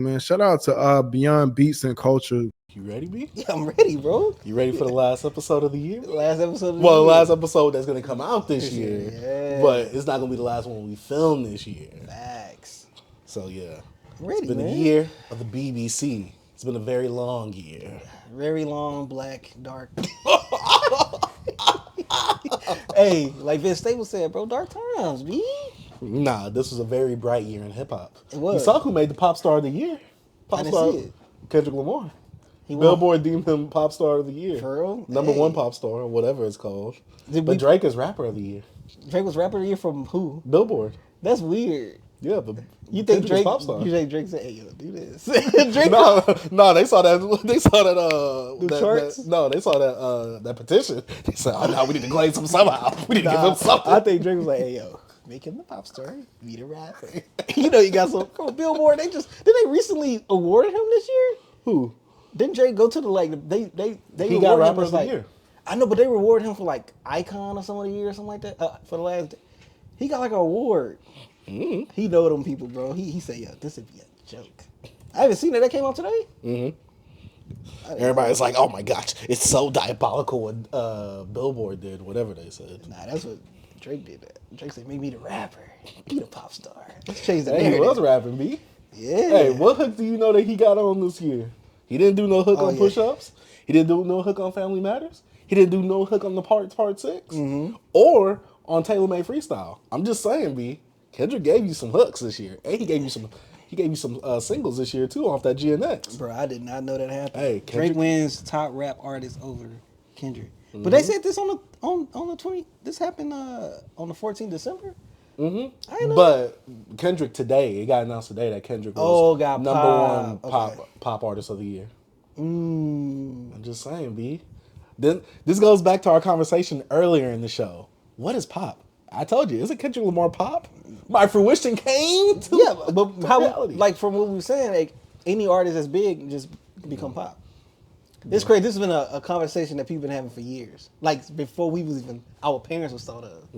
Man, shout out to Beyond Beats and Culture. You ready, B? Yeah, I'm ready, bro. You ready for the last episode of the year? Last episode of the Well, year. the last episode that's going to come out this year. Yeah. But it's not going to be the last one we film this year. Facts. So, yeah. I'm ready, It's been man. a year of the BBC. It's been a very long year. Very long, black, dark. Hey, like Vince Staples said, bro, dark times, B. Nah, this was a very bright year in hip-hop. It was. You saw who made the Pop Star of the Year? Pop I didn't Star, see it. Kendrick Lamar. He won. Billboard deemed him Pop Star of the Year. For real? Number Hey. one Pop Star, or whatever it's called. Did But we- Drake is Rapper of the Year. Drake was rapper of the year from who? Billboard. That's weird. Yeah, but You think Kendrick is Drake? Pop Star. You think Drake said, "Hey, yo, do this"? Drake. No, they saw that. They saw that. charts? They saw that petition. They said, "Oh no, we need to glaze him somehow. We need to give him something." I think Drake was like, "Hey, yo, make him the pop star, be the rapper." You know, you got some. Come on, Billboard. Did they recently awarded him this year? Who? Didn't Drake go to the they He got rewarded him Rapper as, of the like, Year. I know, but they rewarded him for like Icon or something of the year or something like that for the last. He got like an award. Mm-hmm. He know them people, bro. He said, "Yo, this would be a joke." I haven't seen it. That came out today. Everybody's like, "Oh my gosh, it's so diabolical what Billboard did." Whatever they said. Nah, that's what Drake did. That Drake said, "Make me the rapper, be the pop star." Let's change the Hey, he narrative. was rapping, B. Yeah. Hey, what hook do you know that he got on this year? He didn't do no hook on yeah. Push-Ups. He didn't do no hook on Family Matters. He didn't do no hook on the Part 6. Or on Taylor Made Freestyle. I'm just saying, B. Kendrick gave you some hooks this year. And he gave you some singles this year too off that GNX. Bro, I did not know that happened. Hey, Drake Kendrick- wins top rap artist over Kendrick. But they said this on the 20. This happened on the 14th December. I didn't know. But Kendrick today, it got announced today that Kendrick was got number pop. one Okay. pop artist of the year. I'm just saying, B. Then this goes back to our conversation earlier in the show. What is pop? I told you, isn't Kendrick Lamar pop? My fruition came to Yeah, but how reality. like from what we were saying, like any artist that's big just become pop. It's crazy. This has been a conversation that people been having for years. Like before we was even our parents was thought of,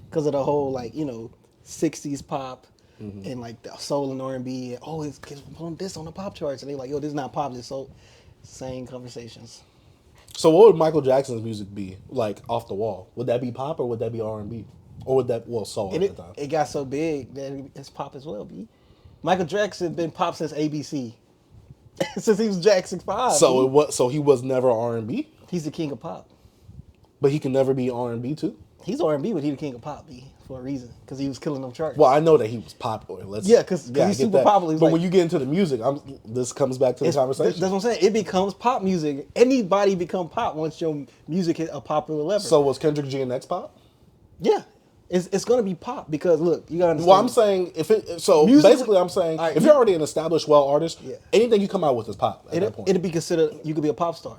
because of the whole like 60s pop and like the soul and R&B. And, oh, it's on this on the pop charts, and they like, yo, this is not pop. This soul. Same conversations. So what would Michael Jackson's music be like off the wall? Would that be pop or would that be R&B? Or would that soul And at the time? it got so big that it's pop as well. B. Michael Jackson been pop since ABC, since he was Jackson 5. So he was never R&B, He's the king of pop. but he can never be R&B too. He's R&B, but he the king of pop, B, for a reason, because he was killing them charts. Well, I know that he was popular. Yeah, 'cause I he's get super that. popular. He's But like- when you get into the music, this comes back to the conversation. That's what I'm saying. It becomes pop music. Anybody become pop once your music hit a popular level. So was Kendrick GNX pop? yeah, it's gonna be pop because look, you gotta understand. Well, I'm saying Music- basically I'm saying All right, if you're already an established artist, Yeah. anything you come out with is pop at that point. it'd be considered you could be a pop star.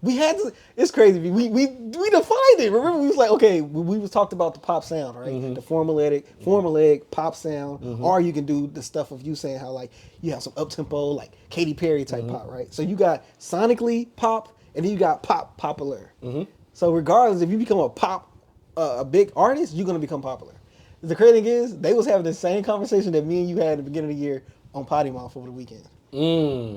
We had to. It's crazy. We defined it. Remember, we was like, okay, we was talked about the pop sound, right? The formulaic pop sound, or you can do the stuff of you saying how like you have some up tempo, like Katy Perry type pop, right? So you got sonically pop, and then you got popular. So regardless, if you become a big artist, you're gonna become popular. The crazy thing is, they was having the same conversation that me and you had at the beginning of the year on Potty Mouth over the weekend.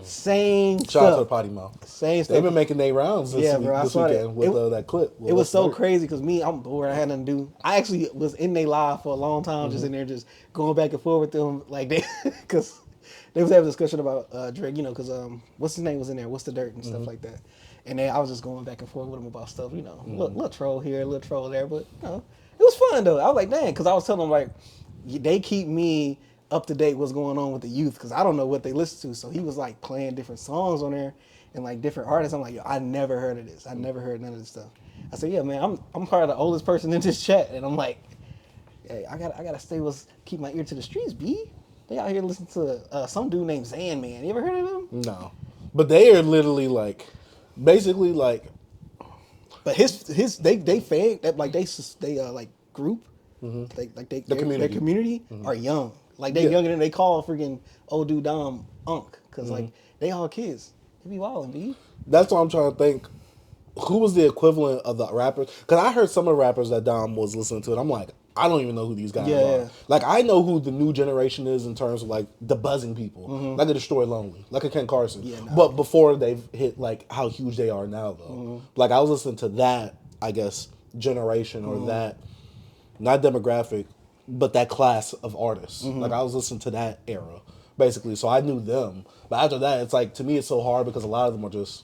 Same Shout stuff. out to the Potty Mouth. Same stuff. They've been making their rounds this I weekend with that clip. It was so crazy because I'm bored. I had nothing to do. I actually was in their live for a long time, just in there, just going back and forth with them, like they, because they was having a discussion about Drake, because what's his name was in there, what's the dirt and stuff like that, and then I was just going back and forth with them about stuff, little troll here, little troll there, but it was fun though. I was like, dang, because I was telling them like, they keep me up to date what's going on with the youth because I don't know what they listen to. So he was like playing different songs on there and like different artists. I'm like, yo, I never heard of this. I never heard none of this stuff. I said, yeah, man, I'm probably the oldest person in this chat, and I'm like, hey, I gotta keep my ear to the streets, B. They out here listening to some dude named Zan Man. You ever heard of him? No, but they are literally like, basically like, but they fan that like they like group, their community are young. Like they younger than they call freaking old dude Dom Unk because like they all kids. They be wildin', B. that's what I'm trying to think. Who was the equivalent of the rappers? Because I heard some of the rappers that Dom was listening to, and I'm like, I don't even know who these guys Yeah. are. Like, I know who the new generation is in terms of, like, the buzzing people. Like a Destroy Lonely. Like a Ken Carson. Yeah, no. But before they've hit, like, how huge they are now, though. Like, I was listening to that, I guess, generation or that, not demographic, but that class of artists. Like, I was listening to that era, basically. So I knew them. But after that, it's like, to me, it's so hard because a lot of them are just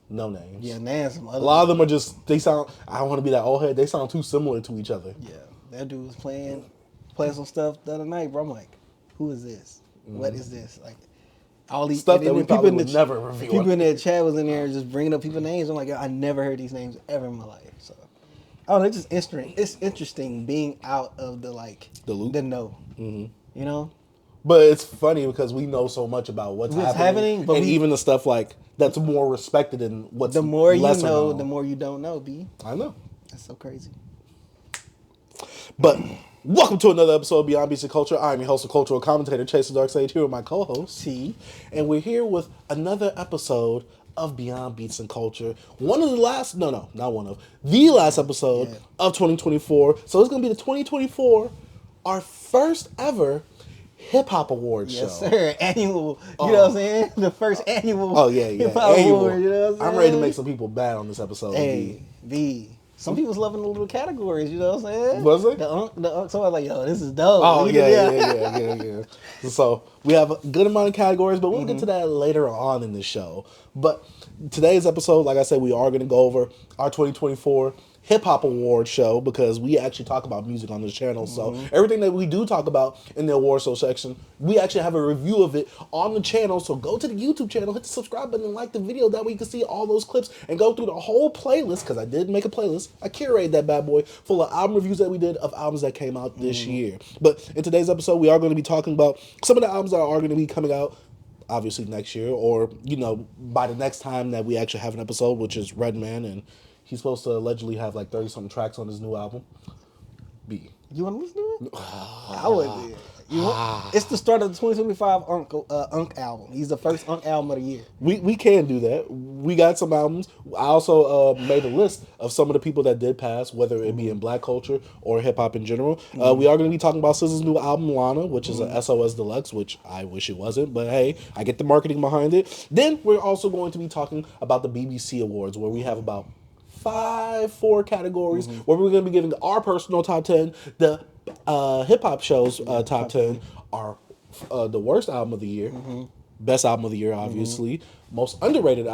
no names. Yeah, man, some other. A lot of them are just, they sound, I don't want to be that old head, they sound too similar to each other. Yeah, that dude was playing some stuff the other night, bro. I'm like, who is this? What is this? Like, all these Stuff and that we then people probably in the would never review. People in the chat was in there just bringing up people's names. I'm like, I never heard these names ever in my life. So, oh, it's just interesting. It's interesting being out of the like The loop? the know. You know, But it's funny because we know so much about what's happening but and even the stuff like that's more respected than what's the more you lesser know, known. the more you don't know. B, I know. that's so crazy. But welcome to another episode of Beyond Beats and Culture. I'm your host and cultural commentator, Chase the Dark Sage, here with my co-host, T. And we're here with another episode of Beyond Beats and Culture. One of the last, no, not one of, the last episode of 2024. So it's going to be the 2024, our first ever Hip Hop Awards show. Yes, sir. Annual. You know what I'm saying? The first annual. Oh, yeah. Hip Hop Annual. Award. You know what I'm saying? I'm ready to make some people bad on this episode. Hey, B. Some people's loving the little categories, you know what I'm saying? Was it? The unk, so I was like, yo, this is dope. Oh, yeah. So we have a good amount of categories, but we'll get to that later on in the show. But today's episode, like I said, we are going to go over our 2024 Hip Hop Award show because we actually talk about music on this channel. So everything that we do talk about in the award show section, we actually have a review of it on the channel. So go to the YouTube channel, hit the subscribe button, and like the video. That way you can see all those clips and go through the whole playlist because I did make a playlist. I curated that bad boy full of album reviews that we did of albums that came out this year. But in today's episode, we are going to be talking about some of the albums that are going to be coming out obviously next year or, you know, by the next time that we actually have an episode, which is Redman, and he's supposed to allegedly have like 30-something tracks on his new album. B. You want to listen to it? I would. It's the start of the 2025 Unk album. He's the first Unk album of the year. We can do that. We got some albums. I also made a list of some of the people that did pass, whether it be in black culture or hip hop in general. We are going to be talking about SZA's new album, Lana, which is a SOS Deluxe, which I wish it wasn't, but hey, I get the marketing behind it. Then we're also going to be talking about the BBC Awards, where we have about four categories where we're going to be giving our personal top 10, the hip hop show's top 10, our the worst album of the year, best album of the year, obviously, most underrated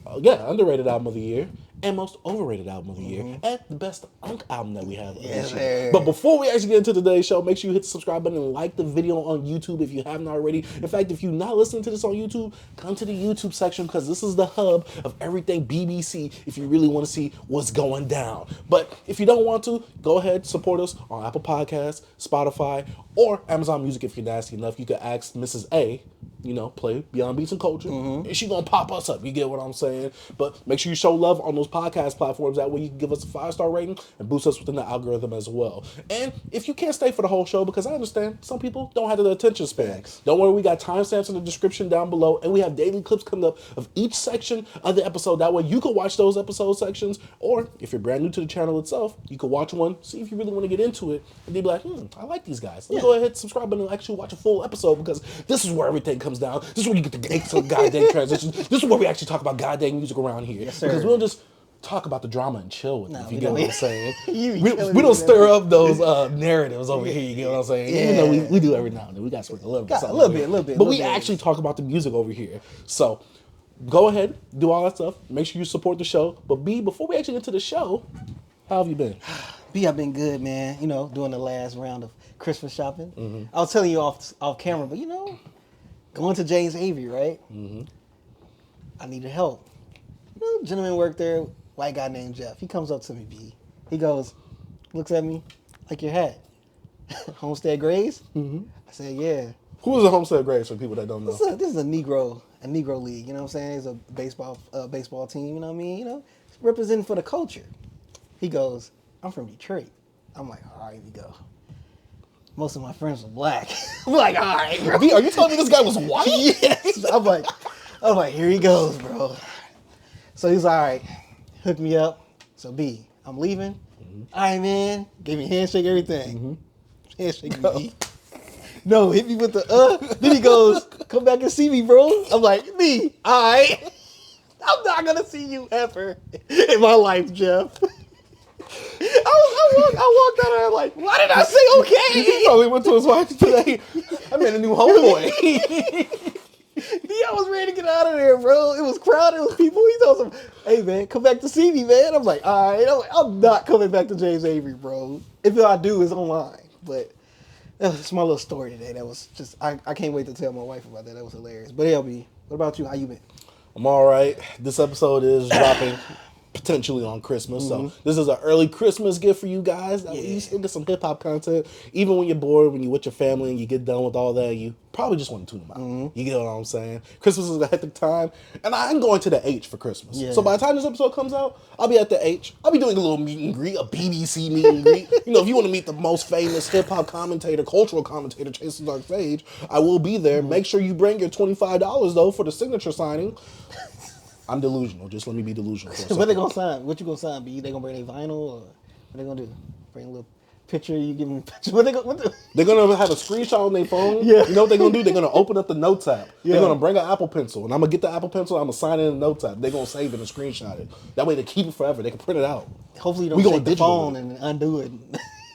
underrated album of the year, and most overrated album of the year, and the best Unk album that we have this year. But before we actually get into today's show, make sure you hit the subscribe button and like the video on YouTube if you haven't already. In fact, if you're not listening to this on YouTube, come to the YouTube section because this is the hub of everything BBC if you really want to see what's going down. But if you don't want to, go ahead, support us on Apple Podcasts, Spotify, or Amazon Music if you're nasty enough. You can ask Mrs. A, you know, play Beyond Beats and Culture, and she gonna pop us up. You get what I'm saying? But make sure you show love on those podcast platforms. That way you can give us a 5-star rating and boost us within the algorithm as well. And if you can't stay for the whole show, because I understand some people don't have the attention span, don't worry, we got timestamps in the description down below, and we have daily clips coming up of each section of the episode. That way you can watch those episode sections, or if you're brand new to the channel itself, you can watch one, see if you really want to get into it, and then be like, I like these guys. Let's go ahead, subscribe button, and actually watch a full episode, because this is where everything comes down. This is where you get the excellent goddamn transitions. This is where we actually talk about goddamn music around here. Yes, sir. Because we don't just talk about the drama and chill with it, if you get what I'm saying. We don't stir up those narratives over here, you get what I'm saying? Yeah. Even though we do every now and then. We got to sprinkle a little bit. A little bit. But we actually talk about the music over here. So go ahead, do all that stuff. Make sure you support the show. But B, before we actually get to the show, how have you been? B, I've been good, man. You know, doing the last round of Christmas shopping. I was telling you off camera, but you know, going to James Avery, right? I needed help. You know, gentleman worked there, white guy named Jeff. He comes up to me, B. He goes, looks at me, like your hat. Homestead Grays? I said, yeah. Who is a Homestead Grays for people that don't know? This is a Negro league, you know what I'm saying? It's a baseball team, you know what I mean? You know, representing for the culture. He goes, I'm from Detroit. I'm like, all right, here we go. Most of my friends were black. I'm like, all right, bro. B, are you telling me this guy was white? Yes. I'm like, here he goes, bro. So he's all right, hook me up. So B, I'm leaving. All right, man. Gave me handshake, everything. Handshake me. No, hit me with the Then he goes, come back and see me, bro. I'm like, me, all right. I'm not going to see you ever in my life, Jeff. I walked out of there like, why did I say okay? He probably went to his wife today. I made a new homeboy. I was ready to get out of there, bro. It was crowded. It was people. He told him, hey, man, come back to see me, man. I'm like, all right. I'm not coming back to James Avery, bro. If I do, it's online. But that's my little story today. That was just, I can't wait to tell my wife about that. That was hilarious. But LB, what about you? How you been? I'm all right. This episode is dropping potentially on Christmas. So this is an early Christmas gift for you guys. At least get some hip hop content. Even when you're bored, when you're with your family and you get done with all that, you probably just want to tune them out. You get what I'm saying? Christmas is a hectic time, and I'm going to the H for Christmas. Yeah. So by the time this episode comes out, I'll be at the H. I'll be doing a little meet and greet, a BBC meet and greet. You know, if you want to meet the most famous hip hop commentator, cultural commentator, chasing dark stage, I will be there. Make sure you bring your $25 though for the signature signing. I'm delusional. Just let me be delusional for a second. What they gonna sign? What you gonna sign? B? They gonna bring their vinyl, or what they gonna do? Bring a little picture? You give them a picture? They're gonna have a screenshot on their phone. Yeah. You know what they're gonna do? They're gonna open up the notes app. Yeah. They're gonna bring an Apple Pencil, and I'm gonna get the Apple Pencil. I'm gonna sign it in the notes app. They're gonna save it and screenshot it. That way they keep it forever. They can print it out. Hopefully you We don't going take the digital phone with and undo it.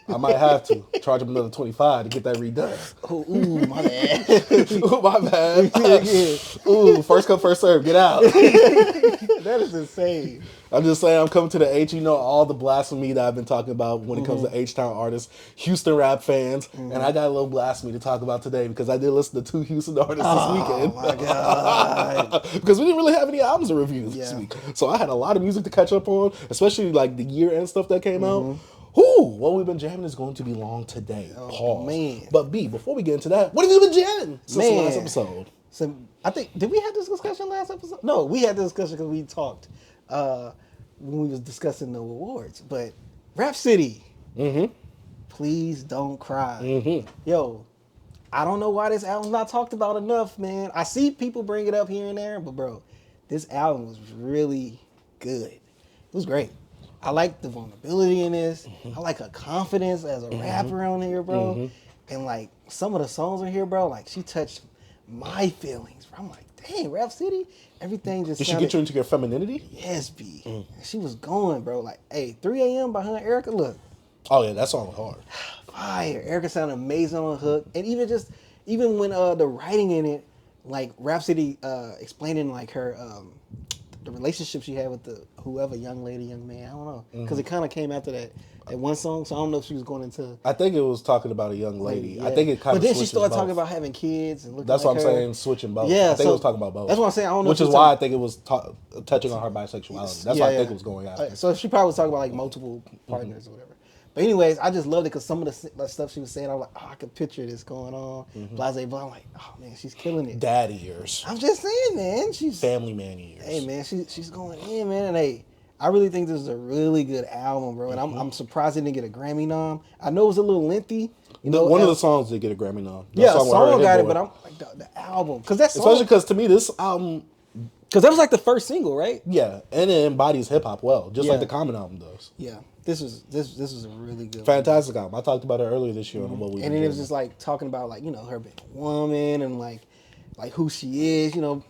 I might have to charge them another $25 to get that redone. Ooh, my bad. Ooh, my bad. Yeah. Ooh, first come, first serve. Get out. That is insane. I'm just saying, I'm coming to the H. You know, all the blasphemy that I've been talking about when it comes to H-Town artists, Houston rap fans, and I got a little blasphemy to talk about today because I did listen to 2 Houston artists this weekend. Oh my god! Because we didn't really have any albums to review this Yeah. week, so I had a lot of music to catch up on, especially like the year-end stuff that came out. Ooh, what we've been jamming is going to be long today. Pause. man. But B, before we get into that, what have you been jamming since the last episode? So I think did we have this discussion last episode? No, we had this discussion because we talked when we was discussing the awards. But Rapsody, please don't cry. Yo, I don't know why this album's not talked about enough, man. I see people bring it up here and there, but bro, this album was really good. It was great. I like the vulnerability in this. I like her confidence as a rapper on here, bro. And like some of the songs on here, bro, like she touched my feelings. Bro. I'm like, dang, Rapsody, everything just Did she sounded, get you into your femininity? yes, B. She was going, bro. Like, hey, 3 a.m. behind Erica, look, Oh yeah, that song was hard. fire. Erica sounded amazing on the hook. And even when the writing in it, like Rapsody explaining like her the relationship she had with the whoever young lady, young man, I don't know, because it kind of came after that one song, so I don't know if she was going into. I think it was talking about a young lady. Yeah. I think it kind of. But then she started both. talking about having kids and looking. That's like what I'm her. saying. Switching both. Yeah, I think it was talking about both. That's what I'm saying. I don't know. Which if is she was why I talking- think it was touching on her bisexuality. That's what I think it was going after. So she probably was talking about like multiple partners or whatever. But anyways, I just loved it because some of the stuff she was saying, I was like, oh, I could picture this going on. Blase blah. I'm like, oh man, she's killing it. Daddy years, I'm just saying, man. She's family man years. Hey man, she's going in, man. And hey, I really think this is a really good album, bro. And I'm surprised it didn't get a Grammy nom. I know it was a little lengthy. You know, One of the songs did get a Grammy nom. The yeah, a with her song and got Hit it, Boy. but I'm like the album because that's Especially because to me this album, because that was like the first single, right? yeah, and it embodies hip hop well, just Yeah. like the Common album does. Yeah, this was a really good one. Fantastic album. I talked about it earlier this year on what we. And then it was just like talking about like, you know, her being a woman and like who she is, you know,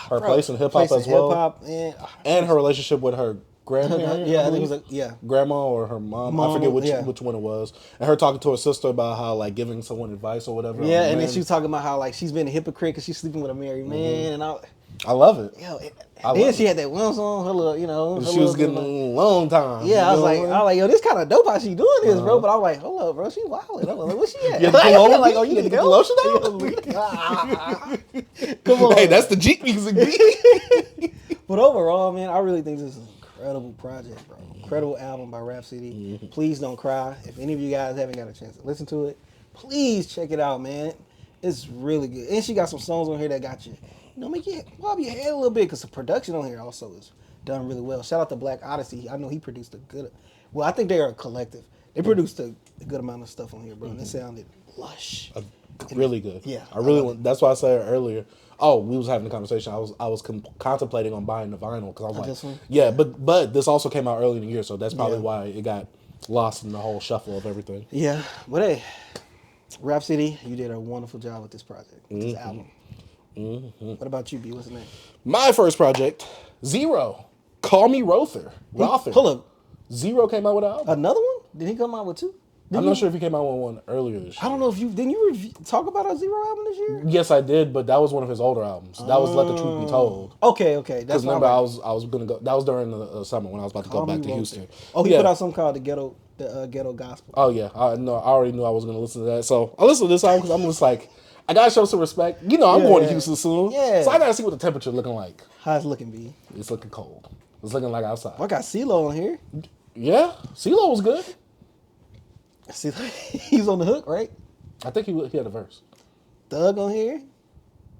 her place in hip hop as well, and her relationship with her grandparent. Yeah, I think it was like, grandma or her mom. I forget which one it was. And her talking to her sister about how like giving someone advice or whatever. Yeah, and then she was talking about how like she's been a hypocrite because she's sleeping with a married man, and I love it. Yo, then she had that one song, her little, you know, she was getting a long time. Yeah, I was like, yo, this kind of dope how she doing this, bro. But I'm like, hold up, bro, she wilding. I'm like, where she at? You had to pull over? Like, oh, you had need to to get the go? lotion out? Come on. Hey, that's the Jeep music. B. But overall, man, I really think this is an incredible project, bro. Incredible album by Rapsody. Please don't cry. If any of you guys haven't got a chance to listen to it, please check it out, man. It's really good. And she got some songs on here that got you, you know, make you bob your head a little bit because the production on here also is done really well. Shout out to Black Odyssey. I know he produced a good, well, I think they are a collective. They produced a good amount of stuff on here, bro. And it sounded lush. Really good. Yeah, I really want. That's why I said earlier. Oh, we was having a conversation. I was contemplating on buying the vinyl because I was This one? yeah, but this also came out early in the year, so that's probably why it got lost in the whole shuffle of everything. Yeah, but hey, Rapsody, you did a wonderful job with this project, with this album. What about you, B? What's the name? My first project, Zero. Call Me Rother. Rother. Hold up. Zero came out with an album. Another one? Did he come out with two? I'm not sure if he came out with one earlier this year. I don't know if didn't you talk about a Zero album this year? Yes, I did, but that was one of his older albums. That was Let the Truth Be Told. Okay. Because remember, I was gonna go. That was during the summer when I was about to go back to Houston. Oh, he put out something called the Ghetto Gospel. Oh yeah, I already knew I was gonna listen to that. So I listened to this album because I'm just like, I gotta show some respect. You know, I'm going to Houston soon. Yeah. So I gotta see what the temperature looking like. How's it looking, B? It's looking cold. It's looking like outside. I got CeeLo on here. Yeah, CeeLo was good. See, he's on the hook, right? I think he had a verse. Thug on here.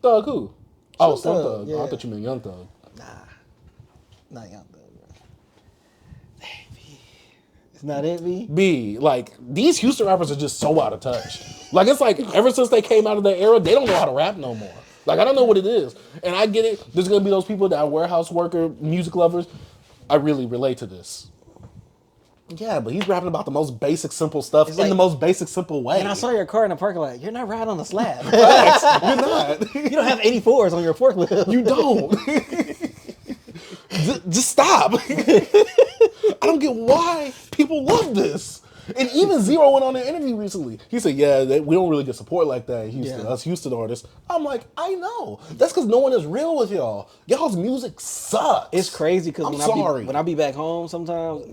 Thug who? Oh, Some Thug, Thug. yeah. I thought you meant Young Thug. Nah, not Young Thug, bro. Dang, B. It's not it, B. B, like, these Houston rappers are just so out of touch. Like, it's like, ever since they came out of that era, they don't know how to rap no more. Like, I don't know what it is. And I get it. There's going to be those people that are warehouse worker, music lovers. I really relate to this. Yeah, but he's rapping about the most basic, simple stuff in the most basic, simple way. And I saw your car in the parking lot. You're not riding on the slab. You're not. You don't have 84s on your forklift. You don't. Just stop. I don't get why people love this. And even Zero went on an interview recently. He said, yeah, we don't really get support like that in Houston, us Houston artists. I'm like, I know. That's because no one is real with y'all. Y'all's music sucks. It's crazy because when I be back home sometimes,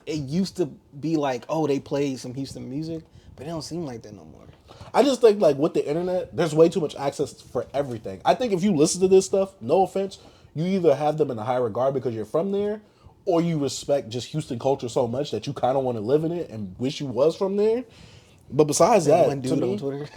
it used to be like, oh, they play some Houston music, but it don't seem like that no more. I just think, like, with the internet, there's way too much access for everything. I think if you listen to this stuff, no offense, you either have them in a high regard because you're from there, or you respect just Houston culture so much that you kind of want to live in it and wish you was from there. But besides that, One dude on Twitter.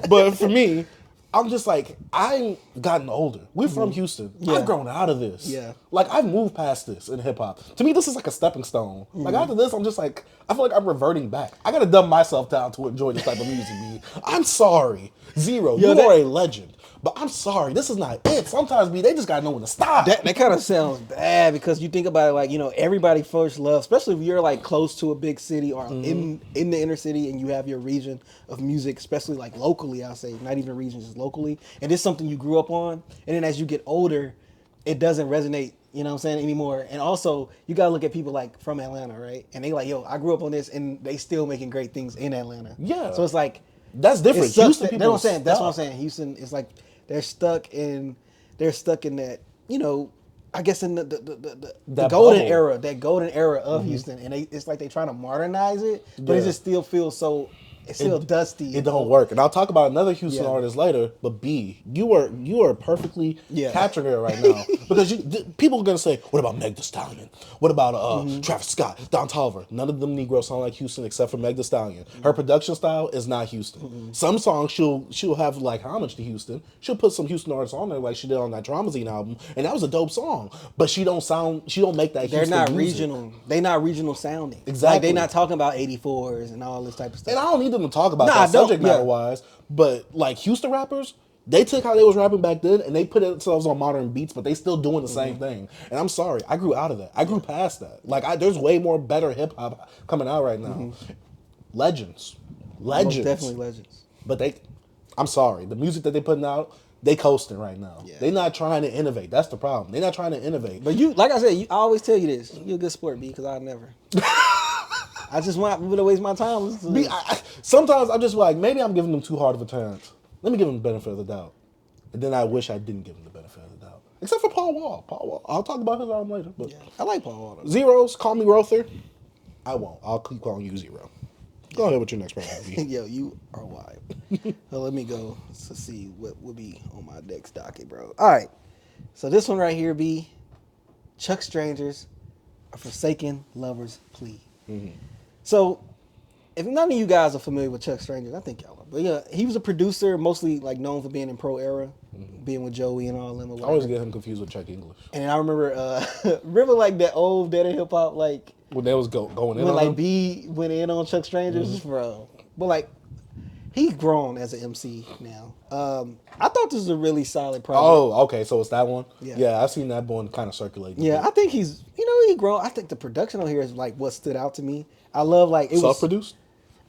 But for me, I'm just like, I've gotten older. We're from Houston. Yeah. I've grown out of this. Yeah. Like, I've moved past this in hip hop. To me, this is like a stepping stone. Like, after this, I'm just like, I feel like I'm reverting back. I gotta dumb myself down to enjoy this type of music, B. I'm sorry. Zero, you are a legend. But I'm sorry, this is not it. Sometimes, B, they just gotta know when to stop. That kind of sounds bad because you think about it like, everybody first loves, especially if you're like close to a big city or in the inner city and you have your region of music, especially like locally, I'll say, not even region, just locally. And it's something you grew up on. And then as you get older, it doesn't resonate, you know what I'm saying, anymore. And also, you gotta look at people like from Atlanta, right? And they like, yo, I grew up on this and they still making great things in Atlanta. Yeah. So it's like, that's different. Houston people that's what I'm saying. Houston is like, they're stuck in that, I guess in the golden era, that golden era of Houston, and it's like they're trying to modernize it, but it just still feels so. It's still dusty. It don't work. And I'll talk about another Houston artist later. But B, you are perfectly capturing it right now because people are gonna say, what about Meg Thee Stallion? What about Travis Scott, Don Toliver? None of them Negroes sound like Houston except for Meg Thee Stallion. Her production style is not Houston. Some songs she'll have like homage to Houston. She'll put some Houston artists on there like she did on that Dramazine album, and that was a dope song. But she don't make that. They're Houston not music. regional. They're not regional sounding. Exactly. Like they're not talking about 84s and all this type of stuff. And I don't need them to talk about that subject matter wise, but like Houston rappers, they took how they was rapping back then and they put themselves on modern beats, but they still doing the same thing. And I'm sorry, I grew out of that. I grew past that. Like there's way more better hip hop coming out right now. Legends. Most definitely legends. But I'm sorry, the music that they putting out, they coasting right now. Yeah. They not trying to innovate. That's the problem. They not trying to innovate. But you, like I said, I always tell you this. You're a good sport, B, because I never. I just want people to waste my time. Sometimes I'm just like, maybe I'm giving them too hard of a chance. Let me give them the benefit of the doubt. And then I wish I didn't give them the benefit of the doubt. Except for Paul Wall. I'll talk about his album later. But I like Paul Wall. Zeros, call me Rother. I won't. I'll keep calling you Zero. Go ahead with your next project. Yo, you are wild. So let me go to see what will be on my next docket, bro. All right. So this one right here, B. Chuck Stranger's A Forsaken Lover's Plea. So, if none of you guys are familiar with Chuck Stranger, I think y'all are. But yeah, he was a producer, mostly like known for being in Pro Era, being with Joey and all them. I always get him confused with Chuck English. And I remember like that old Dead in Hip Hop, like when they was going in when on like him? B went in on Chuck Stranger's, bro. But like he's grown as an MC now. I thought this was a really solid project. Oh, okay, so it's that one. Yeah. Yeah, I've seen that one kind of circulating. Yeah, I think he's he grown. I think the production on here is like what stood out to me. I love like it was Self-produced?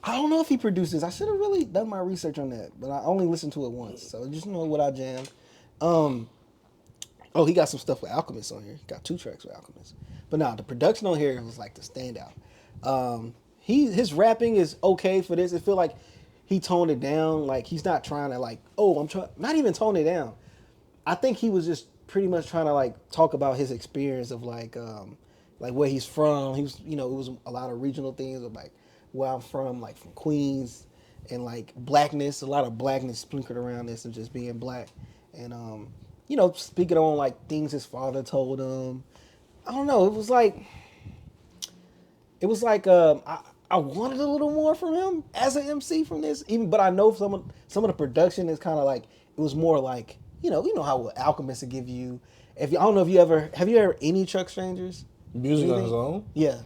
I don't know if he produces. I should have really done my research on that, but I only listened to it once, so just know what I jammed. Oh, he got some stuff with Alchemist on here. He got 2 tracks with Alchemist, but nah, the production on here was like the standout. His rapping is okay for this. It feel like he toned it down. Like he's not trying to like, oh, I'm trying. Not even tone it down. I think he was just pretty much trying to like talk about his experience of like where he's from. He was, it was a lot of regional things of like where I'm from, like from Queens, and like blackness, a lot of blackness sprinkled around this and just being black, and speaking on like things his father told him. I don't know. It was like I wanted a little more from him as an MC from this, but I know some of the production is kind of like it was more like you know how Alchemist would give you. I don't know if you ever any Chuck Strangers Music on his own? Yeah,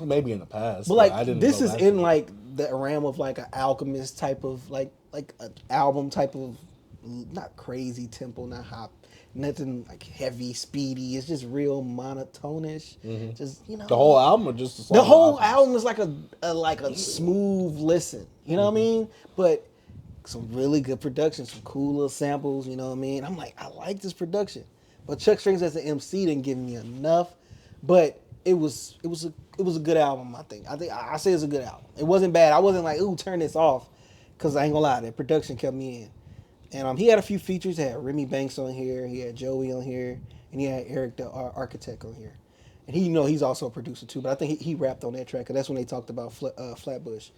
maybe in the past, but like I didn't. This is in like the realm of like an Alchemist type of like an album type of not crazy tempo, not hop. Nothing like heavy, speedy. It's just real monotonish. Mm-hmm. Just the whole album, or just the whole album is like a smooth listen. You know what I mean? But some really good production, some cool little samples. You know what I mean? I'm like, I like this production. But Chuck Strings as an MC didn't give me enough. But it was a good album. I say it's a good album. It wasn't bad. I wasn't like, ooh, turn this off, because I ain't gonna lie, that production kept me in. And he had a few features. He had Remy Banks on here. He had Joey on here. And he had Eric the Architect on here. And he's also a producer too. But I think he rapped on that track. Cause that's when they talked about Flatbush.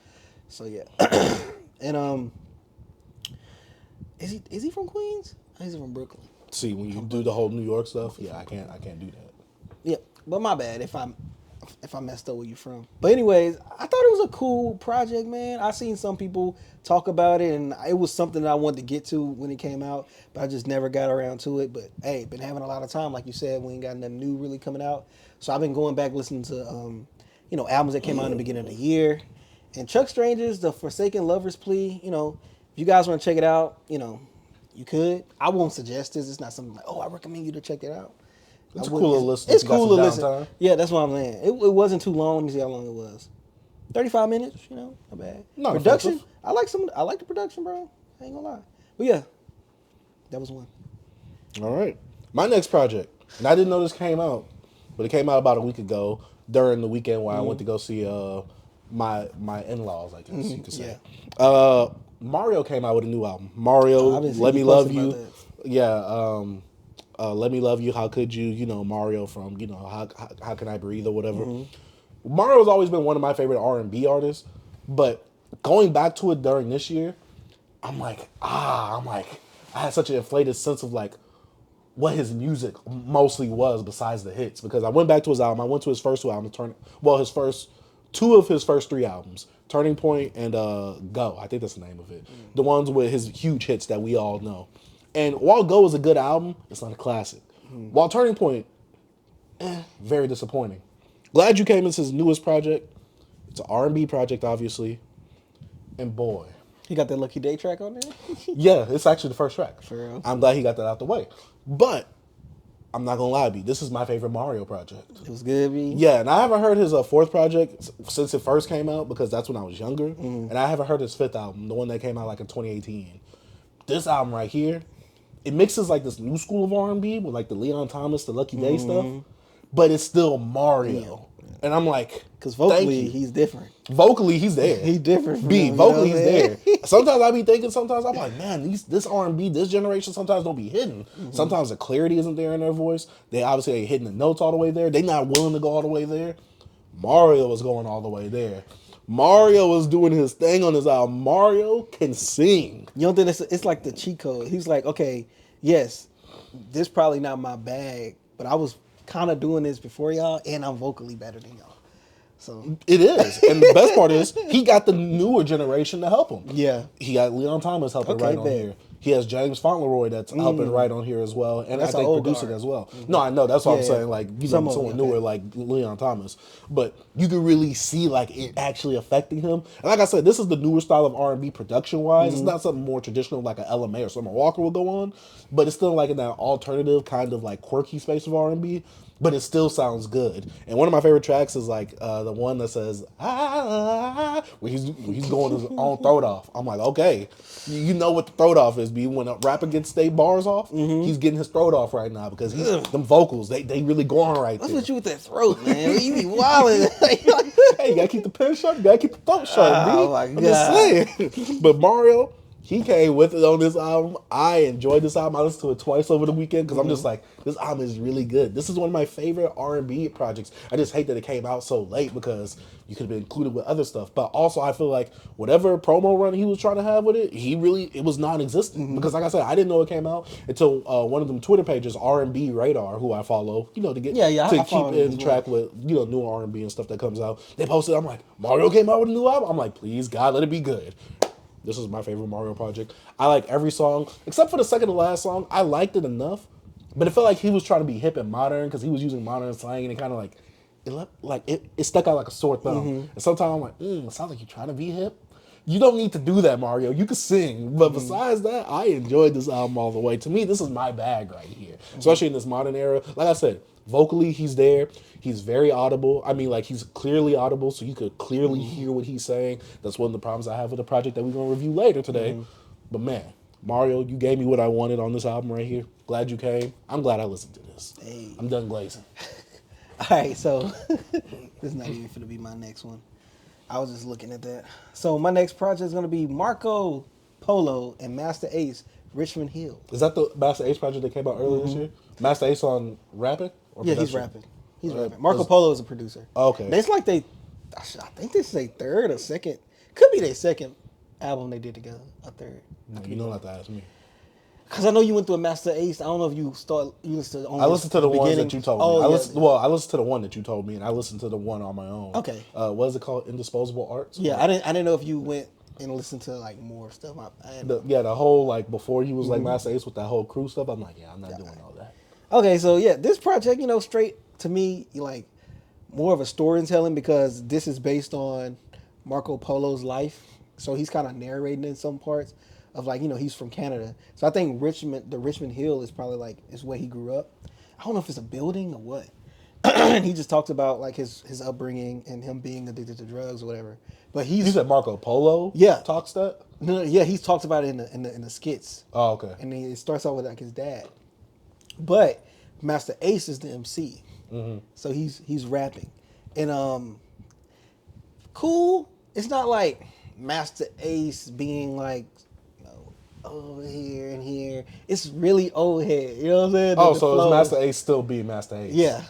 So yeah. And is he from Queens? Or is he from Brooklyn? See, when you do the whole New York stuff, yeah, I can't do that. Yeah, but my bad if I messed up where you from. But anyways, I thought it was a cool project, man. I seen some people talk about it, and it was something that I wanted to get to when it came out, but I just never got around to it. But hey, been having a lot of time, like you said, we ain't got nothing new really coming out. So I've been going back listening to albums that came out in the beginning of the year. And Chuck Strangers, The Forsaken Lover's Plea, if you guys want to check it out, you could. I won't suggest this. It's not something like, I recommend you to check it out. It's a cool to listen. It's cool to listen. Yeah, that's what I'm saying. It wasn't too long. Let me see how long it was. 35 minutes, not bad. Not production, offensive. I like the production, bro. I ain't gonna lie. But yeah, that was one. All right. My next project, and I didn't know this came out, but it came out about a week ago during the weekend where I went to go see my in-laws, I guess you could say. Yeah. Mario came out with a new album. Mario, Let Me Love You. Yeah. Let Me Love You, How Could You, Mario from, How Can I Breathe or whatever. Mm-hmm. Mario's always been one of my favorite R&B artists, but going back to it during this year, I had such an inflated sense of like what his music mostly was besides the hits, because I went back to his album. I went to his first 2 albums, two of his first 3 albums, Turning Point and Go. I think that's the name of it. Mm. The ones with his huge hits that we all know. And while Go is a good album, it's not a classic. While Turning Point, very disappointing. Glad You Came is his newest project. It's an R&B project, obviously. And boy. He got that Lucky Day track on there? Yeah, it's actually the first track. For real? I'm glad he got that out the way. But, I'm not going to lie, B, this is my favorite Mario project. It was good, B? Yeah, and I haven't heard his 4th project since it first came out, because that's when I was younger. And I haven't heard his 5th album, the one that came out like in 2018. This album right here, it mixes like this new school of R&B with like the Leon Thomas, the Lucky Day stuff, but it's still Mario. And I'm like, because vocally he's different. Vocally he's there. He's different. Vocally he's there. Sometimes I be thinking, sometimes I'm like, man, this R&B, this generation sometimes don't be hidden. Sometimes the clarity isn't there in their voice. They obviously ain't hitting the notes all the way there. They not willing to go all the way there. Mario was going all the way there. Mario was doing his thing on his album. Mario can sing. You don't think it's like the cheat code? He's like, okay, yes, this probably not my bag, but I was kind of doing this before y'all, and I'm vocally better than y'all. So it is. And the best part is he got the newer generation to help him. Yeah. He got Leon Thomas helping write on here. He has James Fauntleroy that's helping write on here as well. And that's I think producing as well. No, I know. That's what I'm saying. Like, someone newer like Leon Thomas. But you can really see like it actually affecting him. And like I said, this is the newer style of R&B production wise. It's not something more traditional like an LMA or Summer Walker will go on, but it's still like in that alternative kind of like quirky space of R&B. But it still sounds good. And one of my favorite tracks is like the one that says where he's going his own throat off. I'm like, okay, you know what the throat off is. Be when a rapper gets their bars off, he's getting his throat off right now because them vocals they really going right What's there. with you with that throat, man? You be wilding. Hey, you gotta keep the pen sharp. You gotta keep the throat sharp. Oh, B. my I'm just saying. But Mario, he came with it on this album. I enjoyed this album. I listened to it twice over the weekend because I'm just like, this album is really good. This is one of my favorite R&B projects. I just hate that it came out so late because you could have been included with other stuff. But also, I feel like whatever promo run he was trying to have with it, it was non-existent. Because like I said, I didn't know it came out until one of them Twitter pages, R&B Radar, who I follow, to get to keep in track with new R&B and stuff that comes out. They posted, I'm like, Mario came out with a new album. I'm like, please God, let it be good. This is my favorite Mario project. I like every song, except for the second to last song. I liked it enough, but it felt like he was trying to be hip and modern because he was using modern slang, and it kind of it stuck out like a sore thumb. And sometimes I'm like, it sounds like you're trying to be hip. You don't need to do that, Mario. You can sing. But besides that, I enjoyed this album all the way. To me, this is my bag right here, especially in this modern era. Like I said, vocally, he's there. He's very audible. I mean, like, he's clearly audible, so you could clearly hear what he's saying. That's one of the problems I have with the project that we're going to review later today. But, man, Mario, you gave me what I wanted on this album right here. Glad you came. I'm glad I listened to this. Hey. I'm done glazing. All right, so this is not even going to be my next one. I was just looking at that. So my next project is going to be Marco Polo and Master Ace, Richmond Hill. Is that the Master Ace project that came out earlier this year? Master Ace on rapping? Or Yeah, he's rapping. He's rapping. Marco Polo is a producer. Okay. It's like I think this is their third or second. Could be their second album they did together. A third. No, you don't have to ask me. Because I know you went through a Master Ace. I don't know if you listened to I listened to the ones that you told me. Oh, I listened to the one that you told me, and I listened to the one on my own. Okay. What is it called? Indisposable Arts? Yeah, I didn't know if you went and listened to like more stuff. The whole like before he was like Master Ace with that whole crew stuff. I'm like, I'm not doing all that. Okay, so yeah, this project, straight to me, like more of a storytelling because this is based on Marco Polo's life. So he's kind of narrating in some parts of like, he's from Canada. So I think the Richmond Hill is probably like, is where he grew up. I don't know if it's a building or what. And he just talks about like his upbringing and him being addicted to drugs or whatever. But you said Marco Polo talks that? No, yeah, he's talked about it in the skits. Oh, okay. And then it starts out with like his dad. But Master Ace is the MC. So he's rapping. And cool. It's not like Master Ace being like over here and here. It's really Oldhead. You know what I'm saying? Oh, so is Master Ace still being Master Ace? Yeah.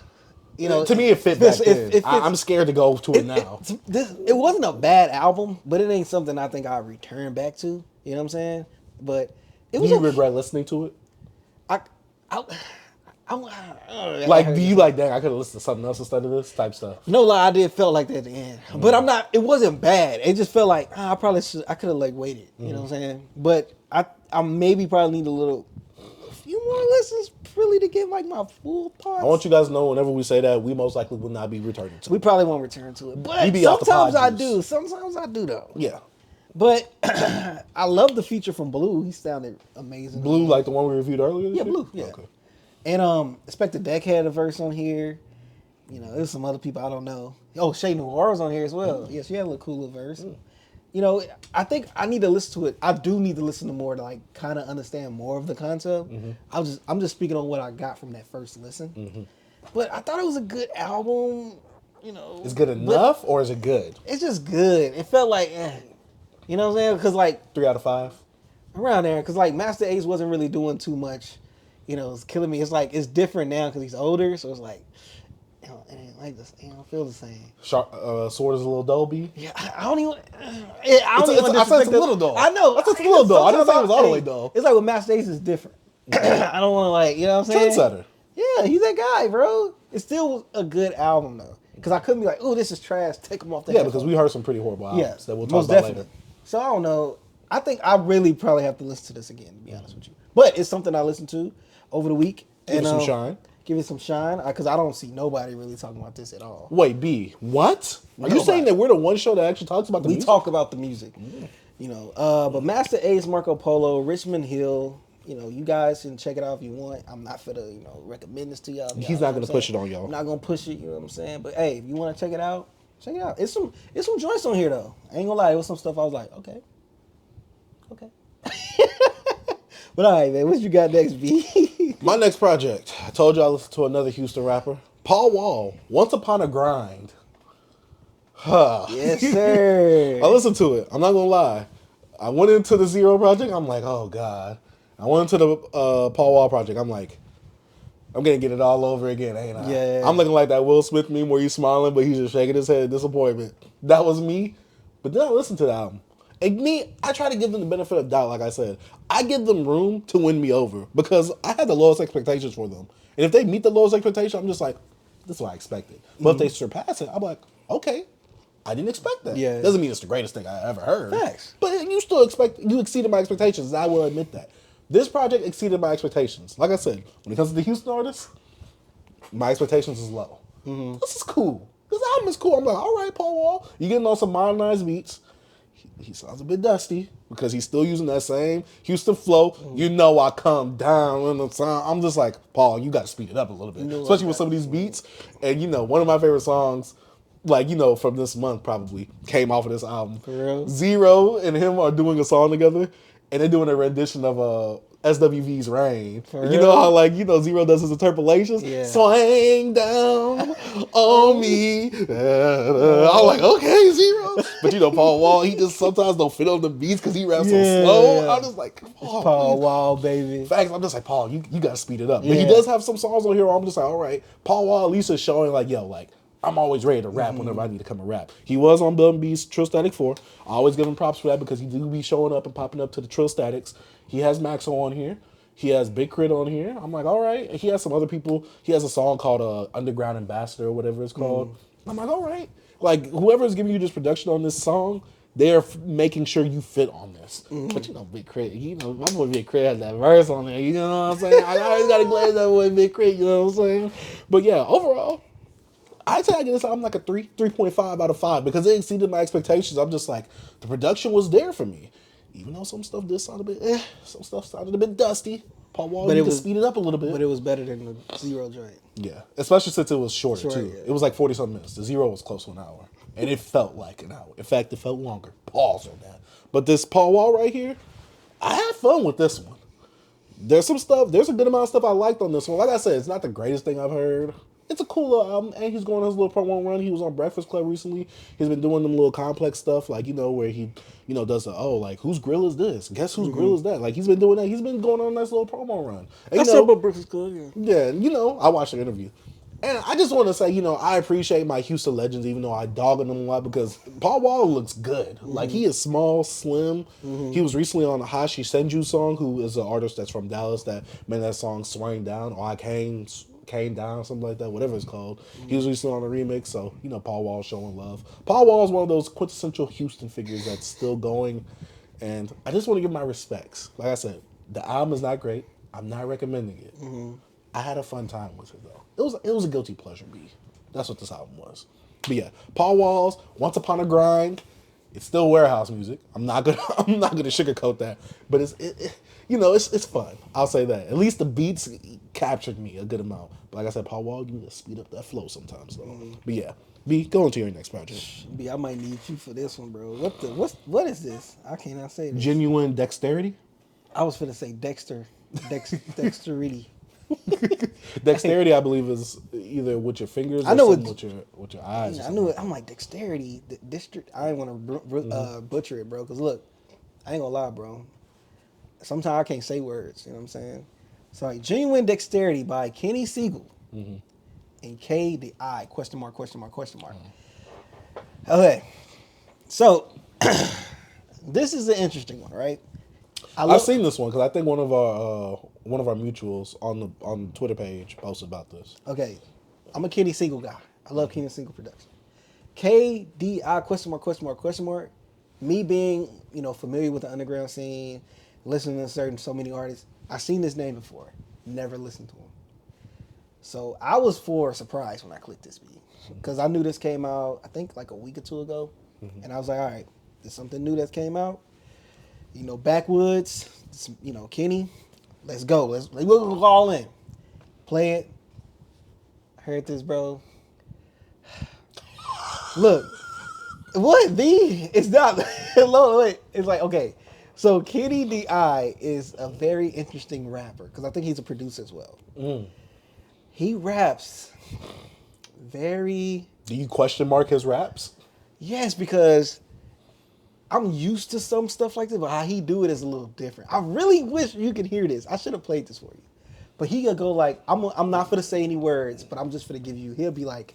To me, it fit back then. I'm scared to go to it now. It wasn't a bad album, but it ain't something I think I'll return back to. You know what I'm saying? But it was. Do you regret listening to it? Do you like, dang, I could have listened to something else instead of this type stuff? No lie, I did felt like that at the end. But I'm not, it wasn't bad. It just felt like, I could have like waited. You know what I'm saying? But I maybe probably need a few more listens really to get like my full parts. I want you guys to know whenever we say that, we most likely will not be returning to it. We probably won't return to it. But sometimes I do. Sometimes I do though. Yeah. But I love the feature from Blue. He sounded amazing. Blue, like the one we reviewed earlier? Yeah, Blue. Yeah. Okay. And Expect the Deck had a verse on here. There's some other people I don't know. Oh, Shay Noir's on here as well. Yeah, she had a little cool little verse. I think I need to listen to it. I do need to listen to more to like kind of understand more of the concept. I'm just speaking on what I got from that first listen. But I thought it was a good album. Is good enough or is it good? It's just good. It felt like, you know what I'm saying? Because like 3 out of 5 around there. Because like Master Ace wasn't really doing too much. It's killing me. It's like it's different now because he's older, so it's like, it ain't like this. It don't feel the same. Sword is a little Dolby. Yeah, I don't even. I said it's a little dull. I know. I said it's a little dull. I didn't say it was all the way dull. It's like with Master Ace is different. I don't want to like, you know what I'm saying? Trendsetter. Yeah, he's that guy, bro. It's still a good album though, because I couldn't be like, oh, this is trash. Take him off the. Yeah, because we heard some pretty horrible albums that we'll talk about later. So I don't know. I think I really probably have to listen to this again, to be honest with you. But it's something I listened to over the week. Give it some shine. Give it some shine, because I don't see nobody really talking about this at all. Wait, B, what? Are you Nobody. saying that we're the one show that actually talks about the We music? talk about the music, But Master Ace, Marco Polo, Richmond Hill, you guys can check it out if you want. I'm not for to, recommend this to y'all. He's not going to push it on y'all. I'm not gonna push it. You know what I'm saying? But hey, if you want to check it out, check it out. It's some joints on here though. I ain't gonna lie, it was some stuff I was like, okay. But all right, man, what you got next, B? My next project, I told you I listened to another Houston rapper, Paul Wall, Once Upon a Grind. Yes, sir. I listened to it. I'm not gonna lie. I went into the Zero project. I'm like, oh god. I went into the Paul Wall project. I'm like, I'm gonna get it all over again, ain't I? Yeah. I'm looking like that Will Smith meme where he's smiling, but he's just shaking his head in disappointment. That was me. But then I listened to the album. And me, I try to give them the benefit of doubt, like I said. I give them room to win me over because I had the lowest expectations for them. And if they meet the lowest expectation, I'm just like, this is what I expected. But if they surpass it, I'm like, okay, I didn't expect that. Yeah. Doesn't mean it's the greatest thing I ever heard. Facts. But you exceeded my expectations, and I will admit that. This project exceeded my expectations. Like I said, when it comes to the Houston artists, my expectations is low. This is cool. This album is cool. I'm like, all right, Paul Wall, you getting on some modernized beats. He sounds a bit dusty because he's still using that same Houston flow. You know I come down in the sound. I'm just like, Paul, you got to speed it up a little bit. Especially with some of these beats. And, one of my favorite songs, from this month probably, came off of this album. For real? Zero and him are doing a song together, and they're doing a rendition of SWV's Rain. For You real? know how Zero does his interpolations? Yeah. Swing down on me. I'm like, okay, Zero. But Paul Wall, he just sometimes don't fit on the beats because he raps so slow. I'm just like, Paul Wall, baby. Facts, I'm just like, Paul, you got to speed it up. But Yeah. he does have some songs on here where I'm just like, all right. Paul Wall at least is showing I'm always ready to rap whenever I need to come and rap. He was on Bum B's Trill Static 4. I always give him props for that because he do be showing up and popping up to the Trill Statics. He has Maxo on here. He has Big Crit on here. I'm like, all right. And he has some other people. He has a song called Underground Ambassador or whatever it's called. I'm like, all right. Whoever is giving you this production on this song, they're making sure you fit on this. But Big Crit, my boy Big Crit has that verse on there. You know what I'm saying? I always got to glaze that boy Big Crit, you know what I'm saying? But yeah, overall, I'd say I give this album like a 3.5 out of 5 because it exceeded my expectations. I'm just like, the production was there for me. Even though some stuff did sound a bit, some stuff sounded a bit dusty. Paul Wall, you can speed it up a little bit. But it was better than the Zero joint. Yeah, especially since it was shorter too. Yeah. It was like 40-something minutes. The Zero was close to an hour. And it felt like an hour. In fact, it felt longer. Pause on that. But this Paul Wall right here, I had fun with this one. There's some stuff, there's a good amount of stuff I liked on this one. Like I said, it's not the greatest thing I've heard. It's a cool little album, and he's going on his little promo run. He was on Breakfast Club recently. He's been doing them little complex stuff, where he, does the, whose grill is this? Guess whose grill is that? He's been doing that. He's been going on a nice little promo run. And, That's about Breakfast Club, yeah. Yeah, I watched the interview. And I just want to say, I appreciate my Houston legends, even though I dog on them a lot, because Paul Wall looks good. He is small, slim. He was recently on the Hashi Senju song, who is an artist that's from Dallas that made that song Swing Down, or I Came Down, something like that, whatever it's called. He was recently on a remix, so, Paul Wall's showing love. Paul Wall is one of those quintessential Houston figures that's still going, and I just want to give my respects. Like I said, the album is not great. I'm not recommending it. I had a fun time with it, though. It was a guilty pleasure, B. That's what this album was. But yeah, Paul Wall's Once Upon a Grind. It's still warehouse music. I'm not gonna sugarcoat that, but it's fun. I'll say that. At least the beats captured me a good amount. But like I said, Paul Wall, you need to speed up that flow sometimes, though. But yeah, B, go into your next project. B, I might need you for this one, bro. What is this? I cannot say this. Genuine Dexterity. I was finna say Dexterity. Dexterity, I believe, is either with your fingers or with your eyes. I knew it. I'm like, dexterity. District. I ain't want to butcher it, bro. Because look, I ain't gonna lie, bro. Sometimes I can't say words. You know what I'm saying? So, Genuine Dexterity by Kenny Siegel and KDI ? Okay, so this is an interesting one, right? I've seen this one because I think one of our mutuals on the Twitter page posted about this. Okay, I'm a Kenny Siegel guy. I love Kenny Siegel production. KDI ? Me being familiar with the underground scene, listening to so many artists, I've seen this name before. Never listened to him. So I was surprised when I clicked this beat because I knew this came out I think like a week or two ago, and I was like, all right, there's something new that came out. You know, Backwoods. You know, Kenny. Let's go. Let's go all in. Play it. Heard this, bro. Look, what B? It's not. Wait. It's like okay. So Kenny D.I. is a very interesting rapper because I think he's a producer as well. He raps very. Do you question mark his raps? Yes, because I'm used to some stuff like this, but how he do it is a little different. I really wish you could hear this. I should have played this for you. But he could go like, I'm not going to say any words, but I'm just going to give you, he'll be like,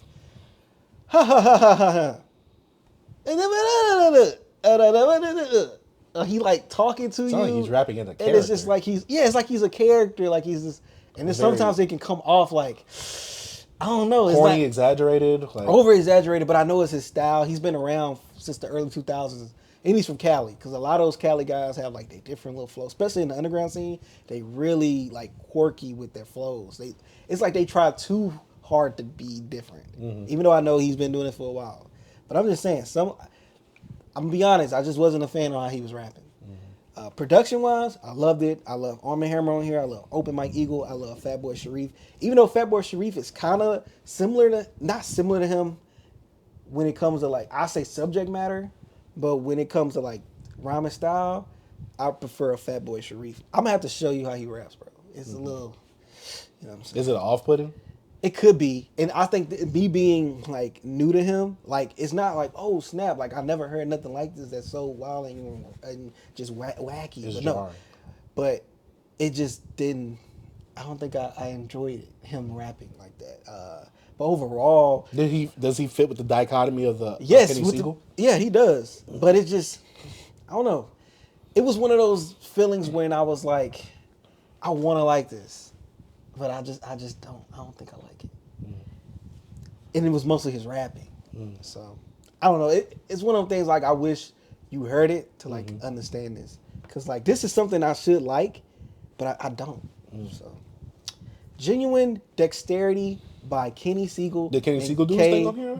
ha ha ha ha ha ha. He like talking to you. Like he's rapping in a character. And it's just like it's like he's a character. Like he's just, and then sometimes it can come off like, I don't know. It's corny, like, exaggerated. Like, over exaggerated, but I know it's his style. He's been around since the early 2000s. And he's from Cali, because a lot of those Cali guys have like their different little flows, especially in the underground scene. They really like quirky with their flows. It's like they try too hard to be different. Even though I know he's been doing it for a while, but I'm just saying, I'm gonna be honest, I just wasn't a fan of how he was rapping. Production wise, I loved it. I love Arm & Hammer on here. I love Open Mike Eagle. I love Fatboy Sharif. Even though Fatboy Sharif is kind of not similar to him when it comes to like, I say subject matter. But when it comes to like rhyming style, I prefer a Fatboy Sharif. I'm gonna have to show you how he raps, bro. It's a little, you know what I'm saying? Is it off-putting? It could be, and I think me being like new to him, like it's not like oh snap, like I never heard nothing like this that's so wild and just wacky. It's but jarring. but it just didn't. I don't think I enjoyed him rapping like that. But overall, Does he fit with the dichotomy of the yes, Kenny Siegel? yeah, he does. But it just, I don't know. It was one of those feelings when I was like, I want to like this, but I just don't. I don't think I like it. And it was mostly his rapping. So I don't know. It's one of those things like I wish you heard it to like understand this, because like this is something I should like, but I don't. So Genuine Dexterity by Kenny Siegel. Did Kenny Siegel do his thing on here?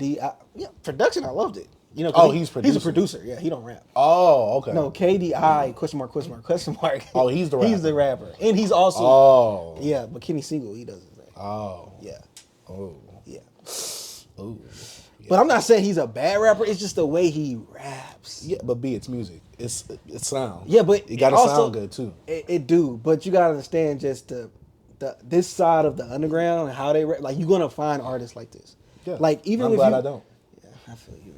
Yeah, production, I loved it. You know, he's a producer. Yeah, he don't rap. Oh, okay. No, KDI, question mark. Oh, he's the rapper. He's the rapper. And he's also, yeah, but Kenny Siegel, he does his thing. Oh. Yeah. Oh. Yeah. Oh. Yeah. But I'm not saying he's a bad rapper. It's just the way he raps. Yeah, but B, it's music. It's sound. Yeah, but it gotta sound good too. It do, but you gotta understand just this side of the underground and how they rap. Like you're gonna find artists like this. Yeah. Like even I'm if glad I don't. Yeah, I feel you.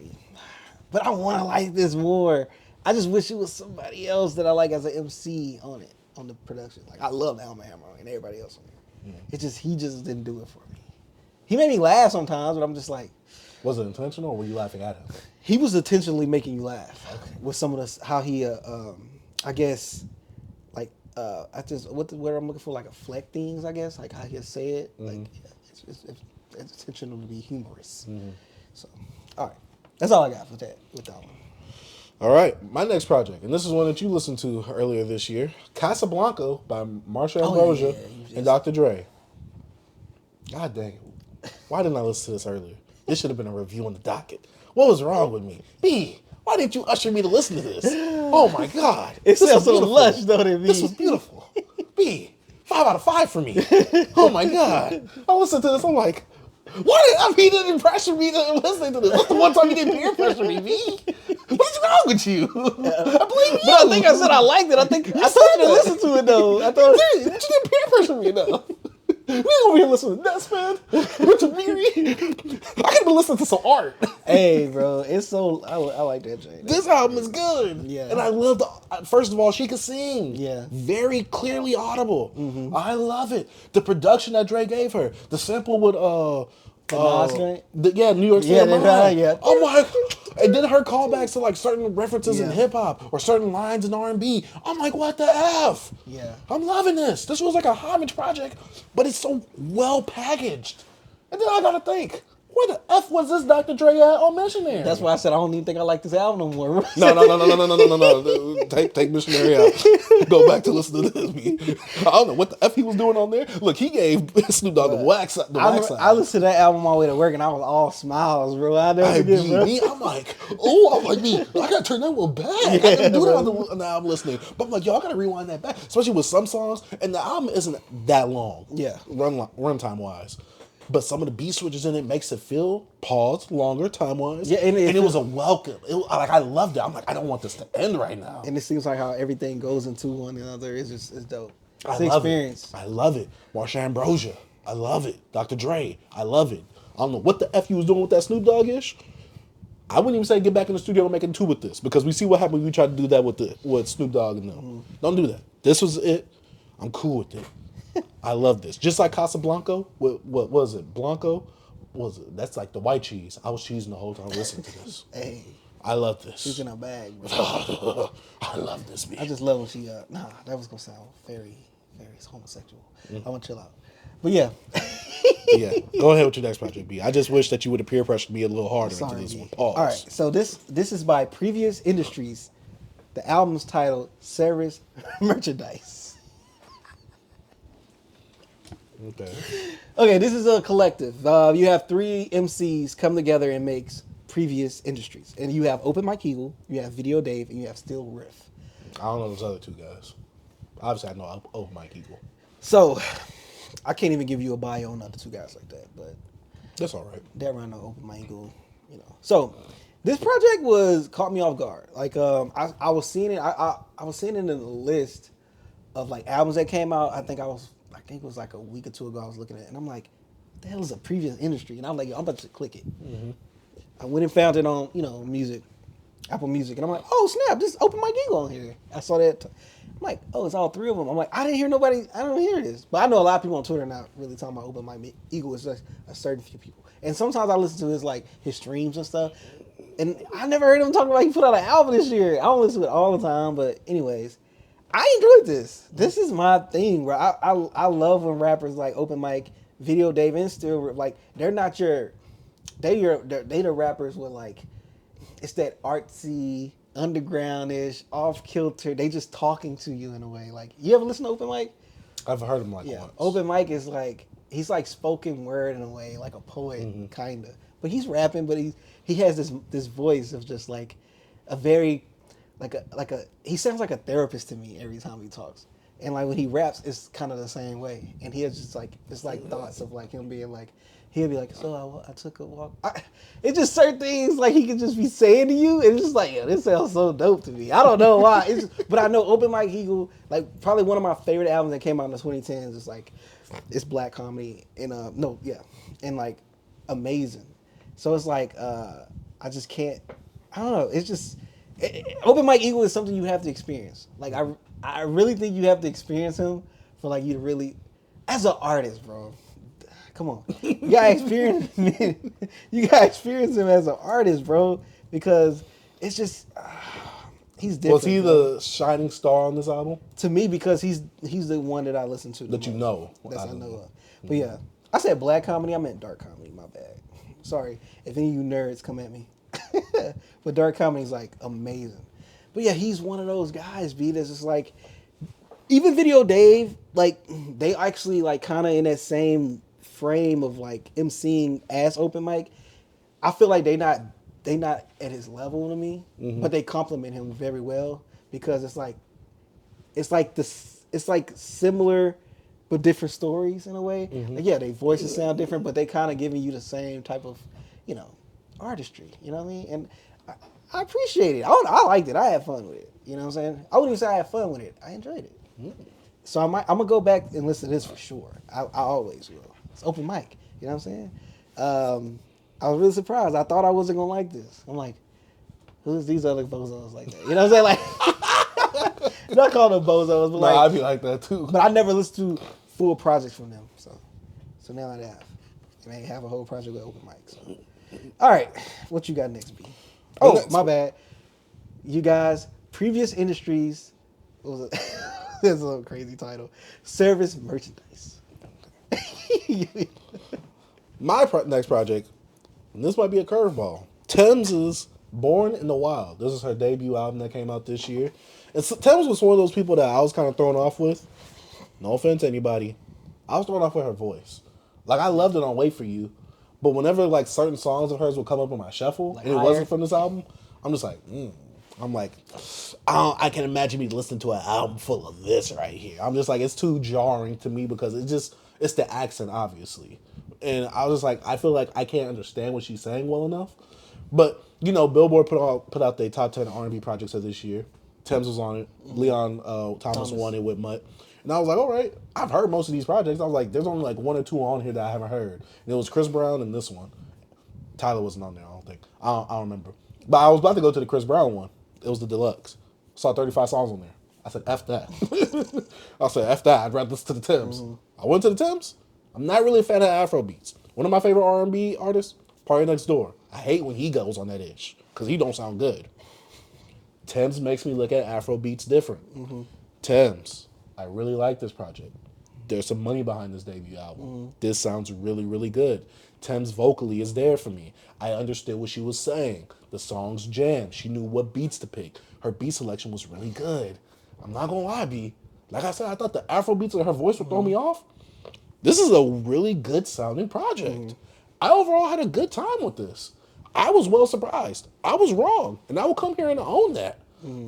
But I want to like this more. I just wish it was somebody else that I like as an MC on it, on the production. Like I love Alma Hammer and everybody else on it. He just didn't do it for me. He made me laugh sometimes, but I'm just like. Was it intentional or were you laughing at him? He was intentionally making you laugh with some of the how he I guess like I just what the word I'm looking for, like affect things, I guess, like how he'll say it. Like it's intentional to be humorous. So all right. That's all I got with that one. All right, my next project, and this is one that you listened to earlier this year, CASABLANCO by Marsha, Ambrosius, and Dr. Dre. God dang, why didn't I listen to this earlier? This should have been a review on the docket. What was wrong with me? B, why didn't you usher me to listen to this? Oh my God. It sounds so lush, though, to me. This was beautiful. B, 5 out of 5 for me. Oh my God. I listened to this, I'm like, he didn't pressure me to listening to this. What's the one time you didn't peer pressure me, B? What's wrong with you? I blame you. But I think I said I liked it. I told you to listen to it, though. I thought you didn't peer pressure me, though. We over here listening to Ness, man. Richard Miri. I could have been listening to some art. Hey, bro, it's so I like that Jay. This album is good. Yeah, and I love first of all, she could sing. Yeah, very clearly audible. I love it. The production that Dre gave her, the sample with New York City. Yeah. Oh my! And then her callbacks to like certain references in hip hop or certain lines in R&B. I'm like, what the F? Yeah. I'm loving this. This was like a homage project, but it's so well packaged. And then I gotta think, Where the F was this Dr. Dre at on Missionary? That's why I said I don't even think I like this album no more. No. Take Missionary out. Go back to listen to this. I don't know what the F he was doing on there. Look, he gave Snoop Dogg the wax side. I listened to that album on my way to work and I was all smiles, bro. I never forget, bro. I'm like, I gotta turn that one back. I didn't do that on the album listening. But I'm like, yo, I gotta rewind that back. Especially with some songs. And the album isn't that long. Yeah. Runtime wise. But some of the beat switches in it makes it feel, longer time-wise. Yeah, and it was a welcome. I loved it. I'm like, I don't want this to end right now. And it seems like how everything goes into one another. It's dope. It's love experience. I love it. Marsha Ambrosia. I love it. Dr. Dre. I love it. I don't know what the F you was doing with that Snoop Dogg-ish. I wouldn't even say get back in the studio and make it two with this. Because we see what happened when we tried to do that with Snoop Dogg and them. Mm-hmm. Don't do that. This was it. I'm cool with it. I love this. Just like CASABLANCO. What was it? Blanco? Was it? That's like the white cheese. I was cheesing the whole time listening to this. Hey. I love this. She's in her bag, bro. I love this beat. I just love when she, that was going to sound very, very homosexual. I'm going to chill out. But yeah. Yeah. Go ahead with your next project, B. I just wish that you would have peer pressured me a little harder into this one. Pause. All right. So this is by Previous Industries. The album's titled Service Merchandise. Okay, this is a collective. You have 3 MCs come together and makes Previous Industries. And you have Open Mike Eagle, you have Video Dave, and you have Still Riff. I don't know those other 2 guys. Obviously, I know Open Mike Eagle. So, I can't even give you a bio on the other 2 guys like that, but... That's all right. That run on Open Mike Eagle, you know. So, this project caught me off guard. Like, I was seeing it, I was seeing it in the list of, like, albums that came out. I think it was like a week or 2 ago I was looking at it, and I'm like, what the hell is a Previous Industry? And I'm like, yo, I'm about to click it. Mm-hmm. I went and found it on, music, Apple Music, and I'm like, oh snap, this Open Mike Eagle on here. I saw that. I'm like, oh, it's all 3 of them. I'm like, I don't hear this. But I know a lot of people on Twitter are not really talking about Open Mike Eagle. It's just a certain few people. And sometimes I listen to his streams and stuff, and I never heard him talk about he put out an album this year. I don't listen to it all the time, but anyways. I enjoyed this. This is my thing, bro. I love when rappers like Open Mike, Video Dave, and Still, like, they're not they the rappers with, like, it's that artsy, underground-ish, off-kilter. They just talking to you in a way. Like, you ever listen to Open Mike? I've heard him once. Open Mike is like, he's like spoken word in a way, like a poet, kind of. But he's rapping, but he has this voice of just like a very... he sounds like a therapist to me every time he talks. And like when he raps, it's kind of the same way. And he has just like, it's like thoughts of like him being like, he'll be like, so I took a walk. It's just certain things like he could just be saying to you. And it's just like, yo, this sounds so dope to me. I don't know why. But I know Open Mike Eagle, like probably one of my favorite albums that came out in the 2010s is like, it's black comedy. And and like amazing. So it's like, I just can't, I don't know. It's just, Open Mike Eagle is something you have to experience. Like I really think you have to experience him for like you to really, as an artist, bro. Come on, you gotta experience him. You gotta experience him as an artist, bro, because it's just he's different. Was he the shining star on this album? To me, because he's the one that I listen to. That you know, that I know of. But yeah, I said black comedy. I meant dark comedy. My bad. Sorry if any of you nerds come at me. But dark comedy is like amazing. But yeah, he's one of those guys, B, that's just like, even Video Dave, like they actually like kind of in that same frame of like emceeing as Open Mike. I feel like they not at his level to me, but they compliment him very well because it's like similar but different stories in a way. Like, yeah, their voices sound different, but they kind of giving you the same type of, artistry. You know what I mean? And I appreciate it. I liked it. I had fun with it. You know what I'm saying? I wouldn't even say I had fun with it. I enjoyed it. So I'm gonna go back and listen to this for sure. I always will. It's Open Mic. You know what I'm saying? I was really surprised. I thought I wasn't gonna like this. I'm like, who's these other bozos like that? You know what I'm saying? Like, not calling them bozos, but I'd be like that too. But I never listened to full projects from them. So now I have. And they have a whole project with Open Mic. So. All right, what you got next, B? Oh, my bad. You guys, Previous Industries. What was it? That's a little crazy title. Service Merchandise. My next project and this might be a curveball. Tems is Born in the Wild. This is her debut album that came out this year. And so, Tems was one of those people that I was kind of thrown off with. No offense to anybody. I was thrown off with her voice. Like, I loved it on Wait For You. But whenever, like, certain songs of hers would come up on my shuffle, Like and it Higher? wasn't from this album, I'm just like, I'm like, I can imagine me listening to an album full of this right here. I'm just like, it's too jarring to me because it's the accent, obviously. And I was just like, I feel like I can't understand what she's saying well enough. But, you know, Billboard put out their top 10 R&B projects of this year. Tems was on it. Leon Thomas won it with Mutt. And I was like, all right, I've heard most of these projects. I was like, there's only like one or two on here that I haven't heard. And it was Chris Brown and this one. Tyler wasn't on there, I don't think. I don't remember. But I was about to go to the Chris Brown one. It was the Deluxe. Saw 35 songs on there. I said, F that. I said, F that. I'd rather listen to the Tems. I went to the Tems. I'm not really a fan of Afro beats. One of my favorite R&B artists, Party Next Door. I hate when he goes on that ish because he don't sound good. Tems makes me look at Afro beats different. Tems, I really like this project. There's some money behind this debut album. This sounds really, really good. Tems vocally is there for me. I understood what she was saying. The song's jam. She knew what beats to pick. Her beat selection was really good. I'm not gonna lie, B. Like I said, I thought the Afro beats and her voice would throw me off. This is a really good sounding project. I overall had a good time with this. I was well surprised. I was wrong. And I will come here and own that.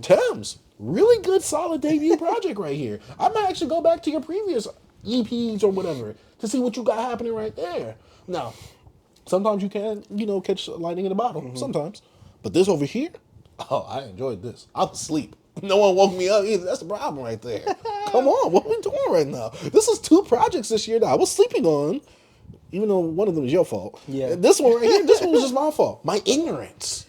Tems, really good solid debut project right here. I might actually go back to your previous EPs or whatever to see what you got happening right there. Now, sometimes you can, catch lightning in a bottle. Sometimes. But this over here, oh, I enjoyed this. I was asleep. No one woke me up either. That's the problem right there. Come on, what are we doing right now? This is 2 projects this year that I was sleeping on, even though one of them is your fault. Yeah. And this one right here, this one was just my fault. My ignorance.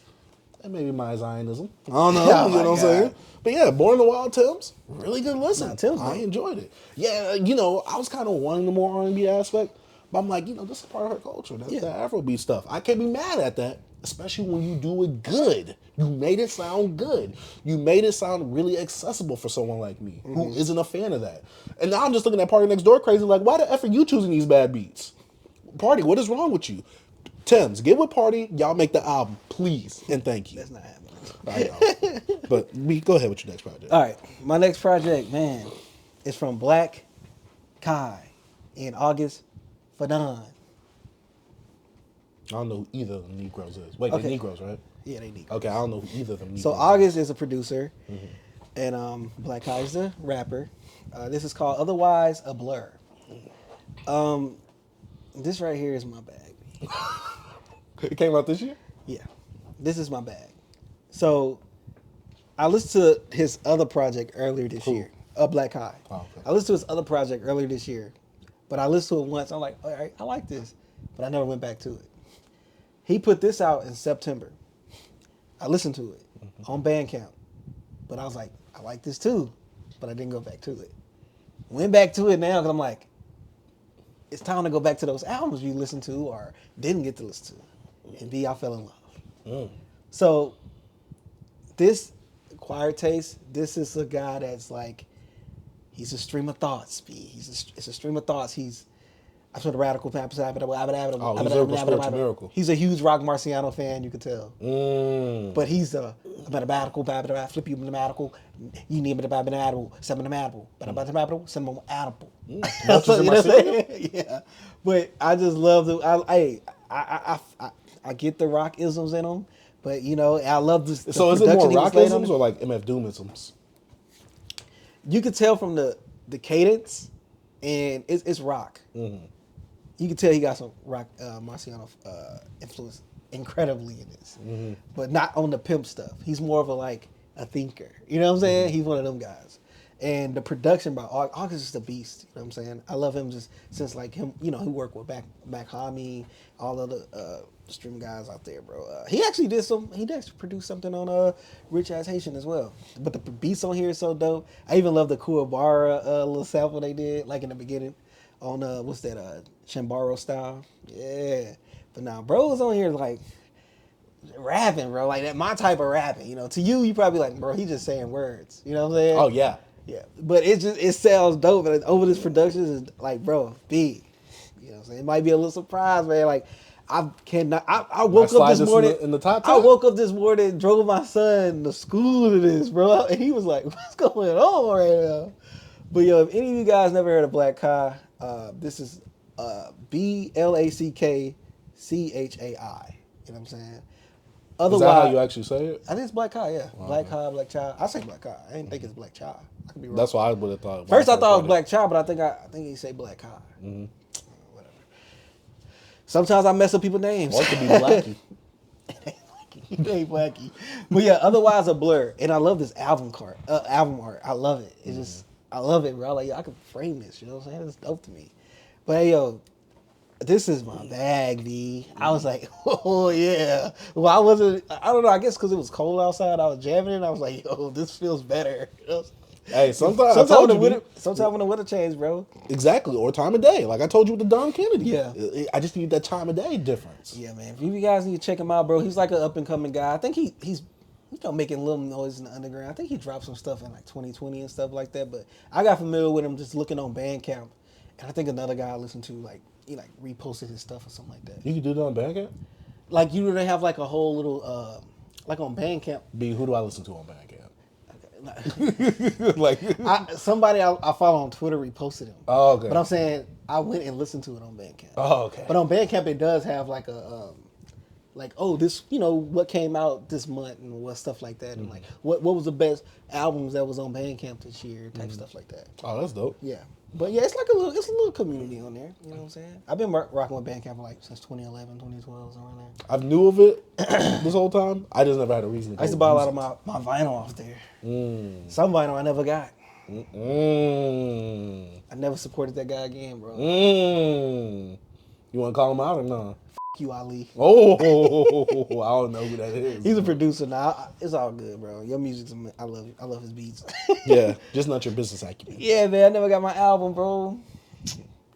And maybe my Zionism. I don't know. Oh you know my what I'm saying? But yeah, Born in the Wild, Tems, really good listen. Nah, Tems, I man. enjoyed it. Yeah, I was kind of wanting the more R&B aspect, but I'm like, this is part of her culture. That's the Afrobeat stuff. I can't be mad at that, especially when you do it good. You made it sound good. You made it sound really accessible for someone like me who isn't a fan of that. And now I'm just looking at Party Next Door crazy, like, why the F are you choosing these bad beats? Party, what is wrong with you? Tems, get with Party. Y'all make the album, please, and thank you. That's not happening. I know. But go ahead with your next project. All right, my next project, man, is from Black Kai in August Fadan. I don't know who either of the Negroes is. Wait, Okay. they're Negroes, right? Yeah, they need. Okay, I don't know who either of them Negroes So is. August is a producer, and Black Kai is a rapper. This is called Otherwise a Blur. This right here is my bag. It came out this year? Yeah, this is my bag. So I listened to his other project earlier this year, Black Kai. Oh, okay. I listened to his other project earlier this year, but I listened to it once. I'm like, all right, I like this, but I never went back to it. He put this out in September. I listened to it on Bandcamp, but I was like, I like this too, but I didn't go back to it. Went back to it now because I'm like, it's time to go back to those albums you listened to or didn't get to listen to. And B, I fell in love. So this Acquired Taste, this is a guy that's like, he's a stream of thoughts, B. It's a stream of thoughts. I sort of radical. Oh, he's a spiritual miracle. He's a huge Rock Marciano fan, you could tell. Mm. But he's a mathematical, flip you mathematical. You need me to buy banana, seven mathematical, banana, seven apple. That's just in my cereal? Yeah. But I just love the. I get the rock isms in them, but I love this. So is it more rockisms or like MF Doomisms? You could tell from the cadence, and it's rock. Mm-hmm. You can tell he got some rock Marciano influence incredibly in this, but not on the pimp stuff. He's more of a thinker. You know what I'm saying? He's one of them guys. And the production by August is the beast. You know what I'm saying? I love him just since him. He worked with Back Hami, all of the stream guys out there, bro. He actually produced something on Rich Ass Haitian as well. But the beats on here is so dope. I even love the Kuwabara little sample they did in the beginning on what's that Chambaro style. Yeah. But now bro is on here rapping, bro. Like that my type of rapping. To you probably like, bro, he just saying words. You know what I'm saying? Oh yeah. Yeah, but it sounds dope. And over this production is bro, big. You know what I'm saying? It might be a little surprise, man. I cannot. I woke slide up this this morning in the top I 10? woke up this morning, drove my son to school to this, bro, and he was like, "What's going on right now?" But yo, if any of you guys never heard of Black Kai, this is BLACKCHAI. You know what I'm saying? Is that how you actually say it? I think it's Black Kai, yeah. Black Kai, Black Child. I say Black Kai. I didn't think it's Black Child. I could be wrong. That's what I would have thought. First I thought it was Black Child, but I think he say Black Kai. Mm-hmm. Whatever. Sometimes I mess up people's names. Or it could be Blackie. It ain't Blackie. But yeah, otherwise a blur. And I love this album art. I love it. It's just, I love it, bro. Like, I could frame this, you know what I'm saying? It's dope to me. But hey, yo, this is my bag, B. I was like, oh yeah. Well, I don't know, I guess because it was cold outside, I was jamming it, and I was like, yo, this feels better. You know what I'm saying? Hey, sometimes when the weather change, bro. Exactly, or time of day. Like I told you with the Don Kennedy. Yeah. I just need that time of day difference. Yeah, man. If you guys need to check him out, bro, he's like an up and coming guy. I think he's making little noise in the underground. I think he dropped some stuff in like 2020 and stuff like that. But I got familiar with him just looking on Bandcamp, and I think another guy I listened to he reposted his stuff or something like that. You can do that on Bandcamp? Like they have like a whole little like on Bandcamp. B, who do I listen to on Bandcamp? Somebody I follow on Twitter reposted him. Oh, okay. But I'm saying I went and listened to it on Bandcamp. Oh, okay. But on Bandcamp it does have like a this, what came out this month and what stuff like that, and like what was the best albums that was on Bandcamp this year, type stuff like that. Oh, that's dope. Yeah. But yeah, it's a little community on there. You know what I'm saying? I've been rocking with Bandcamp since 2011, 2012, somewhere there. I knew of it this whole time. I just never had a reason to. I used to buy a lot of my vinyl off there. Some vinyl I never got. I never supported that guy again, bro. You want to call him out or no? You, Ali. Oh, I don't know who that is. He's a producer now. It's all good, bro. Your music's I love you. I love his beats. Yeah, just not your business acumen. Yeah, man. I never got my album, bro.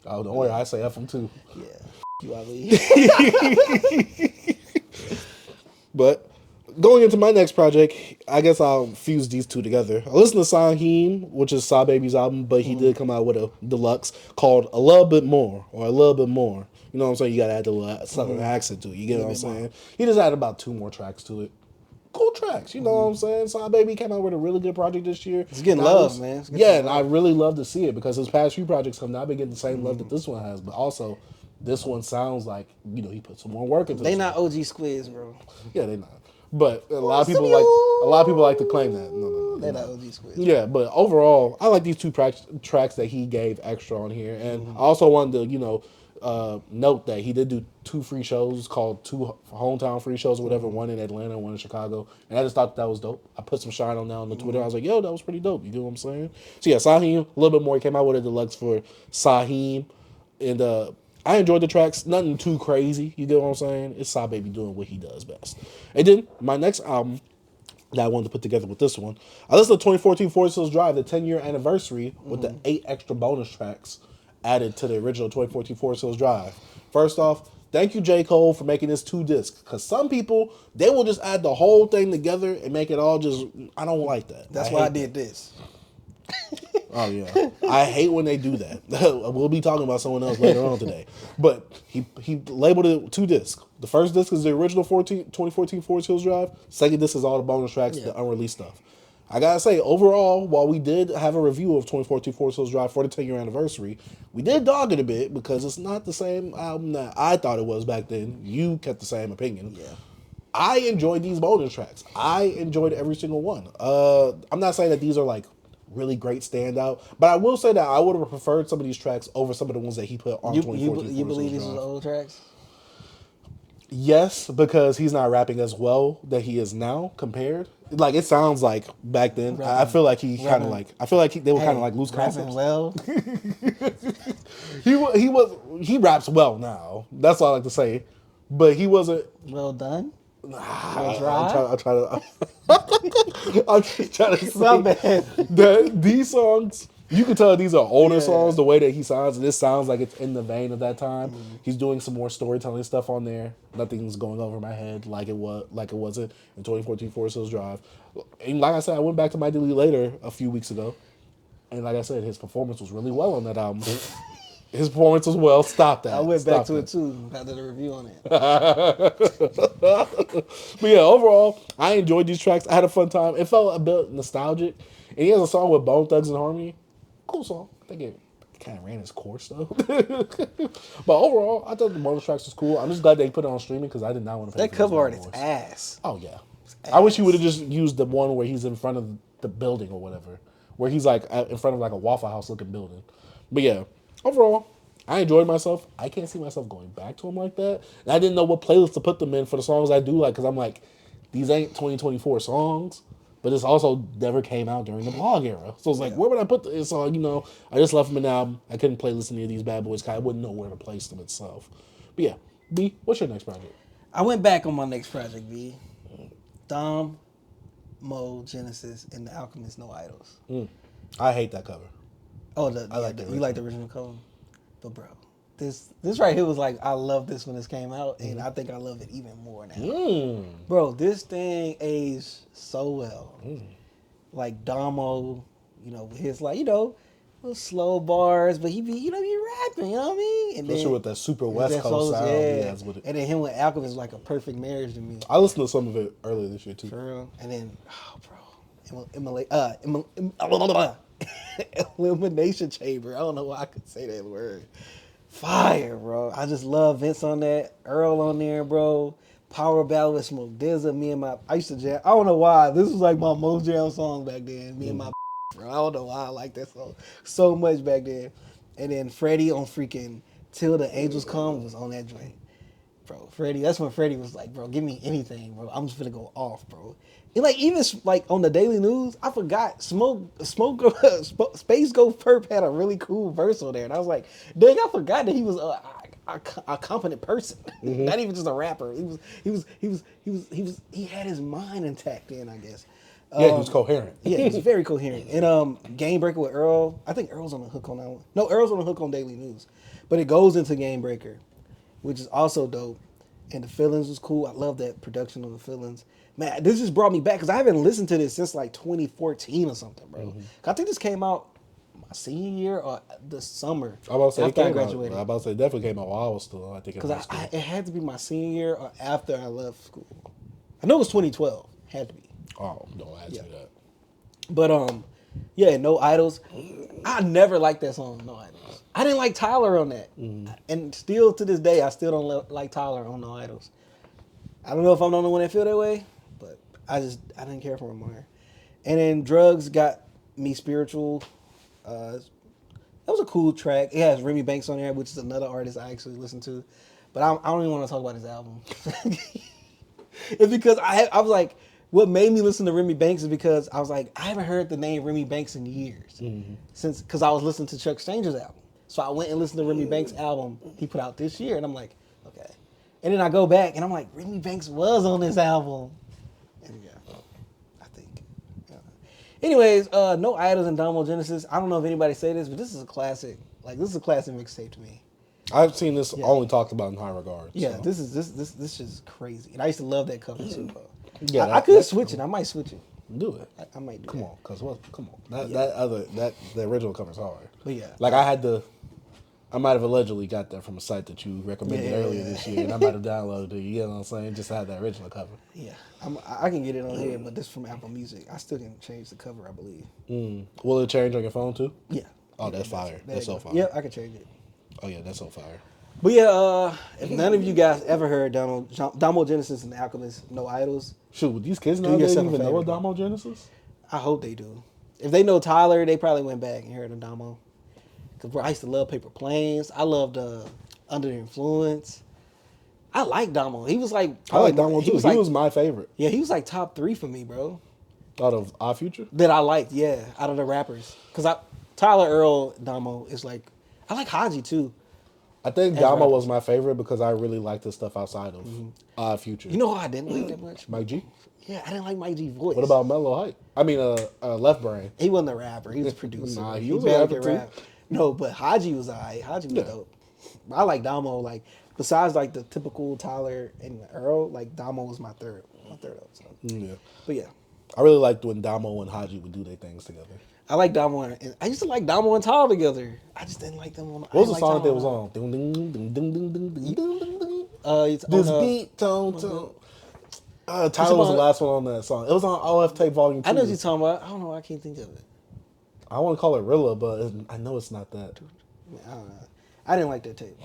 Oh, don't worry. I say F him too. Yeah. You, Ali. But going into my next project, I guess I'll fuse these two together. I listened to Saaheem, which is Sahbabii's album, but he did come out with a deluxe called A Little Bit More, or A Little Bit More. You know what I'm saying? You gotta add the little southern accent to it. You get what I'm saying? He just added about 2 more tracks to it. Cool tracks, you know what I'm saying? Sahbabii came out with a really good project this year. It's getting love, man. And I really love to see it because his past few projects have not been getting the same love that this one has, but also this one sounds like, he put some more work into it. They not OG Squids, bro. Yeah, they not. But a lot of people like to claim that. No. They not OG Squids. Yeah, but overall, I like these 2 tracks that he gave extra on here, and I also wanted to, note that he did do 2 free shows called 2 hometown free shows or whatever, one in Atlanta, one in Chicago, and I just thought that was dope. I put some shine on that on the Twitter. I was like, yo, that was pretty dope. You get what I'm saying? So yeah, Saaheem, a little bit more. He came out with a deluxe for Saaheem, and I enjoyed the tracks. Nothing too crazy. You get what I'm saying? It's Sahbabii doing what he does best. And then my next album that I wanted to put together with this one, I listened to 2014 Forest Hills Drive, the 10-year anniversary, with the 8 extra bonus tracks added to the original 2014 Forest Hills Drive. First off, thank you, J. Cole, for making this 2 discs. Because some people, they will just add the whole thing together and make it all just, I don't like that. That's why I did this. Oh, yeah. I hate when they do that. We'll be talking about someone else later on today. But he labeled it 2 discs. The first disc is the original 2014 Forest Hills Drive. Second disc is all the bonus tracks, the unreleased stuff. I gotta say, overall, while we did have a review of 2014 Forest Hills Drive for the 10-year anniversary, we did dog it a bit because it's not the same album that I thought it was back then. You kept the same opinion. Yeah. I enjoyed these bonus tracks. I enjoyed every single one. I'm not saying that these are like really great standout, but I will say that I would have preferred some of these tracks over some of the ones that he put on 2014. You believe these are the old tracks? Yes, because he's not rapping as well that he is now compared. Like it sounds like back then. I feel like he kind of like. I feel like they were kind of like loose concepts. Well, he raps well now. That's all I like to say. But he wasn't. well done. I'm trying to say My bad. that these songs, you can tell these are older songs, the way that he sounds, and this sounds like it's in the vein of that time. He's doing some more storytelling stuff on there. Nothing's going over my head like it wasn't in 2014 Forest Hills Drive. And like I said, I went back to My Delete Later a few weeks ago, and like I said, his performance was really well on that album. His performance was well. Stop that. I went back Stop to that. it too after the review on it. But yeah, overall, I enjoyed these tracks. I had a fun time. It felt a bit nostalgic. And he has a song with Bone Thugs and Harmony. Cool song. I think it kind of ran its course though. But overall, I thought the bonus tracks was cool. I'm just glad they put it on streaming because I did not want to pay That for those cover art bad is boys. ass. Oh yeah. I wish he would have just used the one where he's in front of the building or whatever, where he's like in front of like a Waffle House looking building. But yeah, overall, I enjoyed myself. I can't see myself going back to him like that. And I didn't know what playlist to put them in for the songs I do like because I'm like, these ain't 2024 songs, but this also never came out during the blog era. So it's like, where would I put this song? You know, I just left him an album. I couldn't playlist any of these bad boys because I wouldn't know where to place them itself. But yeah, B, what's your next project? I went back on my next project, B. Dom, Mo, Genesis, and The Alchemist, No Idols. I hate that cover. Oh, you like the original cover? But bro, this right here was like, I love this when this came out, and I think I love it even more now. Bro, this thing aged so well. Like Damo, you know, with his like, you know, little slow bars, but he be, you know, be rapping, you know what I mean? And Especially with that super West that Coast sound he yeah. has with it. And then him with Alchemist is like a perfect marriage to me. I listened to some of it earlier this year too. For real. And then, oh, bro, Elimination Chamber. I don't know why I could say that word. Fire, bro. I just love Vince on that. Earl on there, bro. Power Ballad with Smoke Dizza. I used to jam. I don't know why. This was like my most jam song back then. Me and my bro. I don't know why I like that song so much back then. And then Freddie on freaking Till the Angels Come was on that joint. Bro, Freddie, that's when Freddie was like, bro, give me anything, bro. I'm just gonna go off, bro. And like even like on the Daily News, I forgot Space Ghost Perp had a really cool verse on there, and I was like, dang, I forgot that he was a competent person, not even just a rapper. He had his mind intact then, I guess. Yeah, he was coherent. Yeah, he was very coherent. And Game Breaker with Earl, I think Earl's on the hook on that one. No, Earl's on the hook on Daily News, but it goes into Game Breaker, which is also dope. And the Feelings was cool. I love that production on the Feelings. Man, this just brought me back because I haven't listened to this since like 2014 or something, bro. I think this came out my senior year or the summer After I graduated. I about to say it definitely came out while I was still, I think, in high school. It had to be my senior year or after I left school. I know it was 2012. Had to be. Oh, don't ask me that. But yeah, No Idols. I never liked that song, No Idols. I didn't like Tyler on that, and still to this day, I still don't like Tyler on No Idols. I don't know if I'm the only one that feel that way, but I didn't care for him more. And then Drugs got me spiritual. That was a cool track. It has Remy Banks on there, which is another artist I actually listen to, but I don't even want to talk about his album. It's because I was like, what made me listen to Remy Banks is because I was like, I haven't heard the name Remy Banks in years because I was listening to Chuck Stranger's album. So I went and listened to Remy Banks' album he put out this year, and I'm like, okay. And then I go back and I'm like, Remy Banks was on this album. And yeah, I think. Yeah. Anyways, No Idols and Domo Genesis. I don't know if anybody say this, but this is a classic. Like, this is a classic mixtape to me. I've seen this only talked about in high regards. Yeah, so. this is crazy. And I used to love that cover too, bro. Yeah, I could switch it. I might switch it. Do it. I might do Come that. on, cause what? Come on. The original cover's hard. But yeah. Like I might have allegedly got that from a site that you recommended earlier this year, and I might have downloaded it. You know what I'm saying? Just had the original cover. Yeah, I can get it on here, but this is from Apple Music. I still didn't change the cover, I believe. Will it change on your phone too? Yeah. Oh, that's fire. That's so fire. Yeah, I can change it. Oh yeah, that's so fire. But yeah, if none of you guys ever heard Domo Genesis and the Alchemist, No Idols, Shoot, would these kids nowadays yourself a even know favor, a Domo Genesis? I hope they do. If they know Tyler, they probably went back and heard of Domo. Because bro, I used to love Paper Planes. I loved Under the Influence. I like Domo. He was like, I like Domo too. He was my favorite. Yeah, he was like top 3 for me, bro. Out of Our Future? That I liked, yeah, out of the rappers. Because Tyler, Earl, Domo is like, I like Haji too. I think Domo was my favorite because I really liked the stuff outside of Our Future. You know who I didn't like that much? Mike G? Yeah, I didn't like Mike G's voice. What about Mellow Hype? I mean, Left Brain. He wasn't a rapper. He was a producer. Nah, he was a barely rapper could too. rap. No, but Haji was alright. Haji was dope. I like Damo. Like besides like the typical Tyler and Earl, like Damo was my third up. So. Yeah. But yeah, I really liked when Damo and Haji would do their things together. I like Damo and I used to like Damo and Tall together. I just didn't like them on. What was the song that was on? Ding, ding, ding, ding, ding, ding, ding, ding, ding, ding. It's This on, beat, tone. Tyler was the last one on that song. It was on OF Tape Volume 2. I know what you're talking about. I don't know why I can't think of it. I want to call it Rilla, but I know it's not that. I don't know. I didn't like that tape.